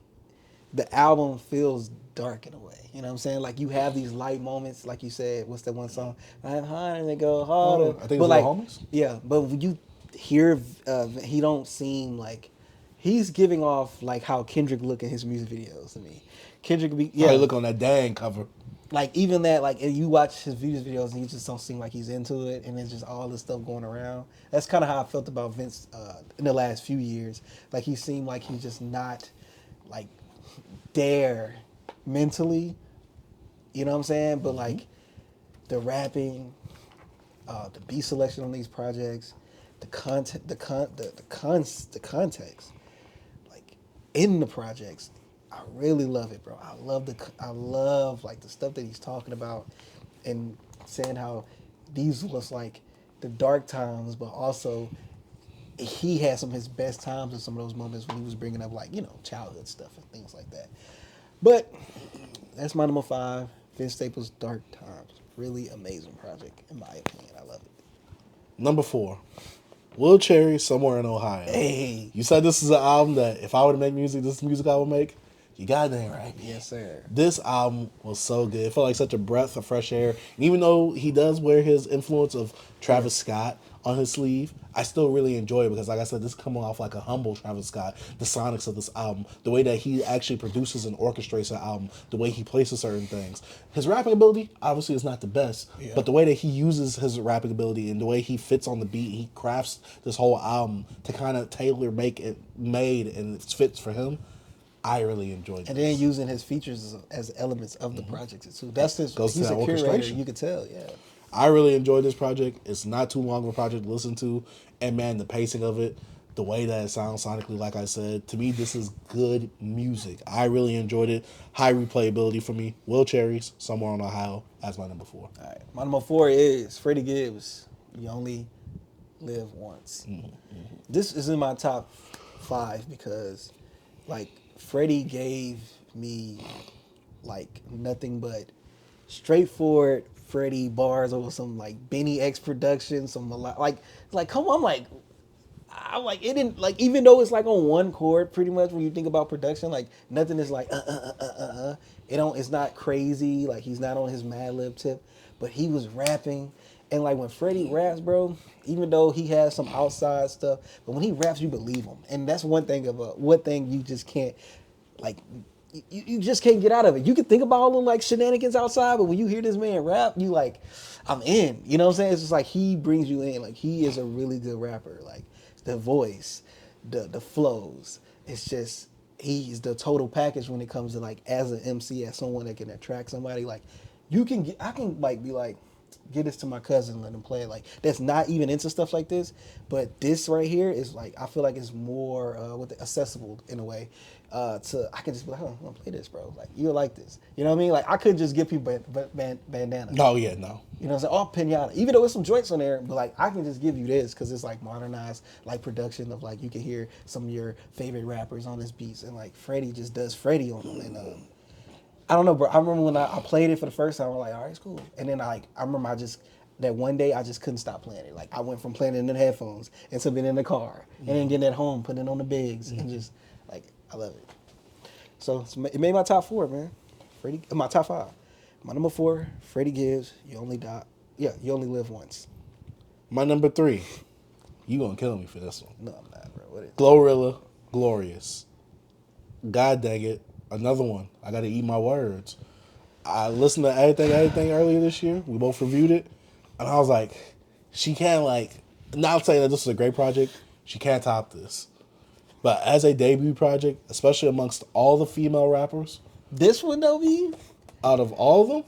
the album feels dark in a way. You know what I'm saying? Like, you have these light moments, like you said. What's that one song? I'm high and they go harder. I think but it's like, the Homies. yeah, but when you hear, he don't seem like he's giving off like how Kendrick look in his music videos to me. Kendrick be Yeah, look on that dang cover. like even that, like if you watch his music videos and you just don't seem like he's into it, and it's just all this stuff going around. That's kind of how I felt about Vince in the last few years. Like he seemed like he's just not like there mentally. You know what I'm saying? But like the rapping, the beat selection on these projects, the content, the context, like in the projects, I really love it, bro. I love like the stuff that he's talking about and saying how these was like the dark times, but also he had some of his best times in some of those moments when he was bringing up like, you know, childhood stuff and things like that. But that's my number 5, Vince Staples' Dark Times. Really amazing project, in my opinion. I love it. Number 4, Lil Cherry, Somewhere in Ohio. Hey. You said this is an album that if I were to make music, this is the music I would make. You goddamn right. Yes, sir. This album was so good. It felt like such a breath of fresh air. And even though he does wear his influence of Travis Scott on his sleeve, I still really enjoy it because, like I said, this is coming off like a humble Travis Scott. The sonics of this album, the way that he actually produces and orchestrates an album, the way he places certain things. His rapping ability, obviously, is not the best, but the way that he uses his rapping ability and the way he fits on the beat, he crafts this whole album to kind of tailor make it made and it fits for him. I really enjoyed this. And then using his features as elements of the project too. That's his. Goes to He's that a curator. orchestration. You could tell. Yeah. I really enjoyed this project. It's not too long of a project to listen to. And man, the pacing of it, the way that it sounds sonically, like I said, to me, this is good music. I really enjoyed it. High replayability for me. Lil Cherry's, Somewhere in Ohio, as my number 4. All right. My number 4 is Freddie Gibbs. You only live once. This is in my top 5 because, like, Freddie gave me like nothing but straightforward Freddie bars over some like Benny X production, some like come on, I'm like it didn't like, even though it's like on one chord pretty much when you think about production, like nothing is like it's not crazy, like he's not on his Mad Lib tip, but he was rapping. And like when Freddie raps, bro, even though he has some outside stuff, but when he raps, you believe him. And that's one thing you just can't, like, you just can't get out of it. You can think about all the like shenanigans outside, but when you hear this man rap, you like, I'm in. You know what I'm saying? It's just like he brings you in. Like he is a really good rapper. Like the voice, the flows. It's just he's the total package when it comes to like as an MC, as someone that can attract somebody. Like I can like be like, get this to my cousin and let him play it. Like that's not even into stuff like this, but this right here is like, I feel like it's more accessible in a way. I can just be like, oh, I'm gonna play this, bro. Like you'll like this. You know what I mean? Like I couldn't just give people bandana. No, yeah, no. You know what I'm saying? Or pinata. Even though there's some joints on there, but like I can just give you this because it's like modernized like production of like you can hear some of your favorite rappers on this beats, and like Freddie just does Freddie on them. And I don't know, bro. I remember when I played it for the first time, I was like, all right, it's cool. And then I remember that one day I just couldn't stop playing it. Like I went from playing it in the headphones and to being in the car and then getting at home, putting it on the bigs and just like, I love it. So it made my top 4, man. My top 5. My number 4, Freddie Gibbs, You Only Live Once. My number 3, you gonna kill me for this one. No, I'm not, bro. What is it? Glorilla, Glorious. God dang it. Another one. I gotta eat my words. I listened to everything earlier this year. We both reviewed it. And I was like, she can't not saying that this is a great project. She can't top this. But as a debut project, especially amongst all the female rappers. This one, though, B? Out of all of them,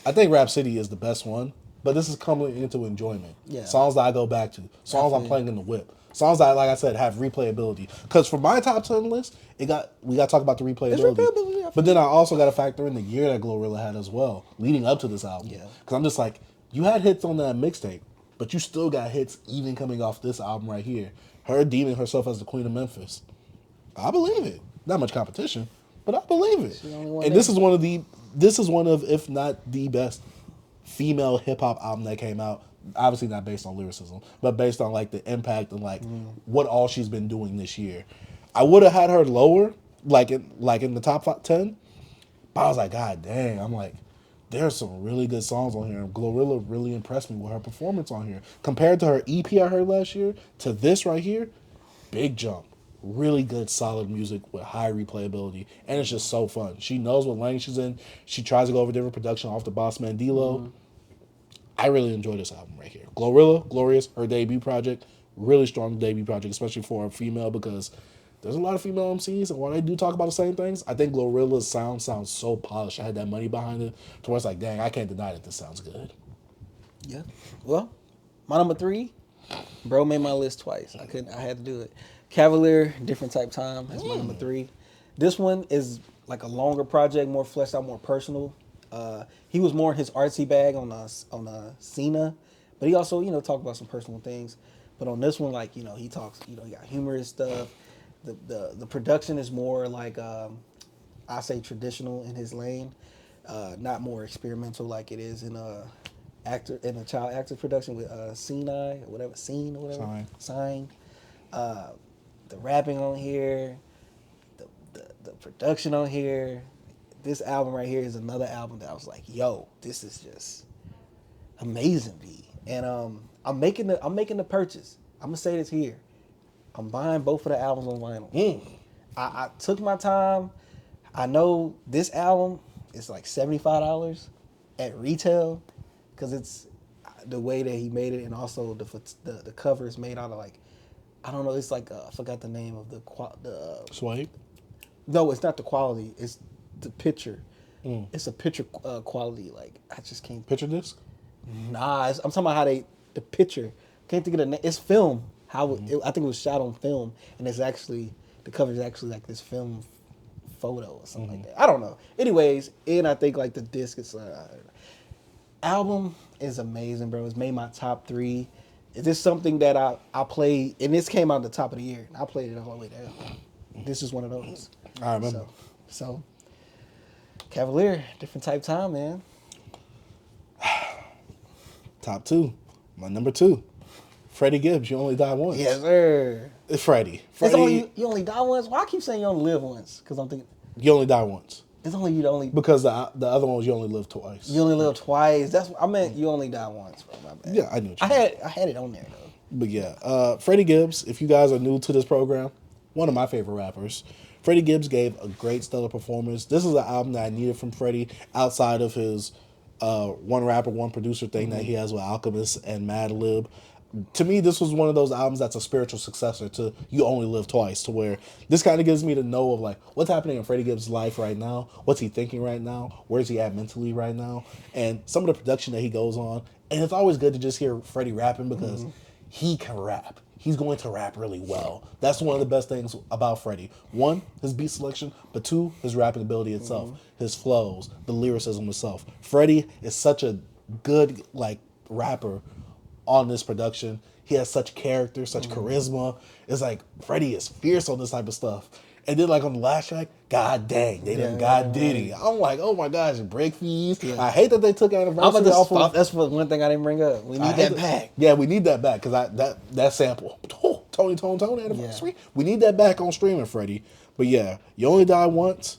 I think Rapsody is the best one. but this is coming into enjoyment. Yeah. Songs that I go back to, songs I'm playing in the whip, songs that, like I said, have replayability. Because for my top 10 list, we got to talk about the replayability. But then I also got to factor in the year that Glorilla had as well, leading up to this album. Yeah. Because I'm just like, you had hits on that mixtape, but you still got hits even coming off this album right here. Her deeming herself as the Queen of Memphis. I believe it. Not much competition, but I believe it. And this is one of, if not the best female hip hop album that came out. Obviously not based on lyricism, but based on like the impact and like what all she's been doing this year. I would have had her lower, like in the top 10, but I was like, God dang! I'm like, there's some really good songs on here. And Glorilla really impressed me with her performance on here. Compared to her EP I heard last year to this right here, big jump. Really good, solid music with high replayability. And it's just so fun. She knows what lane she's in. She tries to go over different production off the Boss Man D-Lo. I really enjoy this album right here. Glorilla, Glorious, her debut project. Really strong debut project, especially for a female, because there's a lot of female MCs, and while they do talk about the same things, I think Glorilla's sound sounds so polished. I had that money behind it, to where it's like, dang, I can't deny that this sounds good. Yeah. Well, my number 3, bro made my list twice. I had to do it. Cavalier, Different Type Time. That's my number 3. This one is like a longer project, more fleshed out, more personal. He was more in his artsy bag on Cena, but he also talked about some personal things. But on this one, like he talks, he got humorous stuff. The production is more like I say traditional in his lane, not more experimental like it is in a child actor production with Sinai or whatever, Scene or whatever, Sign. The rapping on here, the production on here. This album right here is another album that I was like, yo, this is just amazing, B. And I'm making the purchase. I'm gonna say this here. I'm buying both of the albums on vinyl. I took my time. I know this album is like $75 at retail because it's the way that he made it, and also the cover is made out of like, I don't know. It's like I forgot the name of the Swipe? No, it's not the quality. It's the picture. It's a picture quality. Like I just can't. Picture disc? Nah, I'm talking about how the picture. Can't think of the name. It's film. I think it was shot on film, and it's actually the cover is actually like this film photo or something like that. I don't know. Anyways, and I think like the disc is album is amazing, bro. It's made my top 3. Is this something that I played, and this came out the top of the year, and I played it all the way down. This is one of those. I remember. So Cavalier, Different Type Time, man. Top 2. My number 2. Freddie Gibbs, You Only Die Once. Yes, sir. It's Freddie. It's only you only die once? Why I keep saying you only live once? Because I'm thinking You only die once. it's only you the only. Because the other ones you only live twice. You only live twice. That's what I meant. You only die once, bro. My bad. Yeah, I knew what you meant. I had it on there though. But yeah, Freddie Gibbs, if you guys are new to this program, one of my favorite rappers. Freddie Gibbs gave a great stellar performance. This is an album that I needed from Freddie outside of his one rapper, one producer thing that he has with Alchemist and Madlib. To me, this was one of those albums that's a spiritual successor to You Only Live Twice, to where this kind of gives me to know of like what's happening in Freddie Gibbs' life right now, what's he thinking right now, where's he at mentally right now, and some of the production that he goes on. And it's always good to just hear Freddie rapping because he can rap. He's going to rap really well. That's one of the best things about Freddie. 1, his beat selection, but 2, his rapping ability itself, his flows, the lyricism itself. Freddie is such a good like rapper on this production. He has such character, such charisma. It's like Freddie is fierce on this type of stuff. And then like on the last track, God dang, they done God Diddy. I'm like, oh my gosh, break fees. Yeah. I hate that they took Anniversary off of. That's one thing I didn't bring up. We need that back. Yeah, we need that back because that sample. Oh, Tony Anniversary. Yeah. We need that back on streaming, Freddie. But yeah, You Only Die Once.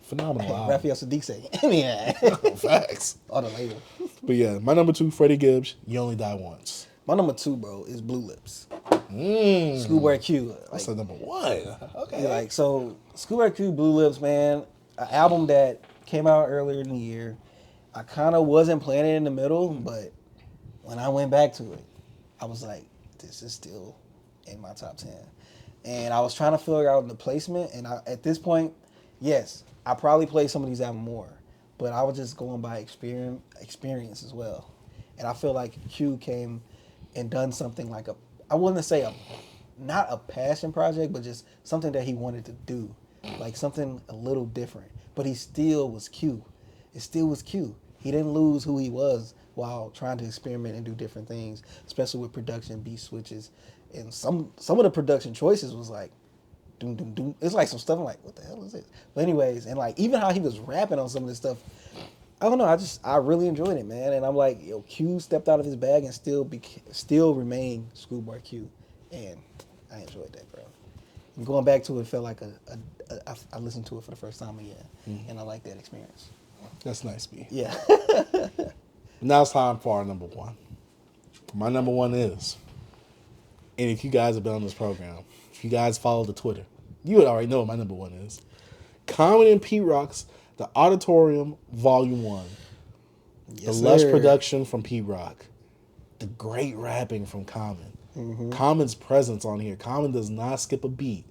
Phenomenal album. Raphael Sadiq say, yeah. Facts. On the label. But yeah, my number 2, Freddie Gibbs, You Only Die Once. My number 2, bro, is Blue Lips. Schoolboy Q. That's the number 1. Okay. Yeah, like, so, Schoolboy Q, Blue Lips, man, an album that came out earlier in the year. I kind of wasn't playing it in the middle, but when I went back to it, I was like, this is still in my top 10. And I was trying to figure out the placement, and at this point, yes, I probably play some of these albums more, but I was just going by experience as well. And I feel like Q came and done something like I wouldn't say not a passion project, but just something that he wanted to do. Like something a little different. But he still was Q. It still was Q. He didn't lose who he was while trying to experiment and do different things, especially with production, beat switches. And some of the production choices was like, doom, doom, doom. It's like some stuff I'm like, what the hell is this? But anyways, and like even how he was rapping on some of this stuff, I don't know. I really enjoyed it, man. And I'm like, yo, Q stepped out of his bag and still remained Schoolboy Q, and I enjoyed that, bro. And going back to it felt like I listened to it for the first time again, and I like that experience. That's nice, B. Yeah. Now it's time for our number one. My number one is, and if you guys have been on this program, if you guys follow the Twitter, you would already know what my number one is. Common and Pete Rock's The Auditorium Volume 1. Yes, the lush sir. production from Pete Rock. The great rapping from Common. Common's presence on here. Common does not skip a beat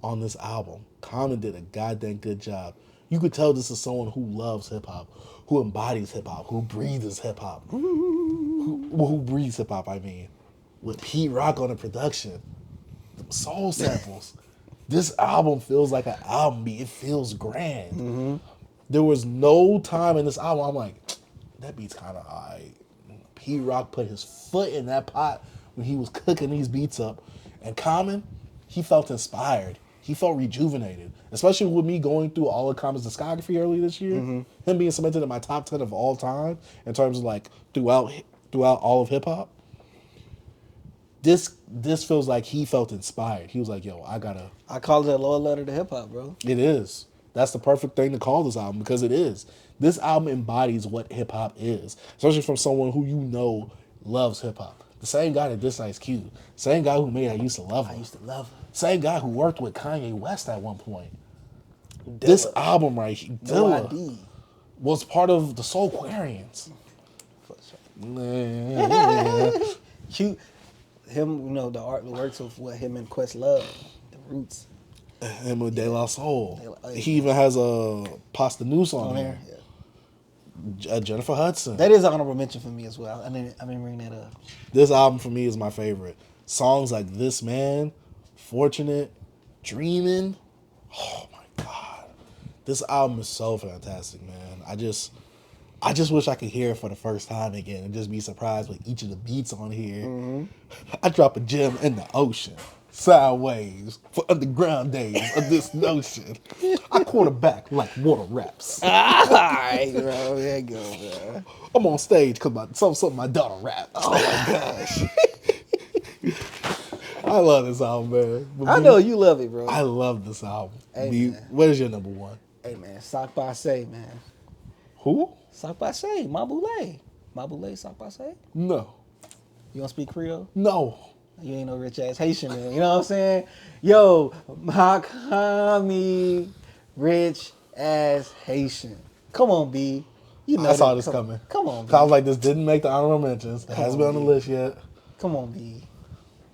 on this album. Common did a goddamn good job. You could tell this is someone who loves hip-hop, who embodies hip-hop, who breathes hip-hop. Who breathes hip-hop, I mean. With Pete Rock on the production. Soul samples. This album feels like an album beat. It feels grand. There was no time in this album I'm like, that beat's kind of alright. Pete Rock put his foot in that pot when he was cooking these beats up. And Common, he felt inspired. He felt rejuvenated. Especially with me going through all of Common's discography early this year. Him being cemented in my top 10 of all time in terms of like throughout all of hip hop. This feels like he felt inspired. He was like, yo, I call it a love letter to hip hop, bro. It is. That's the perfect thing to call this album because it is. This album embodies what hip hop is, especially from someone who you know loves hip hop. The same guy that dissed Ice Cube, same guy who made I Used to Love Her. Same guy who worked with Kanye West at one point. This album right here, Dilla, was part of the Soulquarians. Cute. Him, you know, the works of what him and Quest love, the roots. Him with De La Soul. He even has a Pasta Noose on there. Yeah. Jennifer Hudson. That is an honorable mention for me as well. I didn't bring that up. This album for me is my favorite. Songs like This Man, Fortunate, Dreamin'. Oh my God. This album is so fantastic, man. I just wish I could hear it for the first time again and just be surprised with each of the beats on here. I drop a gem in the ocean. Sideways for underground days of this notion. I quarterback like water raps. Alright, bro. There you go, bro. I'm on stage because something my daughter raps. Oh my gosh. I love this album, man. But I know you love it, bro. I love this album. Hey, B, man. what is your number one? Hey, man. Sahbabii, man. Who? Sahbabii. Mabule, Sahbabii. No. You don't speak Creole? No. You ain't no rich ass Haitian man. You know what I'm saying? Yo, Makami, rich ass Haitian. Come on, B. You know I saw that. this coming. Come on, B. I was like, this didn't make the honorable mentions. It hasn't been on the list yet. Come on, B.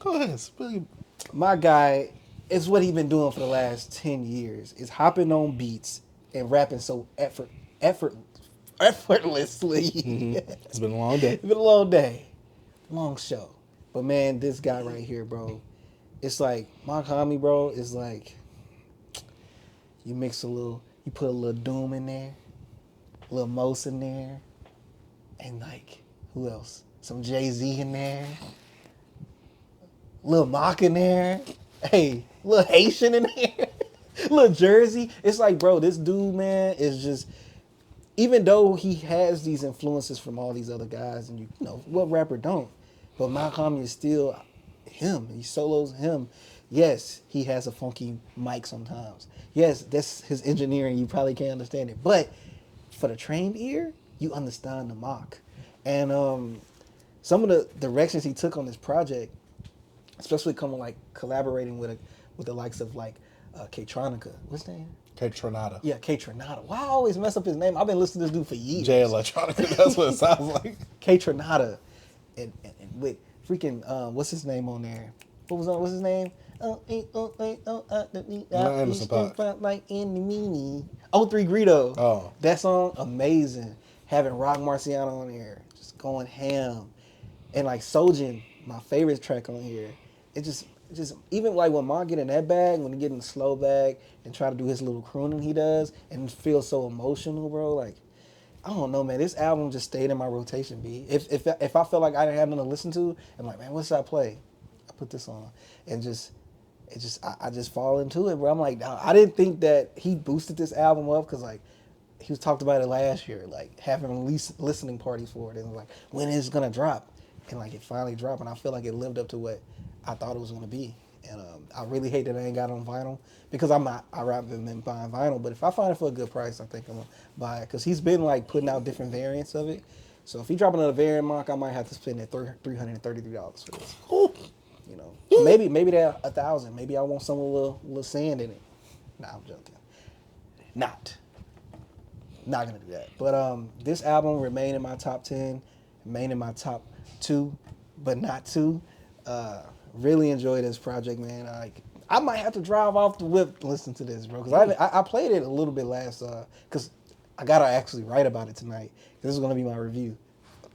Go ahead. Spill My guy, it's what he been doing for the last 10 years. Is hopping on beats and rapping so effortlessly. It's been a long day. It's been a long day. Long show. But man, this guy right here, bro, it's like, Makami, bro, is like, you put a little Doom in there, a little Mos in there, and like, who else? Some Jay-Z in there, a little Mock in there, hey, a little Haitian in there, a little Jersey. It's like, bro, this dude, man, is just, even though he has these influences from all these other guys, and you know, what rapper don't? But Makami is still him. He solos him. Yes, he has a funky mic sometimes. Yes, that's his engineering. You probably can't understand it. But for the trained ear, you understand the mock. And some of the directions he took on this project, especially coming like collaborating with the likes of like K-Tronica. What's his name? K-Tronada. Yeah, K-Tronada. Why I always mess up his name? I've been listening to this dude for years. J Electronica. That's what it sounds like. K-Tronada. And with freaking what's his name on there? What's his name? Anderson .Paak. Like in the meanie. 03 Greedo. Oh. That song, amazing. having Rock Marciano on here, just going ham, and like Sojin, my favorite track on here. It just even like when Ma get in that bag, when he get in the slow bag and try to do his little crooning he does, and it feels so emotional, bro. Like I don't know, man. This album just stayed in my rotation, B. If I felt like I didn't have nothing to listen to, I'm like, man, what should I play? I put this on, and I just fall into it, bro. I'm like, I didn't think that he boosted this album up because like he was talked about it last year, like having listening parties for it, and like when is it gonna drop, and like it finally dropped, and I feel like it lived up to what I thought it was gonna be, and I really hate that I ain't got it on vinyl because I rather than buying vinyl, but if I find it for a good price, I think I'm gonna buy it because he's been like putting out different variants of it. So if he drop another variant, mark, I might have to spend that $333 for this. Ooh. You know, maybe they're $1,000. Maybe I want some little sand in it. Nah, I'm joking. Not gonna do that. But this album remained in my top 10, remained in my top 2, but not 2. Really enjoyed this project, man. Like I might have to drive off the whip to listen to this, bro. Because I played it a little bit last, because I gotta actually write about it tonight. This is gonna be my review.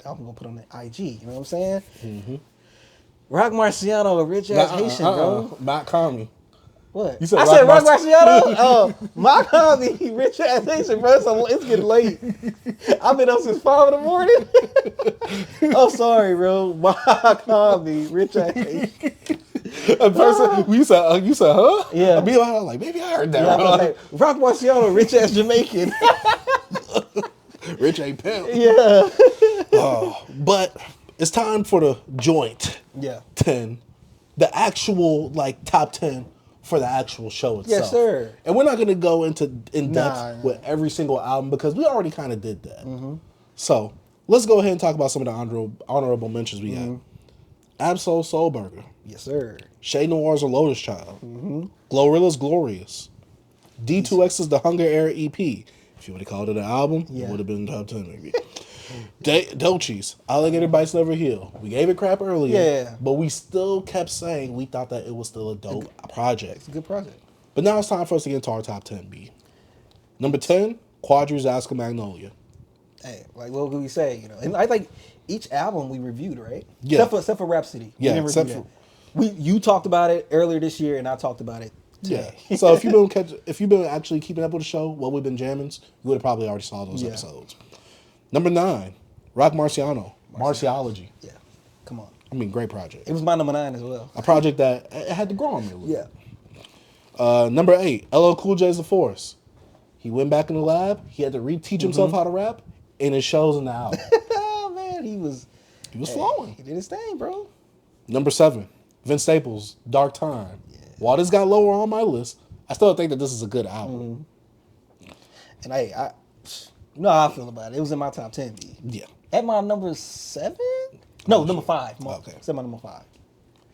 I'm gonna put on the IG. You know what I'm saying? Mm-hmm. Rock Marciano, a rich ass Haitian, bro. Not common. What? You said I said Rock Marciano? Oh, my comedy, rich ass Haitian, bro. It's getting late. I've been up since 5 in the morning. Oh, sorry, bro. My comedy, rich ass Haitian. A person, you said, huh? Yeah. I be like, maybe I heard that Yeah, wrong. like, Rock Marciano, rich ass Jamaican. Rich ain't pimp. Yeah. But it's time for the joint. Yeah. 10. The actual, like, top 10 for the actual show itself. Yes, sir. And we're not going to go in depth Nah. with every single album because we already kind of did that. Mm-hmm. So let's go ahead and talk about some of the honorable mentions we got. Absol Soul Burger. Yes, sir. Shay Noir's A Lotus Child. Mm-hmm. Glorilla's Glorious. D2X's The Hunger Era EP. If you would have called it an album, it would have been top 10 maybe. Dolce's Alligator Bites Never Heal. We gave it crap earlier, but we still kept saying we thought that it was still a dope project. It's a good project. But now it's time for us to get into our top 10, B. Number 10, Quadri's Oscar Magnolia. Hey, like what could we say? You know, and I think each album we reviewed, right? Yeah. Except for Rapsody. Yeah, We didn't except review that. You talked about it earlier this year, and I talked about it today. Yeah. So if you've been actually keeping up with the show, what we've been jamming, you would have probably already saw those episodes. Number 9, Rock Marciano. Marciology. Yeah. Come on. I mean, great project. It was my number 9 as well. A project that it had to grow on me a little Yeah. bit. Number 8, LL Cool J's The Force. He went back in the lab. He had to reteach himself how to rap, and it shows in the album. Oh man, he was flowing. He did his thing, bro. Number 7, Vince Staples, Dark Time. Yeah. While this got lower on my list, I still think that this is a good album. And I you know how I feel about it. It was in my top 10, B. Yeah. At my number 7? No, number 5. Okay. It's at my number 5.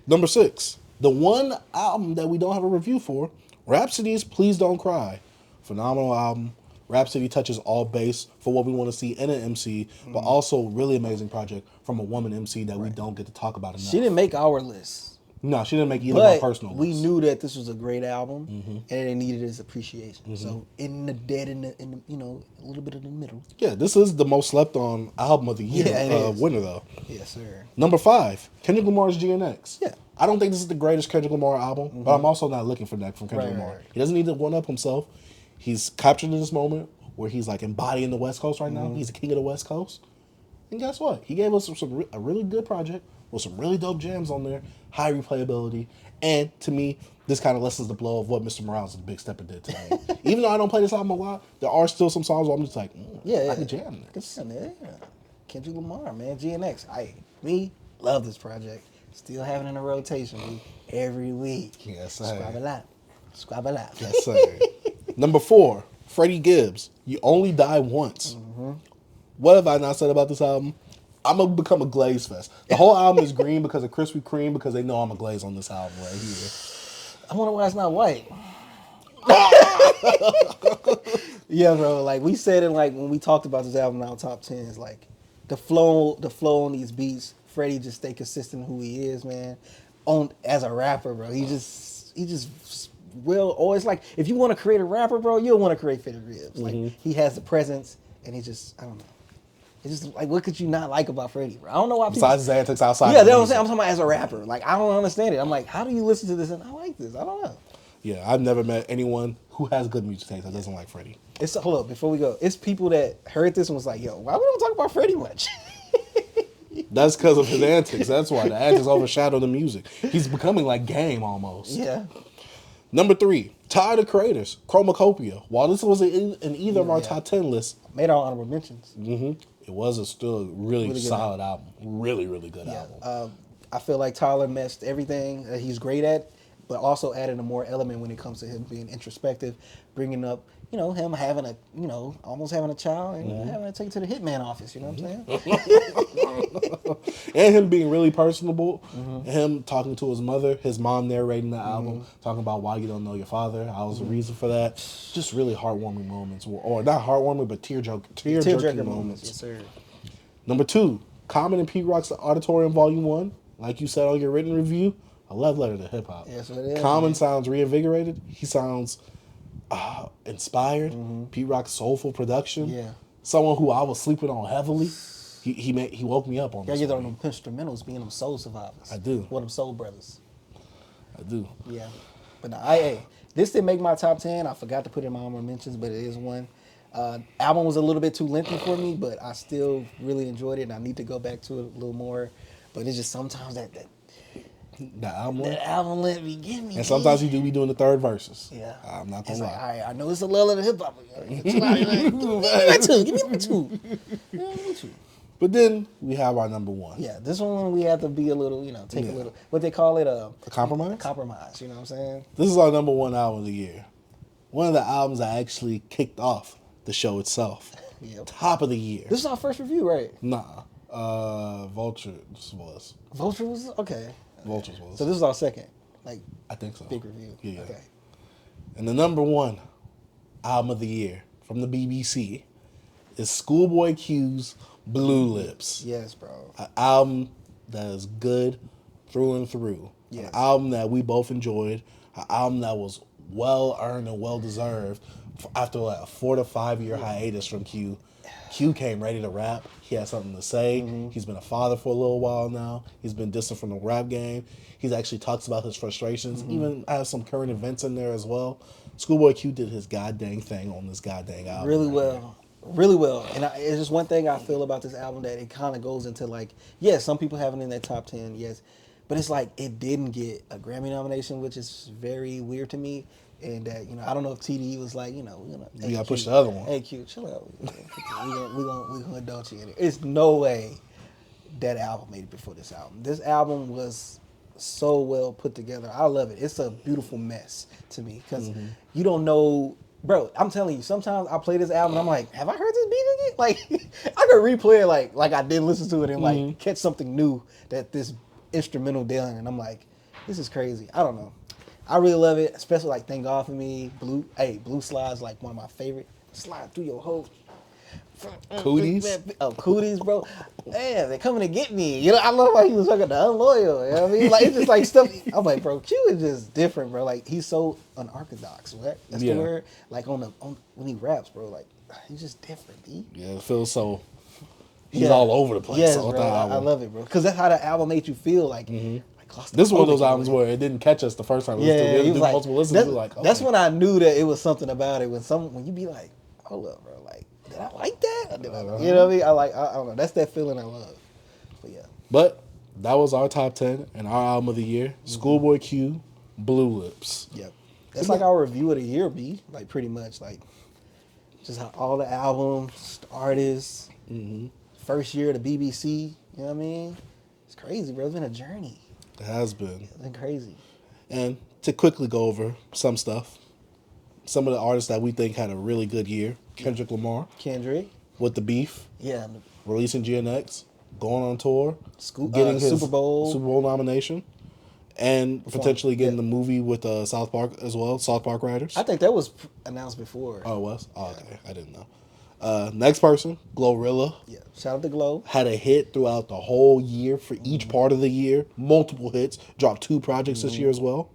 Number 6, the one album that we don't have a review for, Rapsody's Please Don't Cry. Phenomenal album. Rapsody touches all base for what we want to see in an MC, but also really amazing project from a woman MC that we don't get to talk about enough. She didn't make our list. No, she didn't make either of my personal we list. knew that this was a great album, and it needed its appreciation. So in the dead, in the you know, a little bit in the middle. Yeah, this is the most slept on album of the year. Yeah, it is. Winner though. Yes, sir. Number 5, Kendrick Lamar's GNX. Yeah. I don't think this is the greatest Kendrick Lamar album, but I'm also not looking for that from Kendrick Lamar. Right. He doesn't need to one up himself. He's captured in this moment where he's like embodying the West Coast right now. He's the king of the West Coast. And guess what? He gave us a really good project with some really dope jams on there, high replayability, and to me, this kind of lessens the blow of what Mr. Morales' Big Stepper did today. Even though I don't play this album a lot, there are still some songs where I'm just like, I can jam this. Yeah. Kendrick Lamar, man, GNX. Me love this project. Still having it in a rotation, B, every week. Yes, sir. Squab a lot. Yes, sir. Number 4, Freddie Gibbs, You Only Die Once. What have I not said about this album? I'm going to become a glaze fest. The whole album is green because of Krispy Kreme because they know I'm a glaze on this album right here. I wonder why it's not white. Yeah, bro. Like we said it, like when we talked about this album in our top 10s, like the flow on these beats. Freddie just stay consistent who he is, man. As a rapper, bro. He just will always, like, if you want to create a rapper, bro, you'll want to create Freddie Gibbs. Like he has the presence, and he just, I don't know. It's just like, what could you not like about Freddie, bro? I don't know why people. Besides his antics outside. Yeah, of the that's what I'm saying. music. I'm talking about as a rapper. Like, I don't understand it. I'm like, how do you listen to this and I like this? I don't know. Yeah, I've never met anyone who has good music taste that doesn't like Freddie. It's hold up before we go. It's people that heard this and was like, yo, why we don't talk about Freddie much? That's because of his antics. That's why the antics overshadow the music. He's becoming like Game almost. Yeah. Number 3, Tired of Creators, Chromacopia. While this wasn't in either of our top 10 lists, Made our honorable mentions. it was still a really Really good solid album. Really, really good Yeah. album. I feel like Tyler messed everything that he's great at, but also added a more element when it comes to him being introspective, bringing up, him having a, almost having a child and having to take it to the hitman office. You know what I'm saying? And him being really personable. Him talking to his mother, his mom narrating the album, talking about why you don't know your father. I was the reason for that. Just really heartwarming moments. Or not heartwarming, but tear-jerking moments. Yes, sir. Number 2, Common and Pete Rock's Auditorium Volume 1. Like you said on your written review, a love letter to hip-hop. Yes, it is, Common man. sounds reinvigorated. He sounds inspired. Pete Rock's soulful production. Yeah. Someone who I was sleeping on heavily. He woke me up on Yeah, this. you know one. them instrumentals being them soul survivors. I do. Or them soul brothers. I do. Yeah. But no, this didn't make my top 10. I forgot to put it in my honorable mentions, but it is one. Album was a little bit too lengthy for me, but I still really enjoyed it, and I need to go back to it a little more. But it's just sometimes that The album. album let me get me. And sometimes you do be doing the third verses. Yeah. I'm not It's gonna like, lie. all right, I know it's a lull of the hip hop. Give me my two. Give me my two. But then we have our number 1. Yeah, this one we have to be a little, take a little, what they call it, A compromise? compromise. You know what I'm saying? This is our number 1 album of the year. One of the albums that actually kicked off the show itself. Yep. Top of the year. This is our first review, right? Nah. Vultures was. Vulture was okay. Vultures was. So this is our second, I think so. big review. Yeah. Okay. And the number 1 album of the year from the BBC is Schoolboy Q's Blue Lips. Yes, bro. An album that is good through and through. Yes. An album that we both enjoyed. An album that was well earned and well deserved after like a 4 to 5 year hiatus from Q. Q came ready to rap. He had something to say. He's been a father for a little while now. He's been distant from the rap game. He's actually talks about his frustrations. Even has some current events in there as well. Schoolboy Q did his goddamn thing on this goddamn album. Really well. Really well. And it's just one thing I feel about this album that it kind of goes into yes, some people have it in their top 10, yes. But it's like it didn't get a Grammy nomination, which is very weird to me. And that, I don't know if TDE was like, We gotta push the other one. Hey, Q, chill out. We gonna indulge you in it. It's no way that album made it before this album. This album was so well put together. I love it. It's a beautiful mess to me because you don't know, bro. I'm telling you, sometimes I play this album and I'm like, have I heard this beat again? Like, I could replay it like I did listen to it and like catch something new that this instrumental done, and I'm like, this is crazy. I don't know. I really love it, especially like Thank God For Me. Blue Slide's like one of my favorite. Slide through your whole Cooties? Oh, cooties, bro. Man, they're coming to get me. I love how he was talking to Unloyal. You know what I mean? Like, it's just like stuff. I'm like, bro, Q is just different, bro. Like, he's so unorthodox, right? That's the word. Like, on when he raps, bro, like, he's just different, B. Yeah, it feels so. He's all over the place. Yes, all bro. the I album. love it, bro. Because that's how the album made you feel. Like, This is one of those albums where it didn't catch us the first time. Yeah, we he was like, multiple listens. We were like, okay. that's when I knew that it was something about it. When you be like, hold up, bro, like, did I like that? Or did I, you know what I mean? I don't know. That's that feeling I love. But yeah. But that was our top 10 and our album of the year. Schoolboy Q, Blue Lips. Yep. That's like our review of the year, B. Like, pretty much, like, just how all the albums, the artists, first year of the BBC. You know what I mean? It's crazy, bro. It's been a journey. It has been. It's been crazy. And to quickly go over some stuff, some of the artists that we think had a really good year. Kendrick Lamar Kendrick. with The Beef, Yeah. releasing GNX, going on tour, Getting his Super Bowl nomination, and potentially getting the movie with South Park as well, South Park writers. I think that was announced before. Oh, it was? Oh, okay. I didn't know. Next person, Glorilla. Yeah. Shout out to Glow. Had a hit throughout the whole year for each part of the year. Multiple hits. Dropped 2 projects this year as well.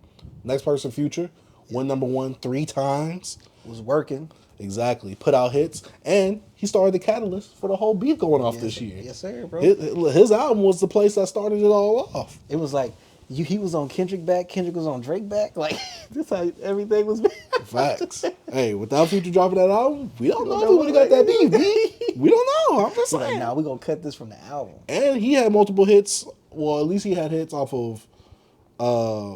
Next person, Future, Went #1 3 times. Was working. Exactly. Put out hits. And he started the catalyst for the whole beat going off this year. Yes, sir, bro. His album was the place that started it all off. It was like he was on Kendrick back, Kendrick was on Drake back. Like this how everything was. Facts. Hey, without Future dropping that album, we don't know if we would have got that beat. We don't know. I'm just saying. Like, nah, we gonna cut this from the album. And he had multiple hits. Well, at least he had hits off of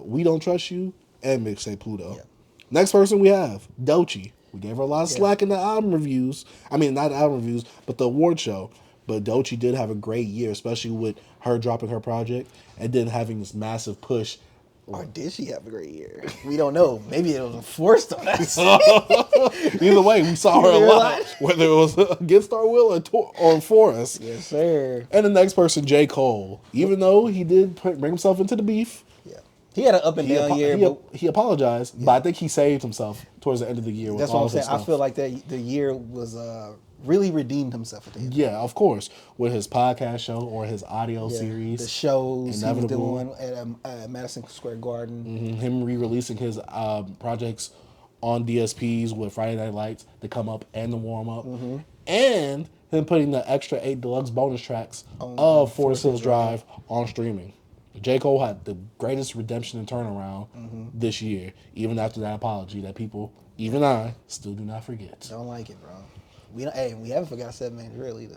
We Don't Trust You and Mixtape Pluto. Yeah. Next person we have, Doechii. We gave her a lot of slack in the album reviews. I mean, not the album reviews, but the award show. But Doechii did have a great year, especially with her dropping her project and then having this massive push. Or did she have a great year? We don't know. Maybe it was forced on us. Either way, we saw her a lot, whether it was against our will or for us. Yes, sir. And the next person, J. Cole. Even though he did bring himself into the beef. Yeah. He had an up and down year. He apologized, but I think he saved himself towards the end of the year. That's what I'm saying. I feel like the year was really redeemed himself at the end. Yeah, of course. With his podcast show or his audio series. The shows Inevitable. he was doing at Madison Square Garden. Mm-hmm. Him re-releasing his projects on DSPs with Friday Night Lights, the come up and the warm up. Mm-hmm. And him putting the extra 8 deluxe bonus tracks of Forest Hills Drive on streaming. J. Cole had the greatest redemption and turnaround this year, even after that apology that people, even I, still do not forget. Don't like it, bro. We haven't forgot 7 Man Drill either.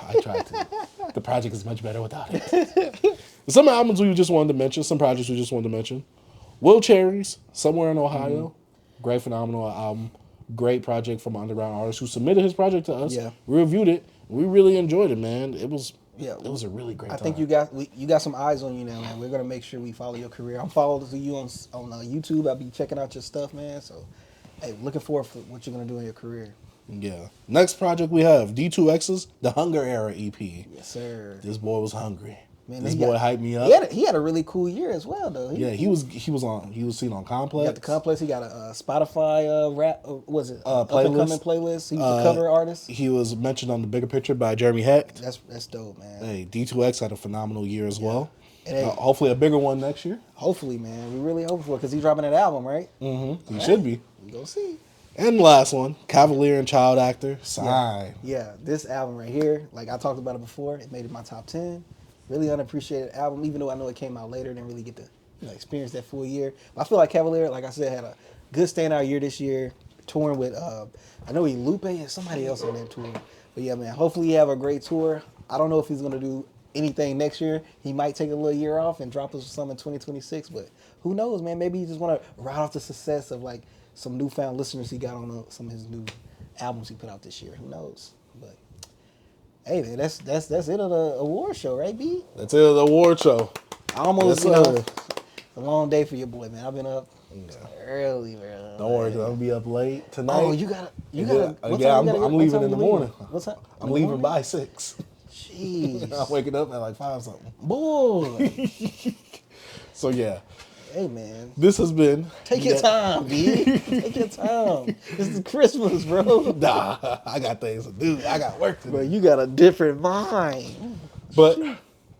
I tried to. The project is much better without it. Some albums we just wanted to mention, some projects we just wanted to mention. Will Cherries, Somewhere in Ohio. Great, phenomenal album. Great project from an underground artist who submitted his project to us. Yeah. We reviewed it. We really enjoyed it, man. It was a really great time. I think you got some eyes on you now, man. We're gonna make sure we follow your career. I'm following you on YouTube. I'll be checking out your stuff, man. So, hey, looking forward for what you're gonna do in your career. Yeah. Next project we have D2X's The Hunger Era EP. Yes, sir. This boy was hungry. Man, this boy hyped me up. He had a really cool year as well, though. He was seen on Complex. He got the Complex. He got a Spotify rap. Was it playlist? Up-and-coming playlist? He was the cover artist. He was mentioned on The Bigger Picture by Jeremy Hecht. That's dope, man. Hey, D2X had a phenomenal year as well. And hopefully a bigger one next year. Hopefully, man. We really hope for it because he's dropping that album, right? Mm-hmm. He should be. We gonna see. And the last one, Cavalier and Child Actor, Sign. Yeah, this album right here, like I talked about it before, it made it my top 10. Really unappreciated album, even though I know it came out later, didn't really get to experience that full year. But I feel like Cavalier, like I said, had a good standout year this year, touring with, I know Lupe and somebody else on that tour. But yeah, man, hopefully he have a great tour. I don't know if he's going to do anything next year. He might take a little year off and drop us some in 2026, but who knows, man? Maybe he just want to ride off the success of like some newfound listeners he got on some of his new albums he put out this year. Who knows? But hey, man, that's it of the award show, right, B? That's it of the award show. I almost, it's a long day for your boy, man. I've been up early, man. Don't worry, 'cause I'm gonna be up late tonight. Oh, you gotta. I'm leaving in the morning. What's up? I'm leaving by 6. Jeez. I'm waking up at like 5 something. Boy. So yeah. Hey, man. This has been... Take your time, B. Take your time. This is Christmas, bro. Nah, I got things to do. I got work to do. Bro, you got a different mind. But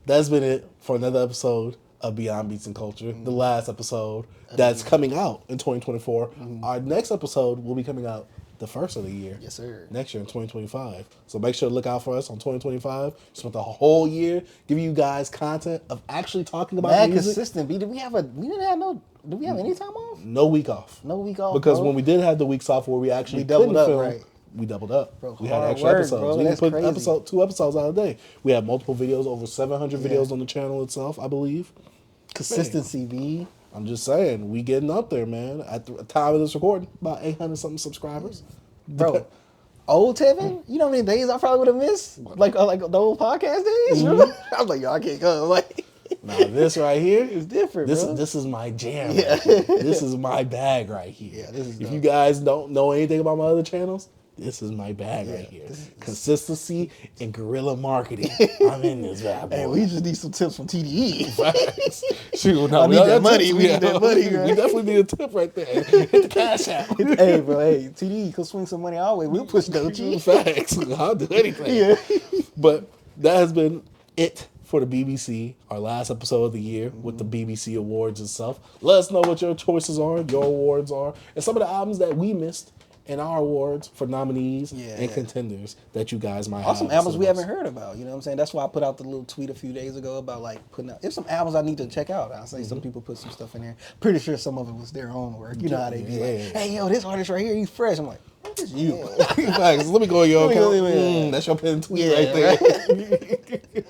that's been it for another episode of Beyond Beats and Culture. The last episode that's coming out in 2024. Our next episode will be coming out the first of the year. Yes, sir. Next year in 2025. So make sure to look out for us on 2025. Spent the whole year giving you guys content of actually talking about music. Consistent. B, did we have any time off? No week off. No week off. Because when we did have the weeks off where we actually doubled up, film, right? We doubled up. Bro, we had extra episodes. Bro, we that's put crazy. 2 episodes out a day. We have multiple videos, over 700 videos on the channel itself, I believe. Consistency, B. I'm just saying, we getting up there, man. At the time of this recording, about 800 something subscribers. Bro, old Tevin, you know how many days I probably would have missed? Like the old podcast days? Remember? I was like, yo, I can't come. Like, now this right here is different, bro. This is my jam. Yeah. Right here. This is my bag right here. Yeah, if you guys don't know anything about my other channels, this is my bag right here. Consistency and guerrilla marketing. I'm in this bad boy. Hey, we just need some tips from TDE. Shoot, no, I need that money. We need that money, right? We definitely need a tip right there. Hit the cash out. Hey, bro. Hey, TDE, come swing some money our way. We'll push Doechii. Facts. I'll do anything. Yeah. But that has been it for the BBC, our last episode of the year with the BBC awards and stuff. Let us know what your choices are, your awards are, and some of the albums that we missed in our awards for nominees and contenders that you guys might have. Also, some albums we haven't heard about. You know what I'm saying? That's why I put out the little tweet a few days ago about like putting out. There's some albums I need to check out. I say some people put some stuff in there. Pretty sure some of it was their own work. You know how they be like, hey, yo, this artist right here, he's fresh. I'm like, what is you? Let me go on your account. That's your pin tweet right there. Right?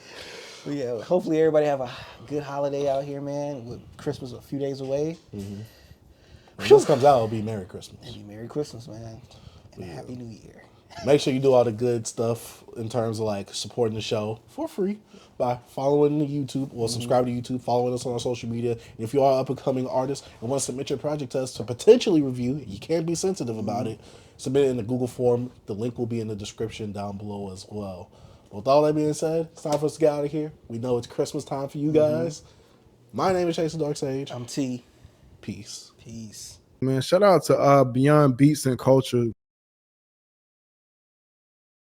But yeah, hopefully everybody have a good holiday out here, man. With Christmas a few days away. When this comes out, it'll be Merry Christmas. It'll be Merry Christmas, man. And a Happy New Year. Make sure you do all the good stuff in terms of like supporting the show for free by following the YouTube or subscribe to YouTube, following us on our social media. And if you are an up-and-coming artist and want to submit your project to us to potentially review, you can't be sensitive about it. Submit it in the Google form. The link will be in the description down below as well. With all that being said, it's time for us to get out of here. We know it's Christmas time for you guys. My name is Chase the Dark Sage. I'm T. Peace. Peace. Man, shout out to Beyond Beats and Culture.